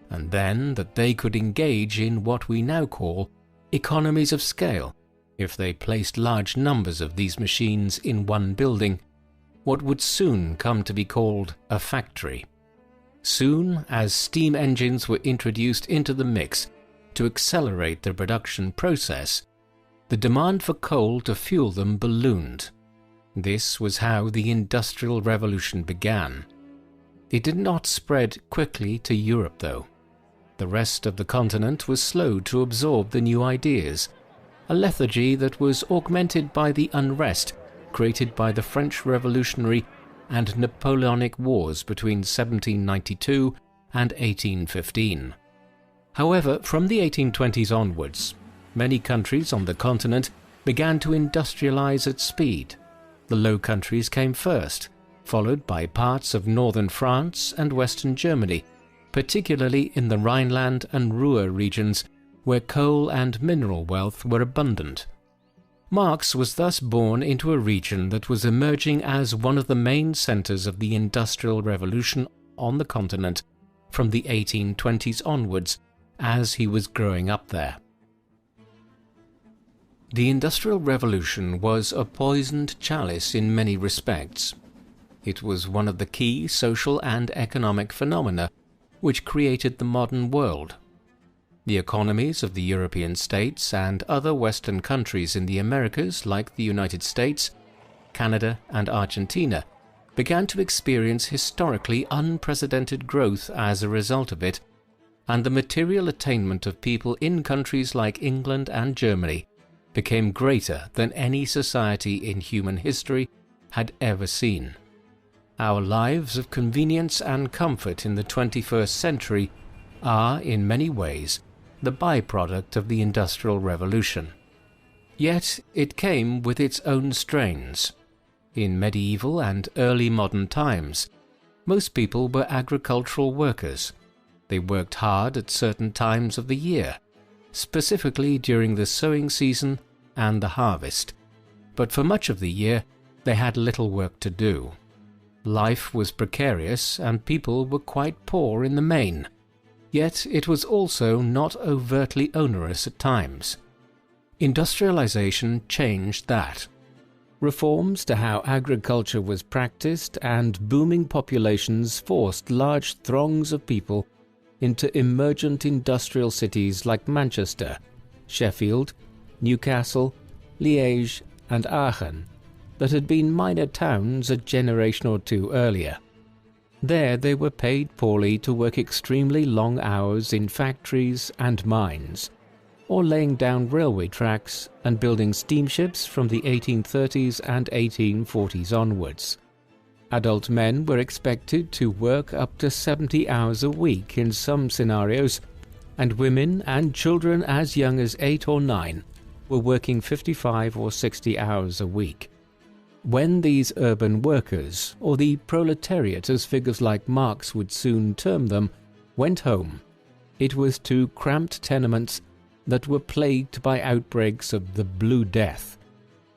and then that they could engage in what we now call economies of scale if they placed large numbers of these machines in one building, what would soon come to be called a factory. Soon as steam engines were introduced into the mix to accelerate the production process, the demand for coal to fuel them ballooned. This was how the Industrial Revolution began. It did not spread quickly to Europe, though. The rest of the continent was slow to absorb the new ideas, a lethargy that was augmented by the unrest created by the French Revolutionary and Napoleonic Wars between 1792 and 1815. However, from the 1820s onwards, many countries on the continent began to industrialize at speed. The Low Countries came first, followed by parts of northern France and western Germany, particularly in the Rhineland and Ruhr regions, where coal and mineral wealth were abundant. Marx was thus born into a region that was emerging as one of the main centers of the Industrial Revolution on the continent from the 1820s onwards, as he was growing up there. The Industrial Revolution was a poisoned chalice in many respects. It was one of the key social and economic phenomena which created the modern world. The economies of the European states and other Western countries in the Americas, like the United States, Canada, and Argentina, began to experience historically unprecedented growth as a result of it, and the material attainment of people in countries like England and Germany became greater than any society in human history had ever seen. Our lives of convenience and comfort in the 21st century are, in many ways, the byproduct of the Industrial Revolution. Yet it came with its own strains. In medieval and early modern times, most people were agricultural workers. They worked hard at certain times of the year, specifically during the sowing season and the harvest, but for much of the year they had little work to do. Life was precarious and people were quite poor in the main, yet it was also not overtly onerous at times. Industrialization changed that. Reforms to how agriculture was practiced and booming populations forced large throngs of people into emergent industrial cities like Manchester, Sheffield, Newcastle, Liège, and Aachen that had been minor towns a generation or two earlier. There they were paid poorly to work extremely long hours in factories and mines, or laying down railway tracks and building steamships from the 1830s and 1840s onwards. Adult men were expected to work up to 70 hours a week in some scenarios, and women and children as young as 8 or 9 were working 55 or 60 hours a week. When these urban workers, or the proletariat as figures like Marx would soon term them, went home, it was to cramped tenements that were plagued by outbreaks of the Blue Death,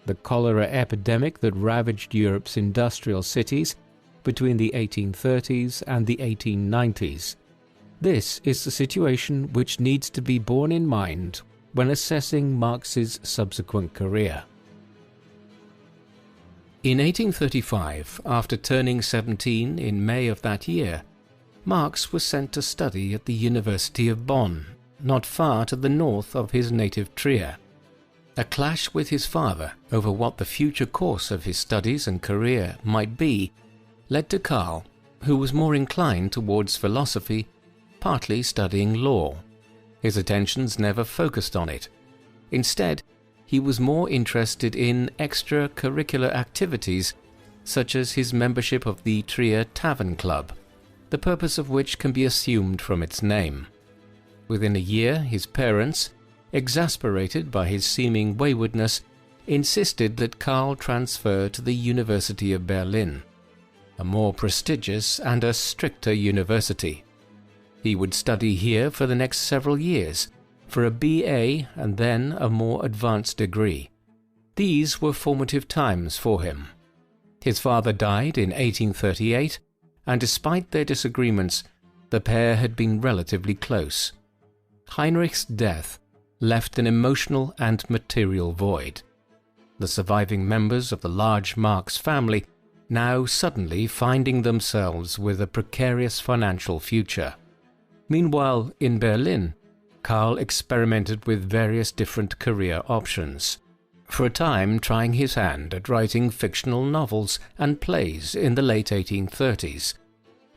the cholera epidemic that ravaged Europe's industrial cities between the 1830s and the 1890s. This is the situation which needs to be borne in mind when assessing Marx's subsequent career. In 1835, after turning 17 in May of that year, Marx was sent to study at the University of Bonn, not far to the north of his native Trier. A clash with his father over what the future course of his studies and career might be led to Karl, who was more inclined towards philosophy, partly studying law. His attentions never focused on it. Instead, he was more interested in extracurricular activities such as his membership of the Trier Tavern Club, the purpose of which can be assumed from its name. Within a year, his parents, exasperated by his seeming waywardness, insisted that Karl transfer to the University of Berlin, a more prestigious and a stricter university. He would study here for the next several years, for a BA and then a more advanced degree. These were formative times for him. His father died in 1838, and despite their disagreements, the pair had been relatively close. Heinrich's death left an emotional and material void. The surviving members of the large Marx family now suddenly finding themselves with a precarious financial future. Meanwhile, in Berlin, Karl experimented with various different career options, for a time trying his hand at writing fictional novels and plays in the late 1830s,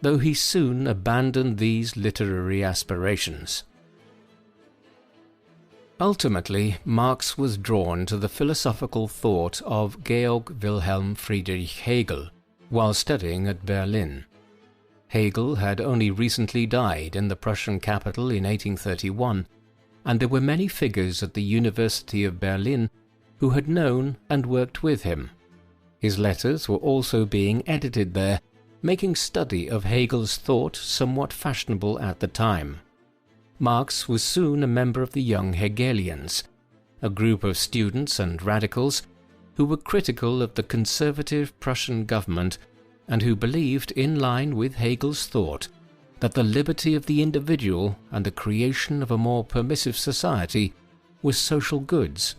though he soon abandoned these literary aspirations. Ultimately, Marx was drawn to the philosophical thought of Georg Wilhelm Friedrich Hegel while studying at Berlin. Hegel had only recently died in the Prussian capital in 1831, and there were many figures at the University of Berlin who had known and worked with him. His letters were also being edited there, making study of Hegel's thought somewhat fashionable at the time. Marx was soon a member of the Young Hegelians, a group of students and radicals who were critical of the conservative Prussian government and who believed, in line with Hegel's thought, that the liberty of the individual and the creation of a more permissive society were social goods.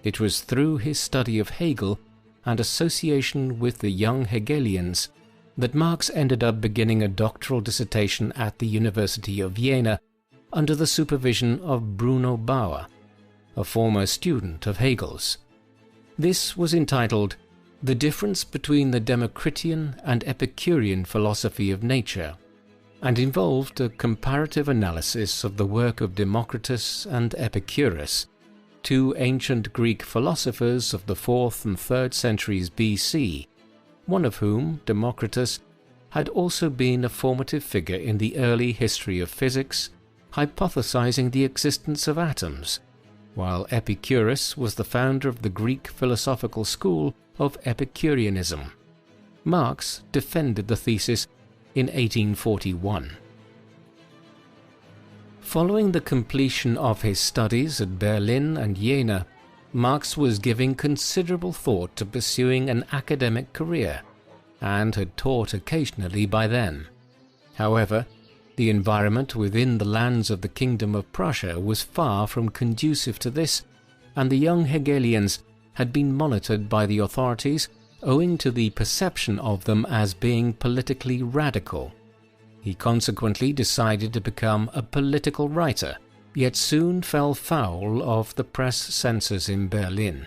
It was through his study of Hegel and association with the Young Hegelians that Marx ended up beginning a doctoral dissertation at the University of Vienna under the supervision of Bruno Bauer, a former student of Hegel's. This was entitled "The Difference Between the Democritian and Epicurean Philosophy of Nature," and involved a comparative analysis of the work of Democritus and Epicurus, two ancient Greek philosophers of the 4th and 3rd centuries BC, one of whom, Democritus, had also been a formative figure in the early history of physics, hypothesizing the existence of atoms, while Epicurus was the founder of the Greek philosophical school of Epicureanism. Marx defended the thesis in 1841. Following the completion of his studies at Berlin and Jena, Marx was giving considerable thought to pursuing an academic career, and had taught occasionally by then. However, the environment within the lands of the Kingdom of Prussia was far from conducive to this, and the Young Hegelians had been monitored by the authorities owing to the perception of them as being politically radical. He consequently decided to become a political writer, yet soon fell foul of the press censors in Berlin.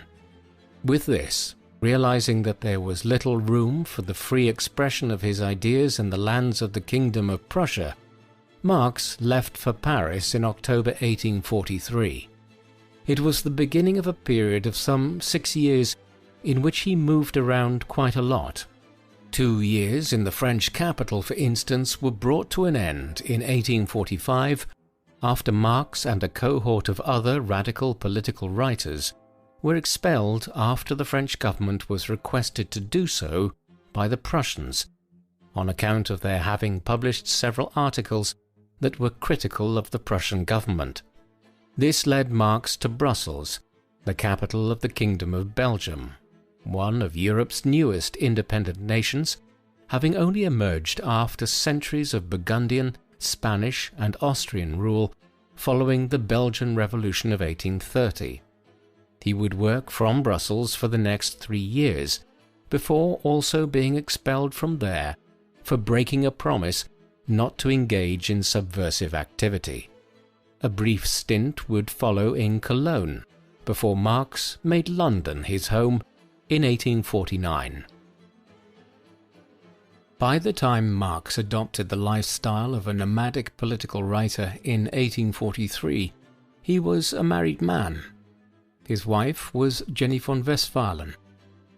With this, realizing that there was little room for the free expression of his ideas in the lands of the Kingdom of Prussia, Marx left for Paris in October 1843. It was the beginning of a period of some 6 years in which he moved around quite a lot. 2 years in the French capital, for instance, were brought to an end in 1845 after Marx and a cohort of other radical political writers were expelled after the French government was requested to do so by the Prussians on account of their having published several articles that were critical of the Prussian government. This led Marx to Brussels, the capital of the Kingdom of Belgium, one of Europe's newest independent nations, having only emerged after centuries of Burgundian, Spanish and Austrian rule following the Belgian Revolution of 1830. He would work from Brussels for the next 3 years, before also being expelled from there for breaking a promise not to engage in subversive activity. A brief stint would follow in Cologne, before Marx made London his home in 1849. By the time Marx adopted the lifestyle of a nomadic political writer in 1843, he was a married man. His wife was Jenny von Westphalen,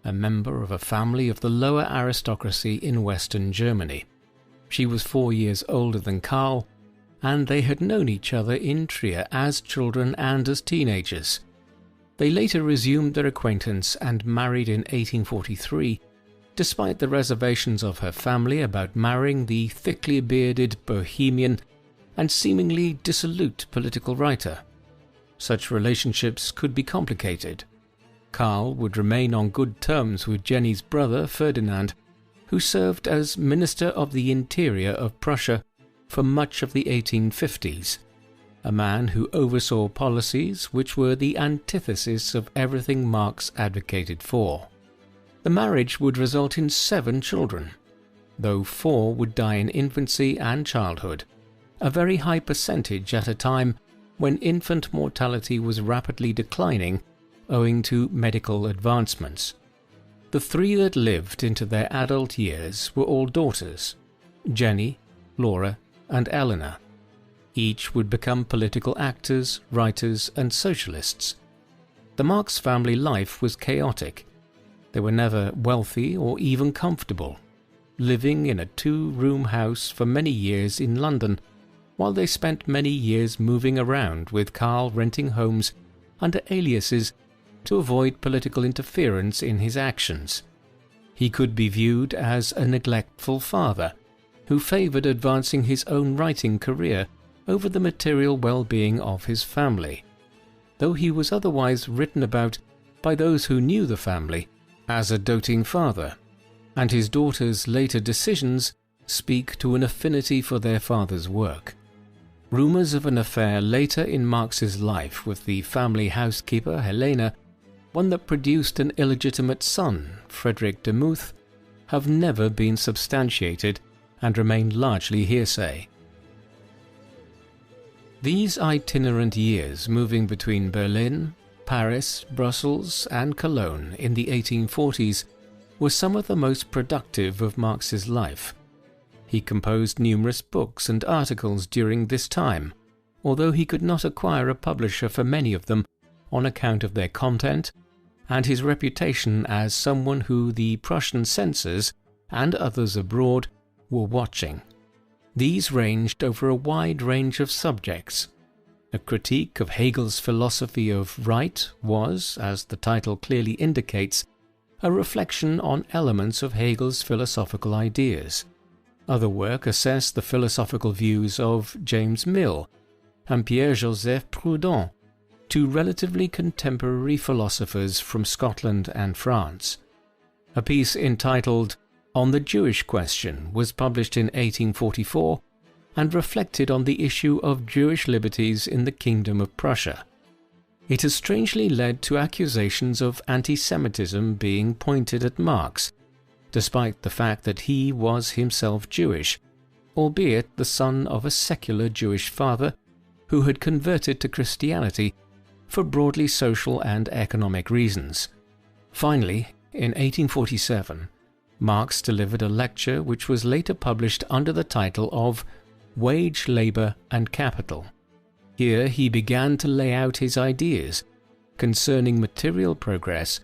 a member of a family of the lower aristocracy in Western Germany. She was 4 years older than Karl, and they had known each other in Trier as children and as teenagers. They later resumed their acquaintance and married in 1843, despite the reservations of her family about marrying the thickly bearded bohemian and seemingly dissolute political writer. Such relationships could be complicated. Karl would remain on good terms with Jenny's brother Ferdinand, who served as Minister of the Interior of Prussia for much of the 1850s, a man who oversaw policies which were the antithesis of everything Marx advocated for. The marriage would result in 7 children, though 4 would die in infancy and childhood, a very high percentage at a time when infant mortality was rapidly declining owing to medical advancements. The 3 that lived into their adult years were all daughters: Jenny, Laura, and Eleanor. Each would become political actors, writers, and socialists. The Marx family life was chaotic. They were never wealthy or even comfortable, living in a 2-room house for many years in London, while they spent many years moving around, with Karl renting homes under aliases to avoid political interference in his actions. He could be viewed as a neglectful father who favoured advancing his own writing career over the material well-being of his family, though he was otherwise written about by those who knew the family as a doting father, and his daughter's later decisions speak to an affinity for their father's work. Rumours of an affair later in Marx's life with the family housekeeper Helena, one that produced an illegitimate son, Frederick de Muth, have never been substantiated and remain largely hearsay. These itinerant years, moving between Berlin, Paris, Brussels, and Cologne in the 1840s, were some of the most productive of Marx's life. He composed numerous books and articles during this time, although he could not acquire a publisher for many of them on account of their content and his reputation as someone who the Prussian censors and others abroad were watching. These ranged over a wide range of subjects. A critique of Hegel's philosophy of right was, as the title clearly indicates, a reflection on elements of Hegel's philosophical ideas. Other work assessed the philosophical views of James Mill and Pierre-Joseph Proudhon, 2 relatively contemporary philosophers from Scotland and France. A piece entitled On the Jewish Question was published in 1844 and reflected on the issue of Jewish liberties in the Kingdom of Prussia. It has strangely led to accusations of anti-Semitism being pointed at Marx, despite the fact that he was himself Jewish, albeit the son of a secular Jewish father who had converted to Christianity for broadly social and economic reasons. Finally, in 1847, Marx delivered a lecture which was later published under the title of Wage, Labour and Capital. Here he began to lay out his ideas concerning material progress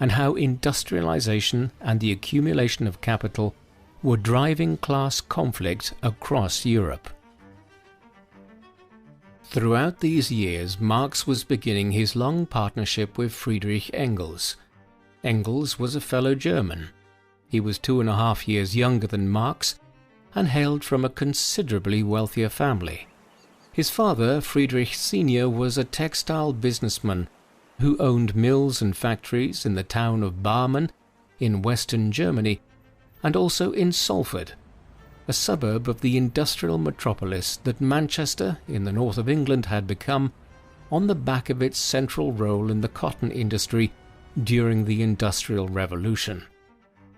and how industrialization and the accumulation of capital were driving class conflict across Europe. Throughout these years, Marx was beginning his long partnership with Friedrich Engels. Engels was a fellow German. He was 2.5 years younger than Marx and hailed from a considerably wealthier family. His father, Friedrich Sr., was a textile businessman who owned mills and factories in the town of Barmen in western Germany and also in Salford, a suburb of the industrial metropolis that Manchester in the north of England had become on the back of its central role in the cotton industry during the Industrial Revolution.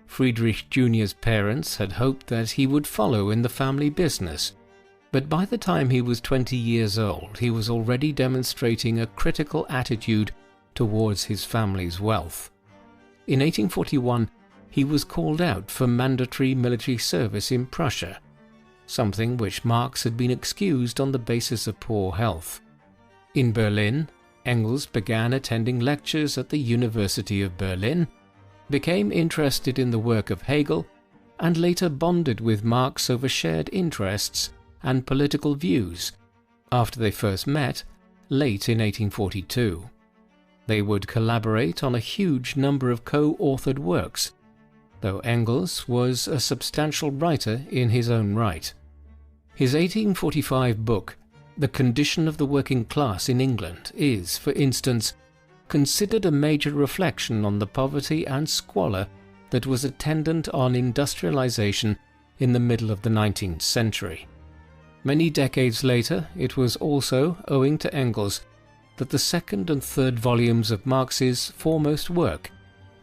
Friedrich Jr.'s parents had hoped that he would follow in the family business, but by the time he was 20 years old, he was already demonstrating a critical attitude towards his family's wealth. In 1841, he was called out for mandatory military service in Prussia, something which Marx had been excused on the basis of poor health. In Berlin, Engels began attending lectures at the University of Berlin, became interested in the work of Hegel, and later bonded with Marx over shared interests and political views after they first met late in 1842. They would collaborate on a huge number of co-authored works, though Engels was a substantial writer in his own right. His 1845 book, The Condition of the Working Class in England, is, for instance, considered a major reflection on the poverty and squalor that was attendant on industrialization in the middle of the 19th century. Many decades later, it was also owing to Engels that the second and third volumes of Marx's foremost work,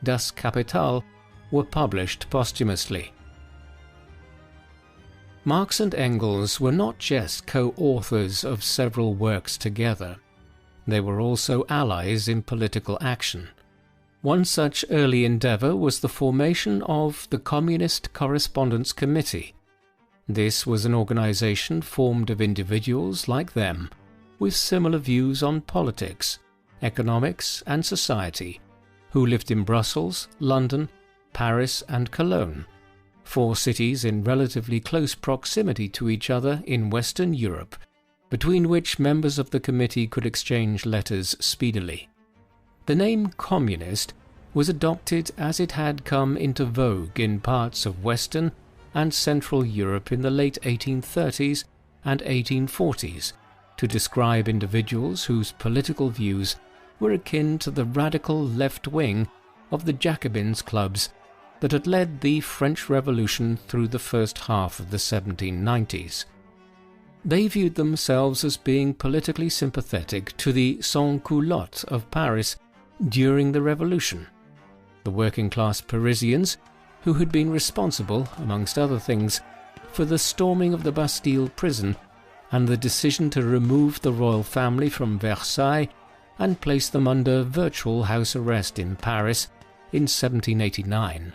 Das Kapital, were published posthumously. Marx and Engels were not just co-authors of several works together. They were also allies in political action. One such early endeavor was the formation of the Communist Correspondence Committee. This was an organization formed of individuals like them, with similar views on politics, economics, and society, who lived in Brussels, London, Paris, and Cologne, 4 cities in relatively close proximity to each other in Western Europe, between which members of the committee could exchange letters speedily. The name communist was adopted as it had come into vogue in parts of Western and Central Europe in the late 1830s and 1840s to describe individuals whose political views were akin to the radical left wing of the Jacobins clubs that had led the French Revolution through the first half of the 1790s. They viewed themselves as being politically sympathetic to the sans-culottes of Paris during the Revolution, the working-class Parisians who had been responsible, amongst other things, for the storming of the Bastille prison and the decision to remove the royal family from Versailles and place them under virtual house arrest in Paris in 1789.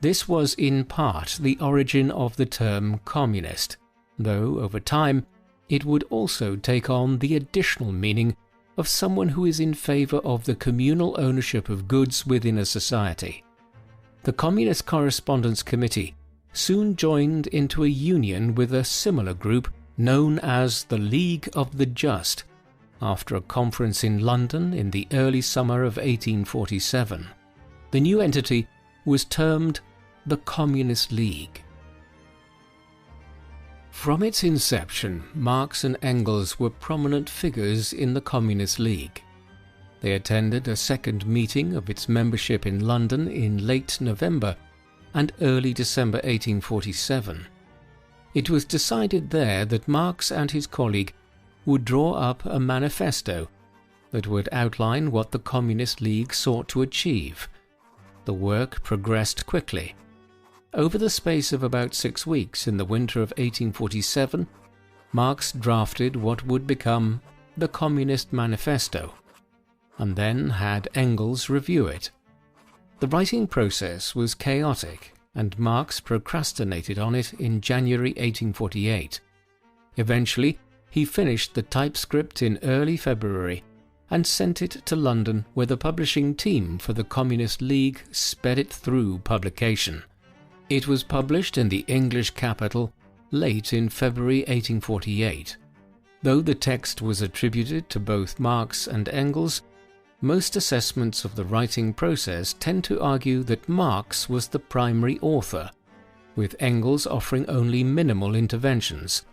This was in part the origin of the term communist, though over time it would also take on the additional meaning of someone who is in favor of the communal ownership of goods within a society. The Communist Correspondence Committee soon joined into a union with a similar group known as the League of the Just, after a conference in London in the early summer of 1847. The new entity was termed the Communist League. From its inception, Marx and Engels were prominent figures in the Communist League. They attended a second meeting of its membership in London in late November and early December 1847. It was decided there that Marx and his colleague would draw up a manifesto that would outline what the Communist League sought to achieve. The work progressed quickly. Over the space of about 6 weeks in the winter of 1847, Marx drafted what would become the Communist Manifesto, and then had Engels review it. The writing process was chaotic, and Marx procrastinated on it in January 1848. Eventually, he finished the typescript in early February and sent it to London, where the publishing team for the Communist League sped it through publication. It was published in the English capital late in February 1848. Though the text was attributed to both Marx and Engels, most assessments of the writing process tend to argue that Marx was the primary author, with Engels offering only minimal interventions,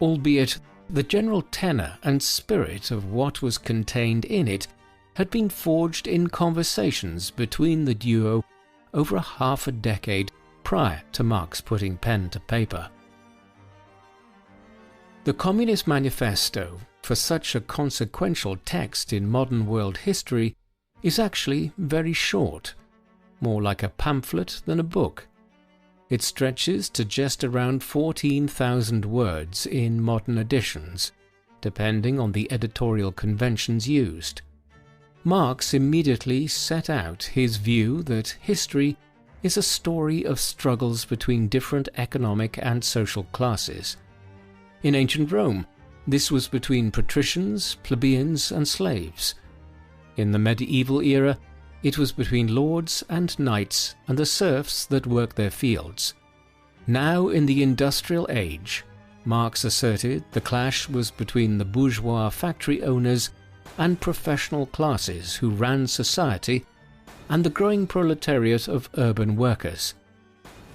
albeit the general tenor and spirit of what was contained in it had been forged in conversations between the duo over half a decade prior to Marx putting pen to paper. The Communist Manifesto, for such a consequential text in modern world history, is actually very short, more like a pamphlet than a book. It stretches to just around 14,000 words in modern editions, depending on the editorial conventions used. Marx immediately set out his view that history is a story of struggles between different economic and social classes. In ancient Rome, This was between patricians, plebeians, and slaves. In the medieval era, it was between lords and knights and the serfs that worked their fields. Now, in the industrial age, Marx asserted the clash was between the bourgeois factory owners and professional classes who ran society and the growing proletariat of urban workers.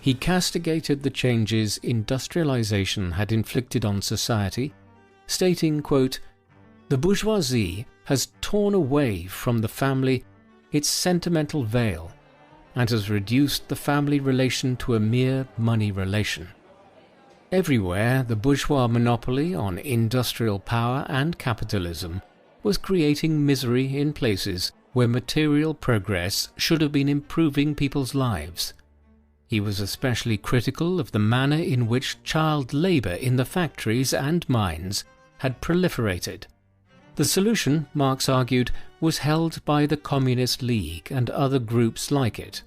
He castigated the changes industrialization had inflicted on society, stating, quote, "The bourgeoisie has torn away from the family its sentimental veil and has reduced the family relation to a mere money relation. Everywhere, the bourgeois monopoly on industrial power and capitalism was creating misery in places where material progress should have been improving people's lives." He was especially critical of the manner in which child labour in the factories and mines had proliferated. The solution, Marx argued, was held by the Communist League and other groups like it.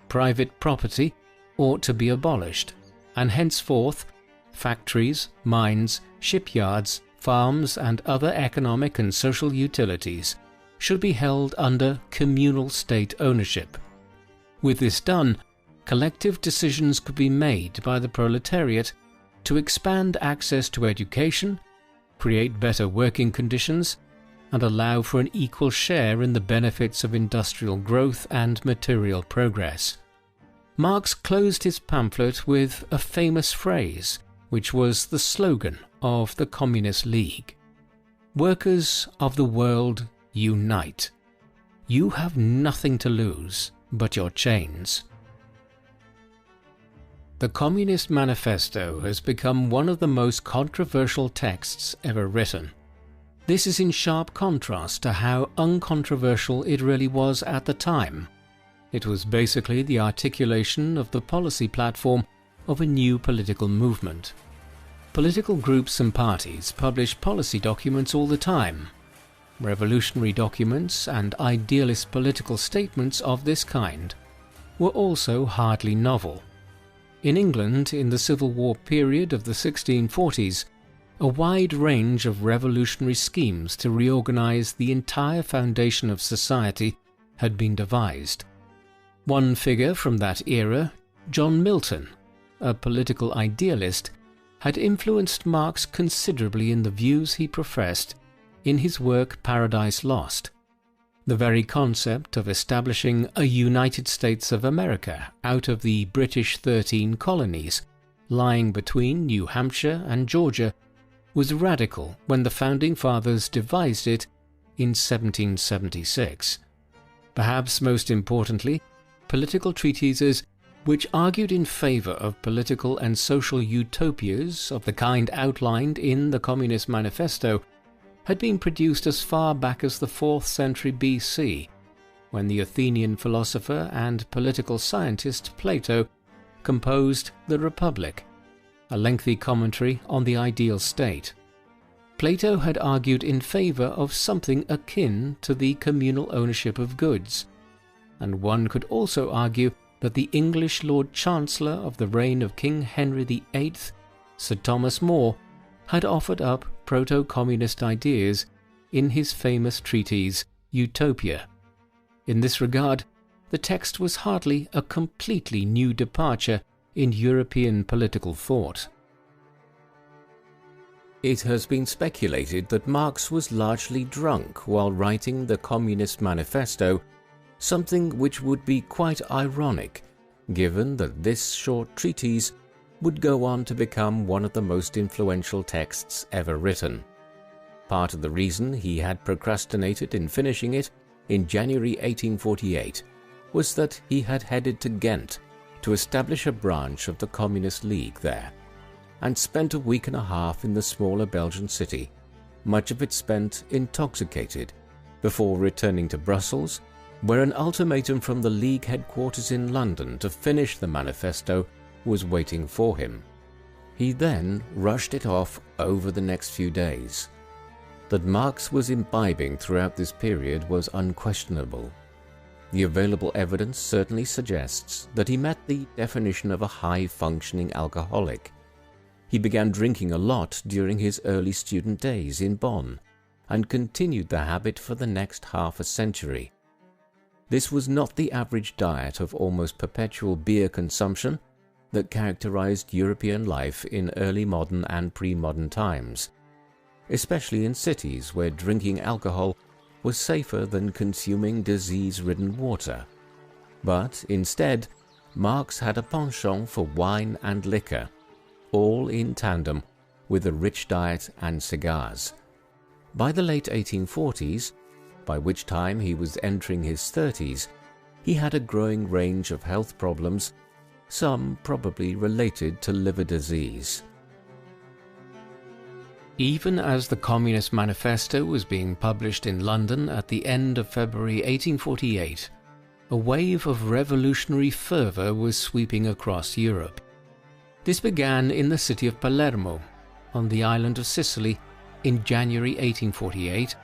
Private property ought to be abolished, and henceforth factories, mines, shipyards, farms and other economic and social utilities should be held under communal state ownership. With this done, collective decisions could be made by the proletariat to expand access to education, create better working conditions, and allow for an equal share in the benefits of industrial growth and material progress. Marx closed his pamphlet with a famous phrase, which was the slogan of the Communist League: "Workers of the world, unite. You have nothing to lose but your chains." The Communist Manifesto has become one of the most controversial texts ever written. This is in sharp contrast to how uncontroversial it really was at the time. It was basically the articulation of the policy platform of a new political movement. Political groups and parties publish policy documents all the time. Revolutionary documents and idealist political statements of this kind were also hardly novel. In England, in the Civil War period of the 1640s, a wide range of revolutionary schemes to reorganize the entire foundation of society had been devised. One figure from that era, John Milton, a political idealist, had influenced Marx considerably in the views he professed in his work Paradise Lost. The very concept of establishing a United States of America out of the British 13 colonies lying between New Hampshire and Georgia was radical when the Founding Fathers devised it in 1776. Perhaps most importantly, political treatises which argued in favour of political and social utopias of the kind outlined in the Communist Manifesto had been produced as far back as the 4th century BC, when the Athenian philosopher and political scientist Plato composed The Republic, a lengthy commentary on the ideal state. Plato had argued in favour of something akin to the communal ownership of goods, and one could also argue that the English Lord Chancellor of the reign of King Henry VIII, Sir Thomas More, had offered up proto-communist ideas in his famous treatise Utopia. In this regard, the text was hardly a completely new departure in European political thought. It has been speculated that Marx was largely drunk while writing the Communist Manifesto, something which would be quite ironic, given that this short treatise would go on to become one of the most influential texts ever written. Part of the reason he had procrastinated in finishing it in January 1848 was that he had headed to Ghent to establish a branch of the Communist League there, and spent a week and a half in the smaller Belgian city, much of it spent intoxicated, before returning to Brussels, where an ultimatum from the League headquarters in London to finish the manifesto was waiting for him. He then rushed it off over the next few days. That Marx was imbibing throughout this period was unquestionable. The available evidence certainly suggests that he met the definition of a high-functioning alcoholic. He began drinking a lot during his early student days in Bonn, and continued the habit for the next half a century. This was not the average diet of almost perpetual beer consumption that characterized European life in early modern and pre-modern times, especially in cities where drinking alcohol was safer than consuming disease-ridden water. But instead, Marx had a penchant for wine and liquor, all in tandem with a rich diet and cigars. By the late 1840s, by which time he was entering his 30s, he had a growing range of health problems, some probably related to liver disease. Even as the Communist Manifesto was being published in London at the end of February 1848, a wave of revolutionary fervour was sweeping across Europe. This began in the city of Palermo, on the island of Sicily, in January 1848,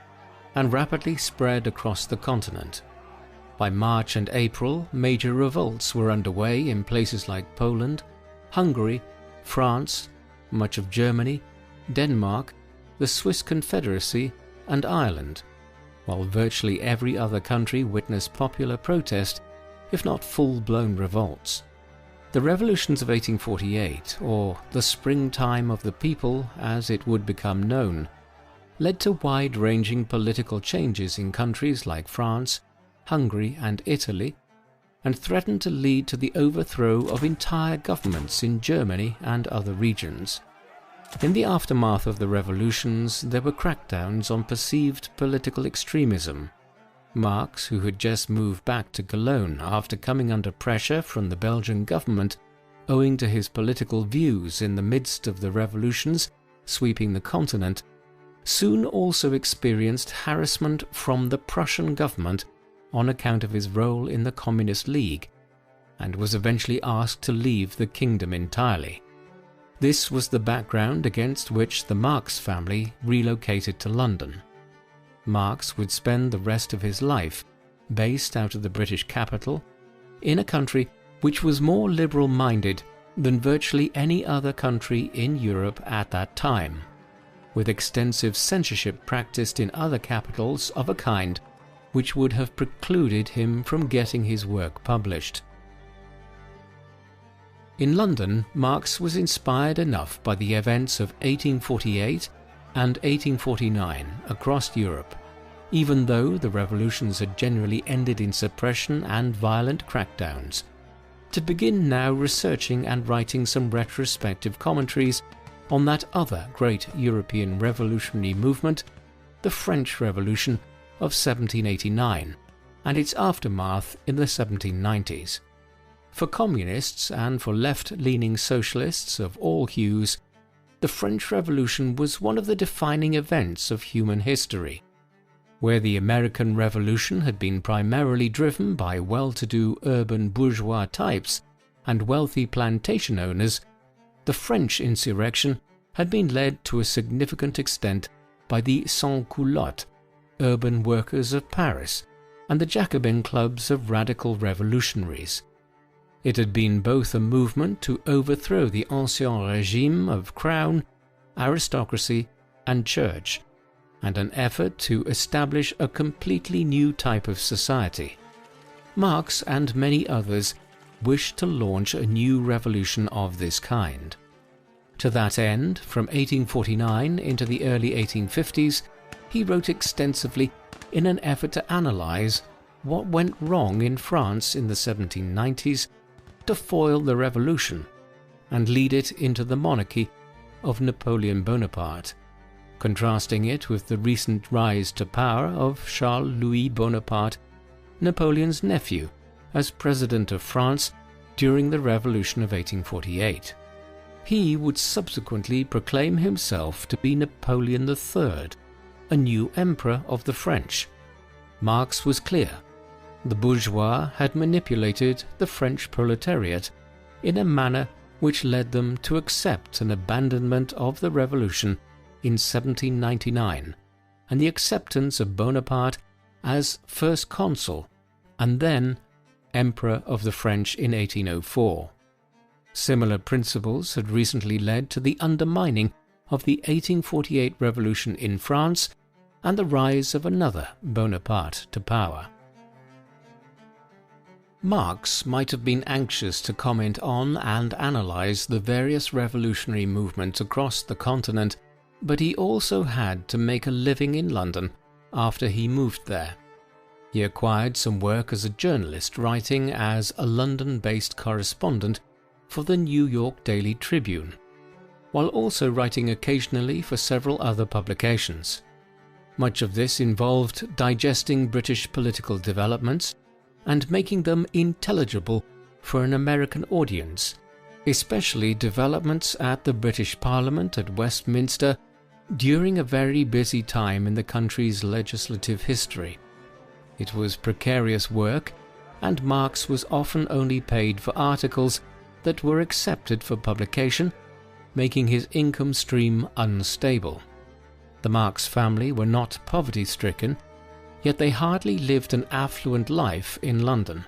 and rapidly spread across the continent. By March and April, major revolts were underway in places like Poland, Hungary, France, much of Germany, Denmark, the Swiss Confederacy, and Ireland, while virtually every other country witnessed popular protest, if not full-blown revolts. The revolutions of 1848, or the springtime of the people as it would become known, led to wide-ranging political changes in countries like France, Hungary, and Italy, and threatened to lead to the overthrow of entire governments in Germany and other regions. In the aftermath of the revolutions, there were crackdowns on perceived political extremism. Marx, who had just moved back to Cologne after coming under pressure from the Belgian government owing to his political views in the midst of the revolutions sweeping the continent, soon also experienced harassment from the Prussian government on account of his role in the Communist League, and was eventually asked to leave the kingdom entirely. This was the background against which the Marx family relocated to London. Marx would spend the rest of his life based out of the British capital, in a country which was more liberal-minded than virtually any other country in Europe at that time, with extensive censorship practiced in other capitals of a kind which would have precluded him from getting his work published. In London, Marx was inspired enough by the events of 1848 and 1849 across Europe, even though the revolutions had generally ended in suppression and violent crackdowns, to begin now researching and writing some retrospective commentaries on that other great European revolutionary movement, the French Revolution of 1789, and its aftermath in the 1790s. For communists and for left-leaning socialists of all hues, the French Revolution was one of the defining events of human history. Where the American Revolution had been primarily driven by well-to-do urban bourgeois types and wealthy plantation owners, the French insurrection had been led to a significant extent by the sans-culottes, urban workers of Paris, and the Jacobin clubs of radical revolutionaries. It had been both a movement to overthrow the ancien régime of crown, aristocracy, and church, and an effort to establish a completely new type of society. Marx and many others wished to launch a new revolution of this kind. To that end, from 1849 into the early 1850s, he wrote extensively in an effort to analyze what went wrong in France in the 1790s to foil the revolution and lead it into the monarchy of Napoleon Bonaparte, contrasting it with the recent rise to power of Charles-Louis Bonaparte, Napoleon's nephew, as President of France during the Revolution of 1848. He would subsequently proclaim himself to be Napoleon III, a new emperor of the French. Marx was clear. The bourgeois had manipulated the French proletariat in a manner which led them to accept an abandonment of the revolution in 1799 and the acceptance of Bonaparte as first consul and then Emperor of the French in 1804. Similar principles had recently led to the undermining of the 1848 revolution in France and the rise of another Bonaparte to power. Marx might have been anxious to comment on and analyze the various revolutionary movements across the continent, but he also had to make a living in London after he moved there. He acquired some work as a journalist, writing as a London-based correspondent for the New York Daily Tribune, while also writing occasionally for several other publications. Much of this involved digesting British political developments and making them intelligible for an American audience, especially developments at the British Parliament at Westminster during a very busy time in the country's legislative history. It was precarious work, and Marx was often only paid for articles that were accepted for publication, making his income stream unstable. The Marx family were not poverty-stricken, yet they hardly lived an affluent life in London,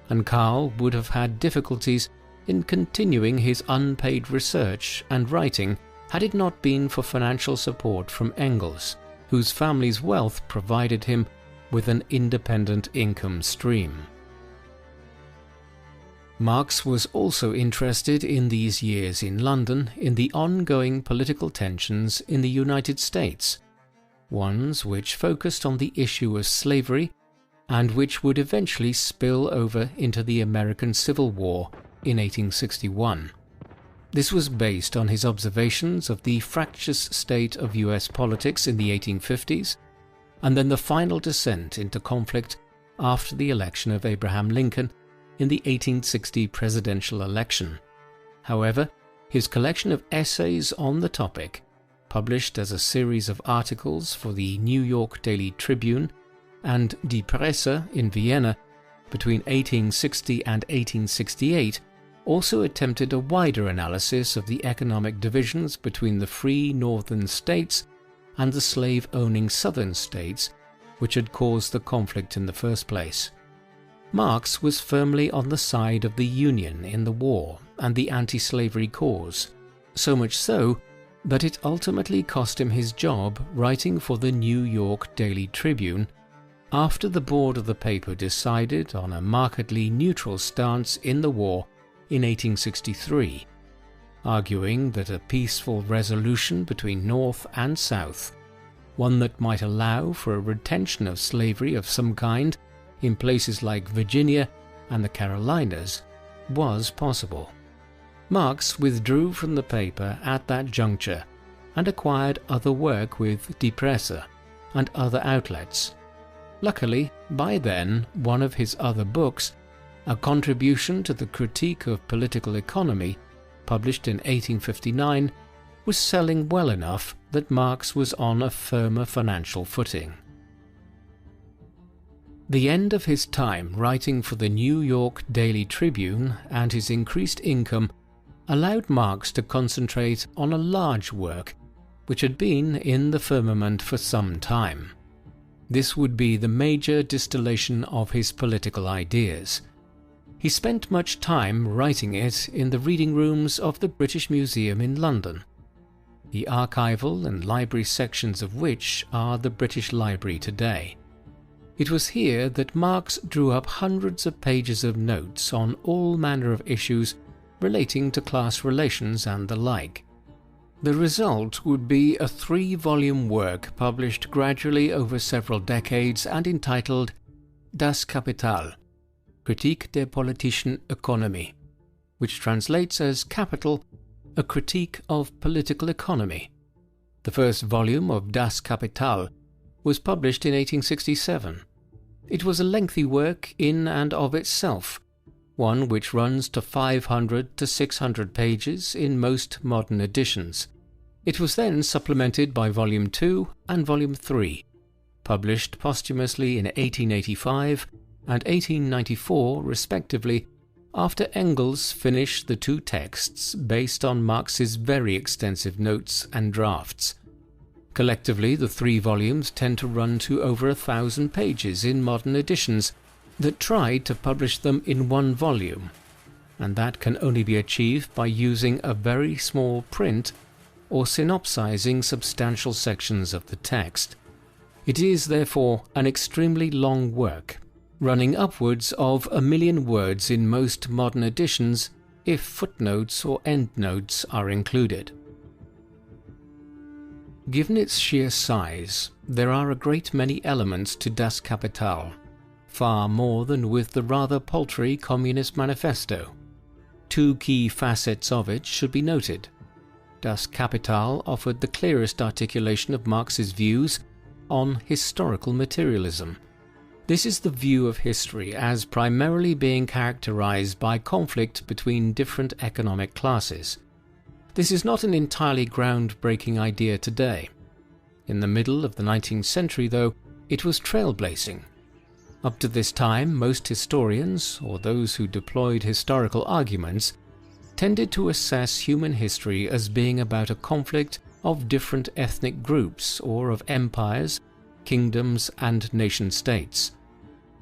and Karl would have had difficulties in continuing his unpaid research and writing had it not been for financial support from Engels, whose family's wealth provided him with an independent income stream. Marx was also interested in these years in London in the ongoing political tensions in the United States, ones which focused on the issue of slavery and which would eventually spill over into the American Civil War in 1861. This was based on his observations of the fractious state of US politics in the 1850s, and then the final descent into conflict after the election of Abraham Lincoln in the 1860 presidential election. However, his collection of essays on the topic, published as a series of articles for the New York Daily Tribune and Die Presse in Vienna between 1860 and 1868, also attempted a wider analysis of the economic divisions between the free northern states and the slave-owning southern states, which had caused the conflict in the first place. Marx was firmly on the side of the Union in the war and the anti-slavery cause, so much so that it ultimately cost him his job writing for the New York Daily Tribune after the board of the paper decided on a markedly neutral stance in the war in 1863, arguing that a peaceful resolution between North and South, one that might allow for a retention of slavery of some kind in places like Virginia and the Carolinas, was possible. Marx withdrew from the paper at that juncture and acquired other work with Die Presse and other outlets. Luckily, by then, one of his other books, a contribution to the critique of political economy, published in 1859, was selling well enough that Marx was on a firmer financial footing. The end of his time writing for the New York Daily Tribune and his increased income allowed Marx to concentrate on a large work which had been in the firmament for some time. This would be the major distillation of his political ideas. He spent much time writing it in the reading rooms of the British Museum in London, the archival and library sections of which are the British Library today. It was here that Marx drew up hundreds of pages of notes on all manner of issues relating to class relations and the like. The result would be a 3-volume work published gradually over several decades and entitled Das Kapital, Kritik der politischen Ökonomie, which translates as Capital, a critique of political economy. The first volume of Das Kapital was published in 1867. It was a lengthy work in and of itself, one which runs to 500 to 600 pages in most modern editions. It was then supplemented by Volume 2 and Volume 3, published posthumously in 1885 and 1894 respectively, after Engels finished the 2 texts based on Marx's very extensive notes and drafts. Collectively, the 3 volumes tend to run to over 1,000 pages in modern editions that tried to publish them in 1 volume. and that can only be achieved by using a very small print or synopsizing substantial sections of the text. It is therefore an extremely long work, running upwards of 1,000,000 words in most modern editions if footnotes or endnotes are included. Given its sheer size, there are a great many elements to Das Kapital, far more than with the rather paltry Communist Manifesto. Two key facets of it should be noted. Das Kapital offered the clearest articulation of Marx's views on historical materialism. This is the view of history as primarily being characterized by conflict between different economic classes. This is not an entirely groundbreaking idea today. In the middle of the 19th century, though, it was trailblazing. Up to this time, most historians, or those who deployed historical arguments, tended to assess human history as being about a conflict of different ethnic groups or of empires, kingdoms, and nation-states.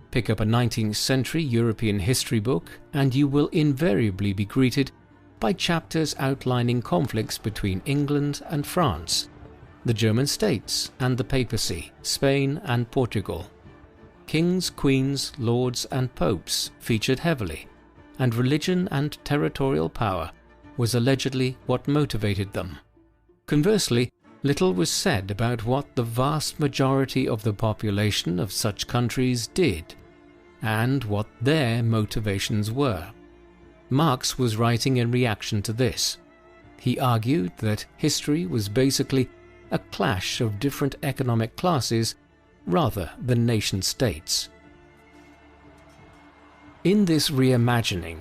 Pick up a 19th century European history book and you will invariably be greeted by chapters outlining conflicts between England and France, the German states and the papacy, Spain and Portugal. Kings, queens, lords and popes featured heavily, and religion and territorial power was allegedly what motivated them. Conversely, little was said about what the vast majority of the population of such countries did, and what their motivations were. Marx was writing in reaction to this. He argued that history was basically a clash of different economic classes rather than nation-states. In this reimagining,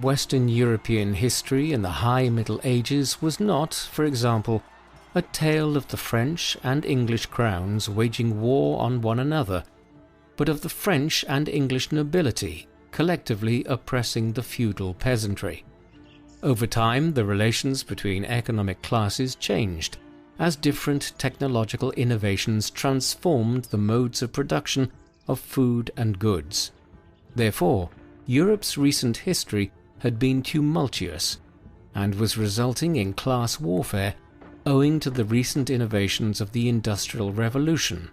Western European history in the High Middle Ages was not, for example, a tale of the French and English crowns waging war on one another, but of the French and English nobility collectively oppressing the feudal peasantry. Over time, the relations between economic classes changed, as different technological innovations transformed the modes of production of food and goods. Therefore, Europe's recent history had been tumultuous, and was resulting in class warfare owing to the recent innovations of the Industrial Revolution,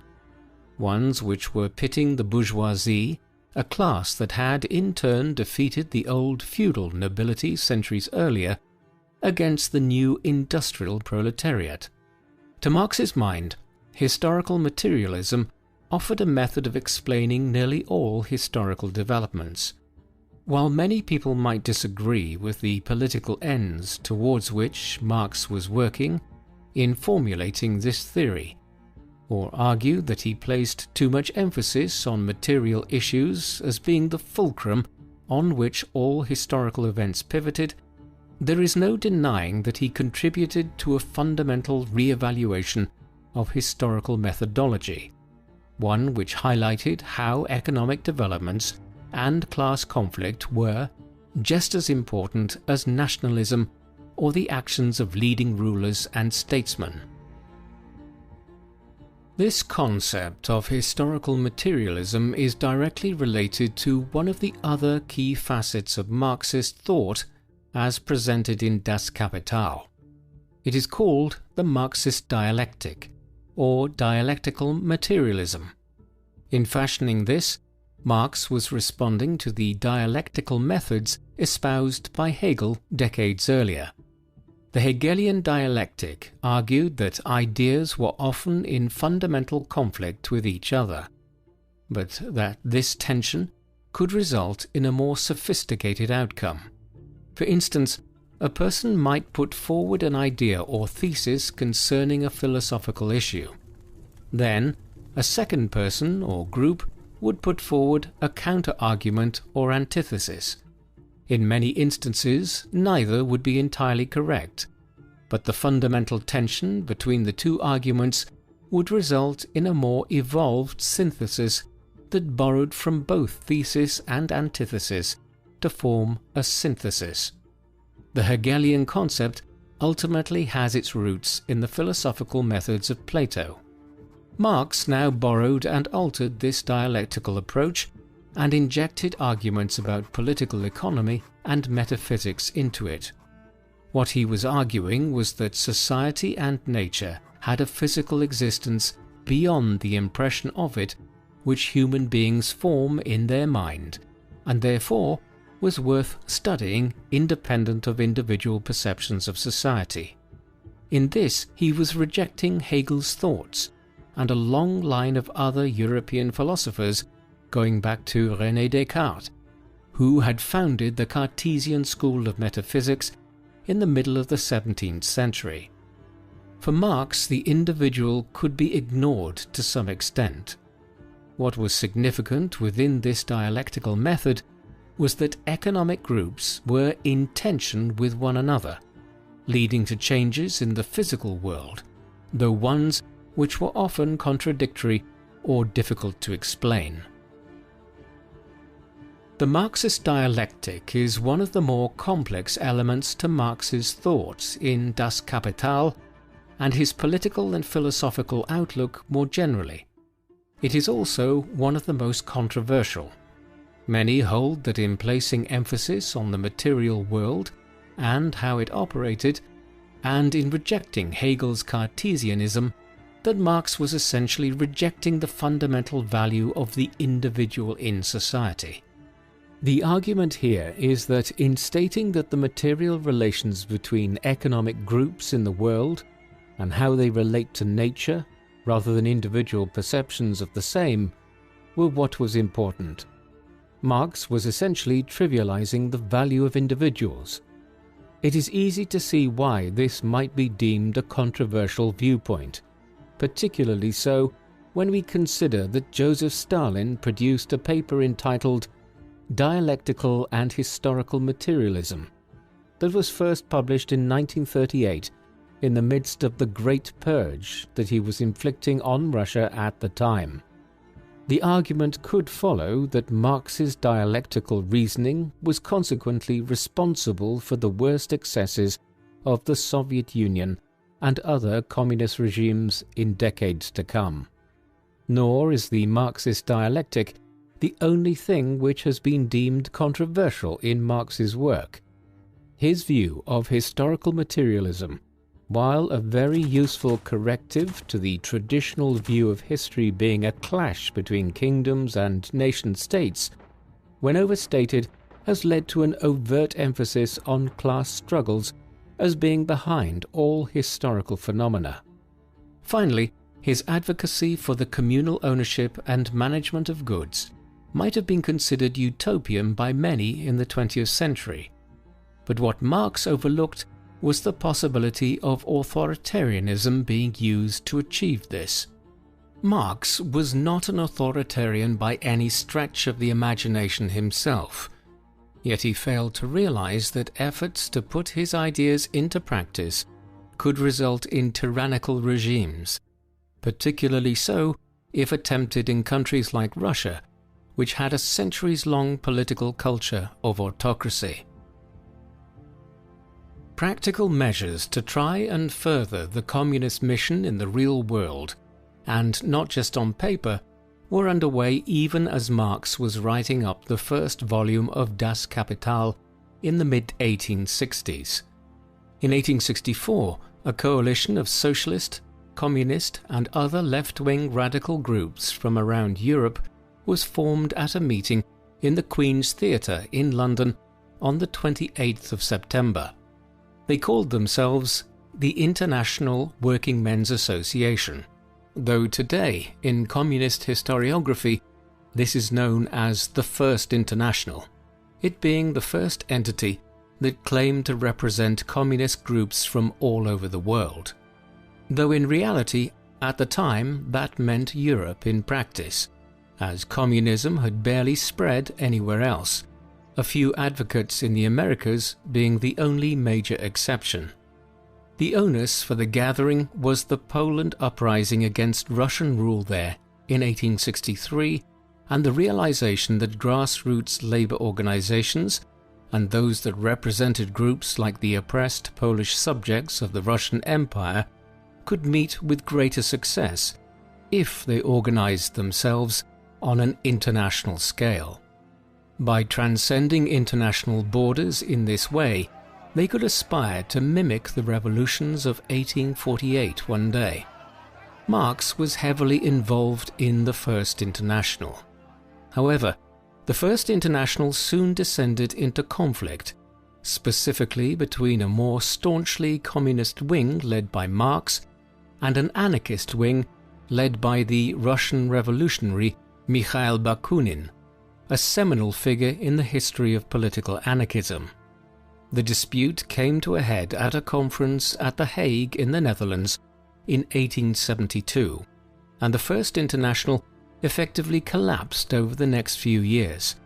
ones which were pitting the bourgeoisie, a class that had in turn defeated the old feudal nobility centuries earlier, against the new industrial proletariat. To Marx's mind, historical materialism offered a method of explaining nearly all historical developments. While many people might disagree with the political ends towards which Marx was working in formulating this theory, or argue that he placed too much emphasis on material issues as being the fulcrum on which all historical events pivoted, there is no denying that he contributed to a fundamental re-evaluation of historical methodology, one which highlighted how economic developments and class conflict were just as important as nationalism or the actions of leading rulers and statesmen. This concept of historical materialism is directly related to one of the other key facets of Marxist thought as presented in Das Kapital. It is called the Marxist dialectic, or dialectical materialism. In fashioning this, Marx was responding to the dialectical methods espoused by Hegel decades earlier. The Hegelian dialectic argued that ideas were often in fundamental conflict with each other, but that this tension could result in a more sophisticated outcome. For instance, a person might put forward an idea or thesis concerning a philosophical issue. Then, a second person or group would put forward a counter-argument or antithesis. In many instances, neither would be entirely correct, but the fundamental tension between the two arguments would result in a more evolved synthesis that borrowed from both thesis and antithesis to form a synthesis. The Hegelian concept ultimately has its roots in the philosophical methods of Plato. Marx now borrowed and altered this dialectical approach and injected arguments about political economy and metaphysics into it. What he was arguing was that society and nature had a physical existence beyond the impression of it which human beings form in their mind, and therefore was worth studying independent of individual perceptions of society. In this he was rejecting Hegel's thoughts and a long line of other European philosophers going back to René Descartes, who had founded the Cartesian school of metaphysics in the middle of the 17th century. For Marx, the individual could be ignored to some extent. What was significant within this dialectical method was that economic groups were in tension with one another, leading to changes in the physical world, though ones which were often contradictory or difficult to explain. The Marxist dialectic is one of the more complex elements to Marx's thought in Das Kapital and his political and philosophical outlook more generally. It is also one of the most controversial. Many hold that in placing emphasis on the material world and how it operated, and in rejecting Hegel's Cartesianism, that Marx was essentially rejecting the fundamental value of the individual in society. The argument here is that in stating that the material relations between economic groups in the world and how they relate to nature, rather than individual perceptions of the same, were what was important, Marx was essentially trivializing the value of individuals. It is easy to see why this might be deemed a controversial viewpoint, particularly so when we consider that Joseph Stalin produced a paper entitled Dialectical and Historical Materialism that was first published in 1938 in the midst of the Great Purge that he was inflicting on Russia at the time. The argument could follow that Marx's dialectical reasoning was consequently responsible for the worst excesses of the Soviet Union and other communist regimes in decades to come. Nor is the Marxist dialectic the only thing which has been deemed controversial in Marx's work. His view of historical materialism, while a very useful corrective to the traditional view of history being a clash between kingdoms and nation-states, when overstated, has led to an overt emphasis on class struggles as being behind all historical phenomena. Finally, his advocacy for the communal ownership and management of goods might have been considered utopian by many in the 20th century. But what Marx overlooked was the possibility of authoritarianism being used to achieve this. Marx was not an authoritarian by any stretch of the imagination himself, yet he failed to realize that efforts to put his ideas into practice could result in tyrannical regimes, particularly so if attempted in countries like Russia, which had a centuries-long political culture of autocracy. Practical measures to try and further the communist mission in the real world, and not just on paper, were underway even as Marx was writing up the first volume of Das Kapital in the mid-1860s. In 1864, a coalition of socialist, communist and other left-wing radical groups from around Europe was formed at a meeting in the Queen's Theatre in London on the 28th of September. They called themselves the International Working Men's Association, though today, in communist historiography, this is known as the First International, it being the first entity that claimed to represent communist groups from all over the world. Though in reality, at the time, that meant Europe in practice, as communism had barely spread anywhere else, a few advocates in the Americas being the only major exception. The onus for the gathering was the Poland uprising against Russian rule there in 1863, and the realization that grassroots labor organizations and those that represented groups like the oppressed Polish subjects of the Russian Empire could meet with greater success if they organized themselves on an international scale. By transcending international borders in this way, they could aspire to mimic the revolutions of 1848 one day. Marx was heavily involved in the First International. However, the First International soon descended into conflict, specifically between a more staunchly communist wing led by Marx and an anarchist wing led by the Russian revolutionary Mikhail Bakunin, a seminal figure in the history of political anarchism. The dispute came to a head at a conference at The Hague in the Netherlands in 1872, and the First International effectively collapsed over the next few years.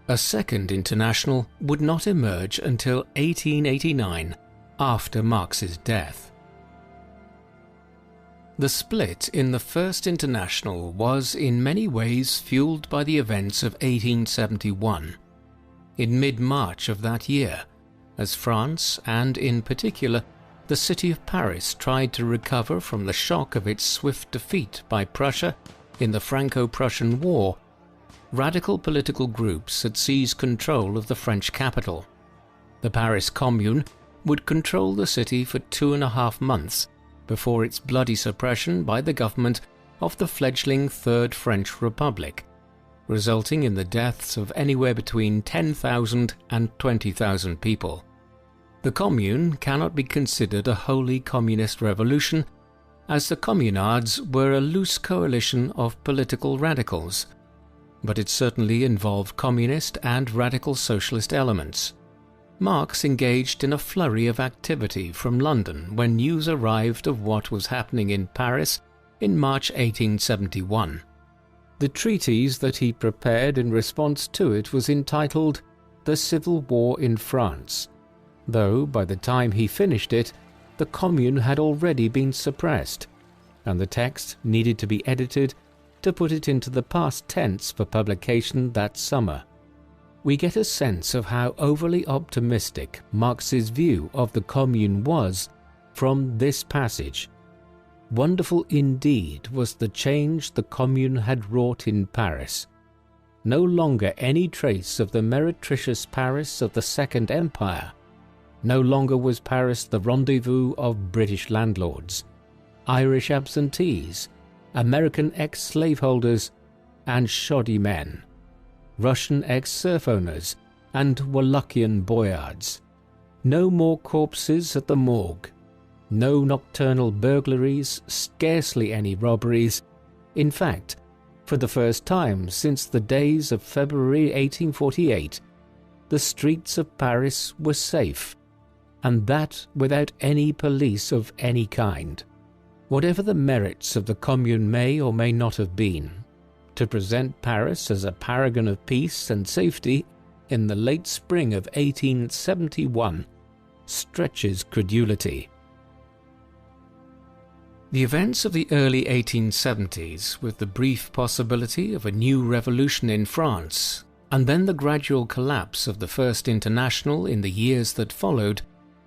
A Second International would not emerge until 1889, after Marx's death. The split in the First International was in many ways fueled by the events of 1871. In mid-March of that year, as France, and in particular the city of Paris, tried to recover from the shock of its swift defeat by Prussia in the Franco-Prussian War, radical political groups had seized control of the French capital. The Paris Commune would control the city for 2.5 months before its bloody suppression by the government of the fledgling Third French Republic, resulting in the deaths of anywhere between 10,000 and 20,000 people. The Commune cannot be considered a wholly communist revolution, as the Communards were a loose coalition of political radicals, but it certainly involved communist and radical socialist elements. Marx engaged in a flurry of activity from London when news arrived of what was happening in Paris in March 1871. The treatise that he prepared in response to it was entitled The Civil War in France, though by the time he finished it, the Commune had already been suppressed, and the text needed to be edited to put it into the past tense for publication that summer. We get a sense of how overly optimistic Marx's view of the Commune was from this passage. Wonderful indeed was the change the Commune had wrought in Paris. No longer any trace of the meretricious Paris of the Second Empire. No longer was Paris the rendezvous of British landlords, Irish absentees, American ex-slaveholders and shoddy men, Russian ex-serf owners and Wallachian boyards. No more corpses at the morgue, no nocturnal burglaries, scarcely any robberies. In fact, for the first time since the days of February 1848, the streets of Paris were safe, and that without any police of any kind. Whatever the merits of the Commune may or may not have been, to present Paris as a paragon of peace and safety in the late spring of 1871 stretches credulity. The events of the early 1870s, with the brief possibility of a new revolution in France, and then the gradual collapse of the First International in the years that followed,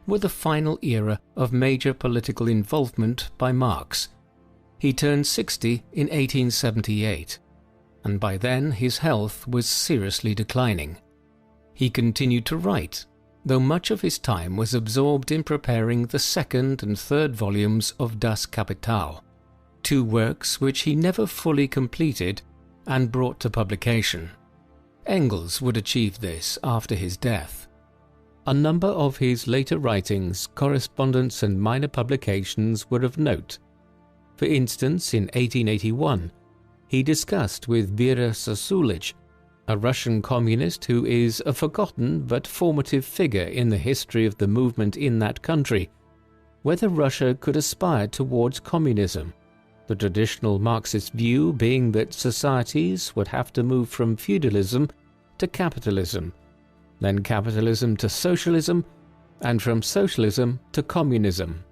were the final era of major political involvement by Marx. He turned 60 in 1878, and by then his health was seriously declining. He continued to write, though much of his time was absorbed in preparing the second and third volumes of Das Kapital, 2 works which he never fully completed and brought to publication. Engels would achieve this after his death. A number of his later writings, correspondence and minor publications were of note. For instance, in 1881, he discussed with Vera Sasulich, a Russian communist who is a forgotten but formative figure in the history of the movement in that country, whether Russia could aspire towards communism, the traditional Marxist view being that societies would have to move from feudalism to capitalism, then capitalism to socialism, and from socialism to communism,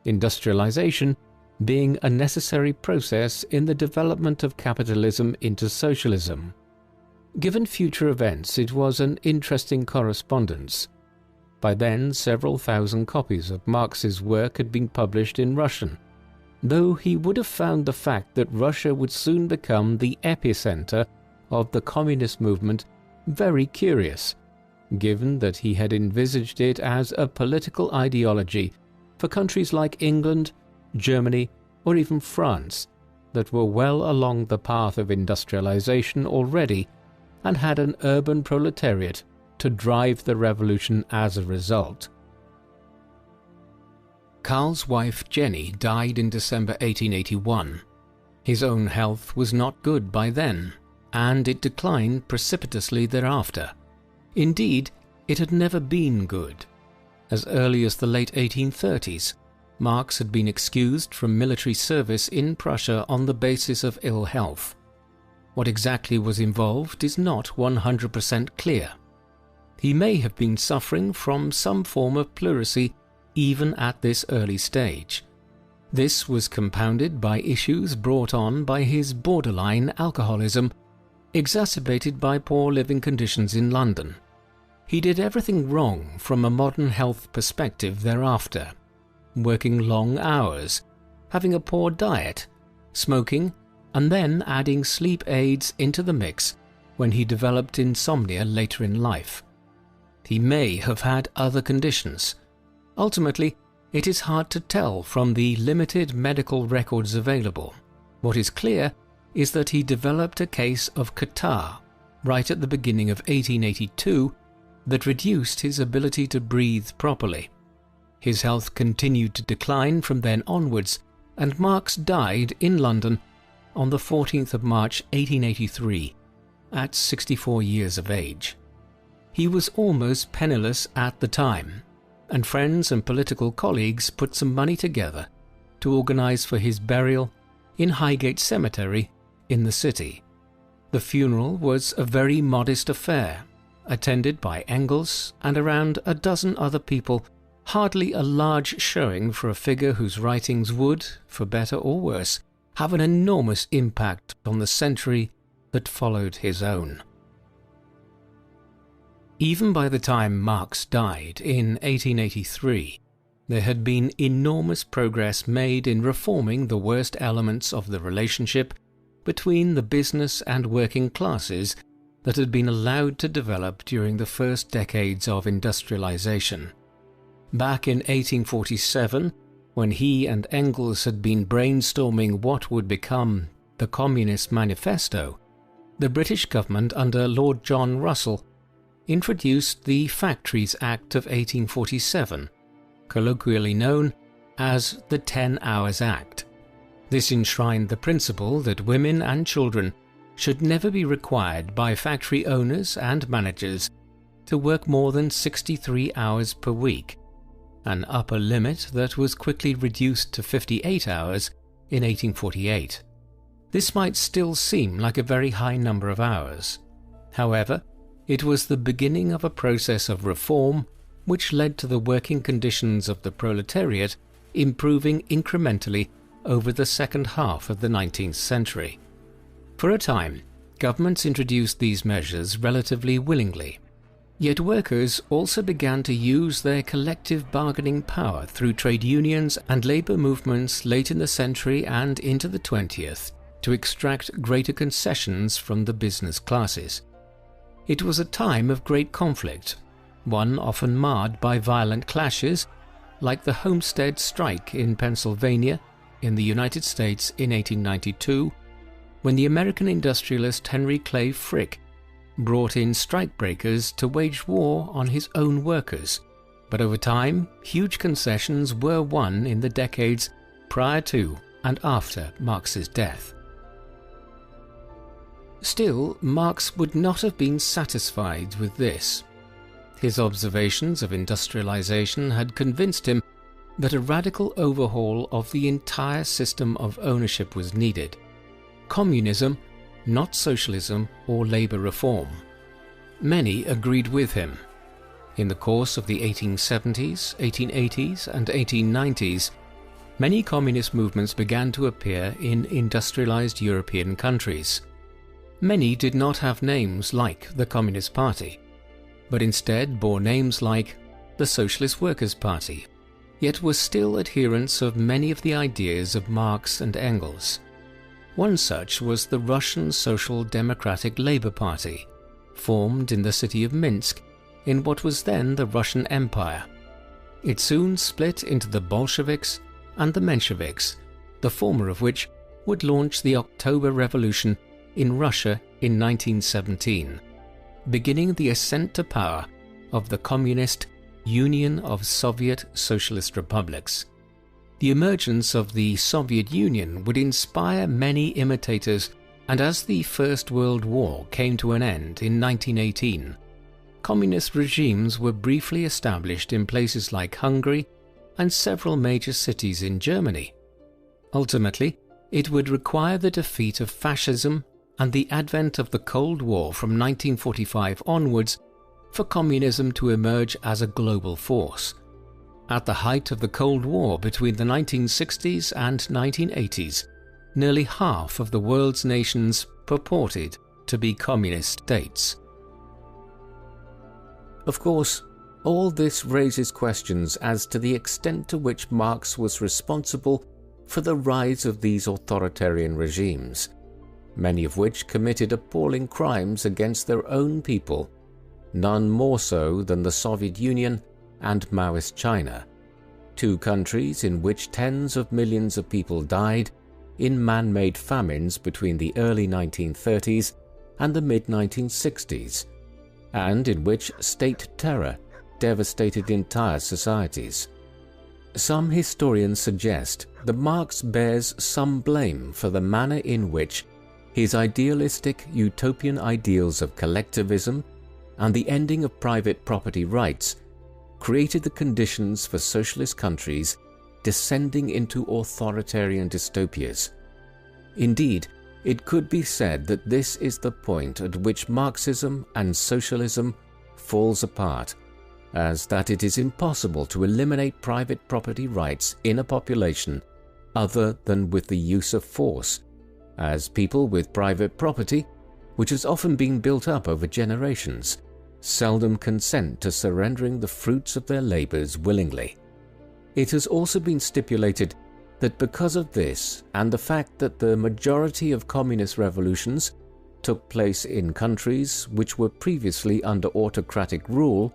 industrialization being a necessary process in the development of capitalism into socialism. Given future events, it was an interesting correspondence. By then, several thousand copies of Marx's work had been published in Russian, though he would have found the fact that Russia would soon become the epicenter of the communist movement very curious, given that he had envisaged it as a political ideology for countries like England, Germany, or even France that were well along the path of industrialization already and had an urban proletariat to drive the revolution as a result. Karl's wife Jenny died in December 1881. His own health was not good by then, and it declined precipitously thereafter. Indeed, it had never been good. As early as the late 1830s, Marx had been excused from military service in Prussia on the basis of ill health. What exactly was involved is not 100% clear. He may have been suffering from some form of pleurisy even at this early stage. This was compounded by issues brought on by his borderline alcoholism, exacerbated by poor living conditions in London. He did everything wrong from a modern health perspective thereafter, working long hours, having a poor diet, smoking, and then adding sleep aids into the mix when he developed insomnia later in life. He may have had other conditions. Ultimately, it is hard to tell from the limited medical records available. What is clear is that he developed a case of catarrh right at the beginning of 1882 that reduced his ability to breathe properly. His health continued to decline from then onwards, and Marx died in London on the 14th of March 1883 at 64 years of age. He was almost penniless at the time, and friends and political colleagues put some money together to organize for his burial in Highgate Cemetery in the city. The funeral was a very modest affair, attended by Engels and around a dozen other people, hardly a large showing for a figure whose writings would, for better or worse, have an enormous impact on the century that followed his own. Even by the time Marx died in 1883, there had been enormous progress made in reforming the worst elements of the relationship between the business and working classes that had been allowed to develop during the first decades of industrialization. Back in 1847, when he and Engels had been brainstorming what would become the Communist Manifesto, the British government under Lord John Russell introduced the Factories Act of 1847, colloquially known as the 10 Hours Act. This enshrined the principle that women and children should never be required by factory owners and managers to work more than 63 hours per week, an upper limit that was quickly reduced to 58 hours in 1848. This might still seem like a very high number of hours. However, it was the beginning of a process of reform which led to the working conditions of the proletariat improving incrementally over the second half of the 19th century. For a time, governments introduced these measures relatively willingly. Yet workers also began to use their collective bargaining power through trade unions and labour movements late in the century and into the 20th to extract greater concessions from the business classes. It was a time of great conflict, one often marred by violent clashes, like the Homestead Strike in Pennsylvania in the United States in 1892, when the American industrialist Henry Clay Frick brought in strikebreakers to wage war on his own workers. But over time, huge concessions were won in the decades prior to and after Marx's death. Still, Marx would not have been satisfied with this. His observations of industrialization had convinced him that a radical overhaul of the entire system of ownership was needed. Communism, not socialism or labor reform. Many agreed with him. In the course of the 1870s, 1880s and 1890s, many communist movements began to appear in industrialized European countries. Many did not have names like the Communist Party, but instead bore names like the Socialist Workers' Party, yet were still adherents of many of the ideas of Marx and Engels. One such was the Russian Social Democratic Labour Party, formed in the city of Minsk in what was then the Russian Empire. It soon split into the Bolsheviks and the Mensheviks, the former of which would launch the October Revolution in Russia in 1917, beginning the ascent to power of the Communist Union of Soviet Socialist Republics. The emergence of the Soviet Union would inspire many imitators, and as the First World War came to an end in 1918, communist regimes were briefly established in places like Hungary and several major cities in Germany. Ultimately, it would require the defeat of fascism and the advent of the Cold War from 1945 onwards for communism to emerge as a global force. At the height of the Cold War between the 1960s and 1980s, nearly half of the world's nations purported to be communist states. Of course, all this raises questions as to the extent to which Marx was responsible for the rise of these authoritarian regimes, many of which committed appalling crimes against their own people, none more so than the Soviet Union and Maoist China, two countries in which tens of millions of people died in man-made famines between the early 1930s and the mid-1960s, and in which state terror devastated entire societies. Some historians suggest that Marx bears some blame for the manner in which his idealistic utopian ideals of collectivism and the ending of private property rights created the conditions for socialist countries descending into authoritarian dystopias. Indeed, it could be said that this is the point at which Marxism and socialism falls apart, as that it is impossible to eliminate private property rights in a population other than with the use of force, as people with private property, which has often been built up over generations, seldom consent to surrendering the fruits of their labors willingly. It has also been stipulated that because of this and the fact that the majority of communist revolutions took place in countries which were previously under autocratic rule,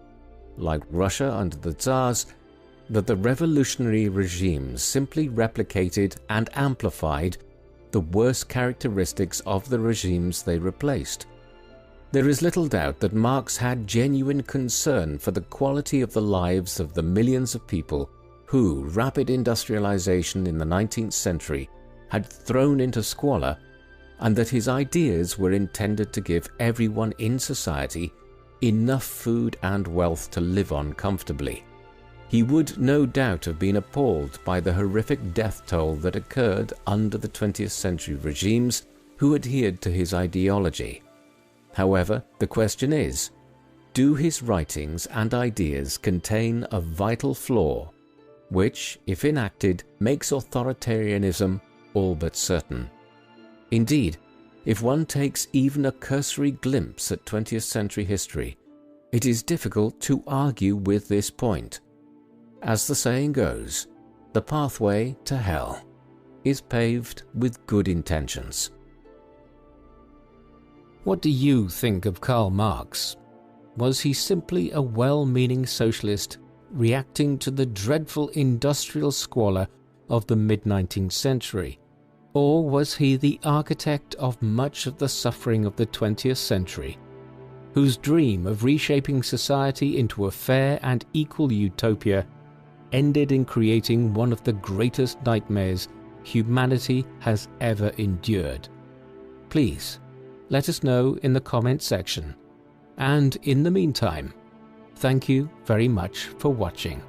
like Russia under the Tsars, that the revolutionary regimes simply replicated and amplified the worst characteristics of the regimes they replaced. There is little doubt that Marx had genuine concern for the quality of the lives of the millions of people who rapid industrialization in the 19th century had thrown into squalor, and that his ideas were intended to give everyone in society enough food and wealth to live on comfortably. He would no doubt have been appalled by the horrific death toll that occurred under the 20th century regimes who adhered to his ideology. However, the question is, do his writings and ideas contain a vital flaw which, if enacted, makes authoritarianism all but certain? Indeed, if one takes even a cursory glimpse at 20th century history, it is difficult to argue with this point. As the saying goes, the pathway to hell is paved with good intentions. What do you think of Karl Marx? Was he simply a well-meaning socialist reacting to the dreadful industrial squalor of the mid-19th century? Or was he the architect of much of the suffering of the 20th century, whose dream of reshaping society into a fair and equal utopia ended in creating one of the greatest nightmares humanity has ever endured? Please, let us know in the comment section. And in the meantime, thank you very much for watching.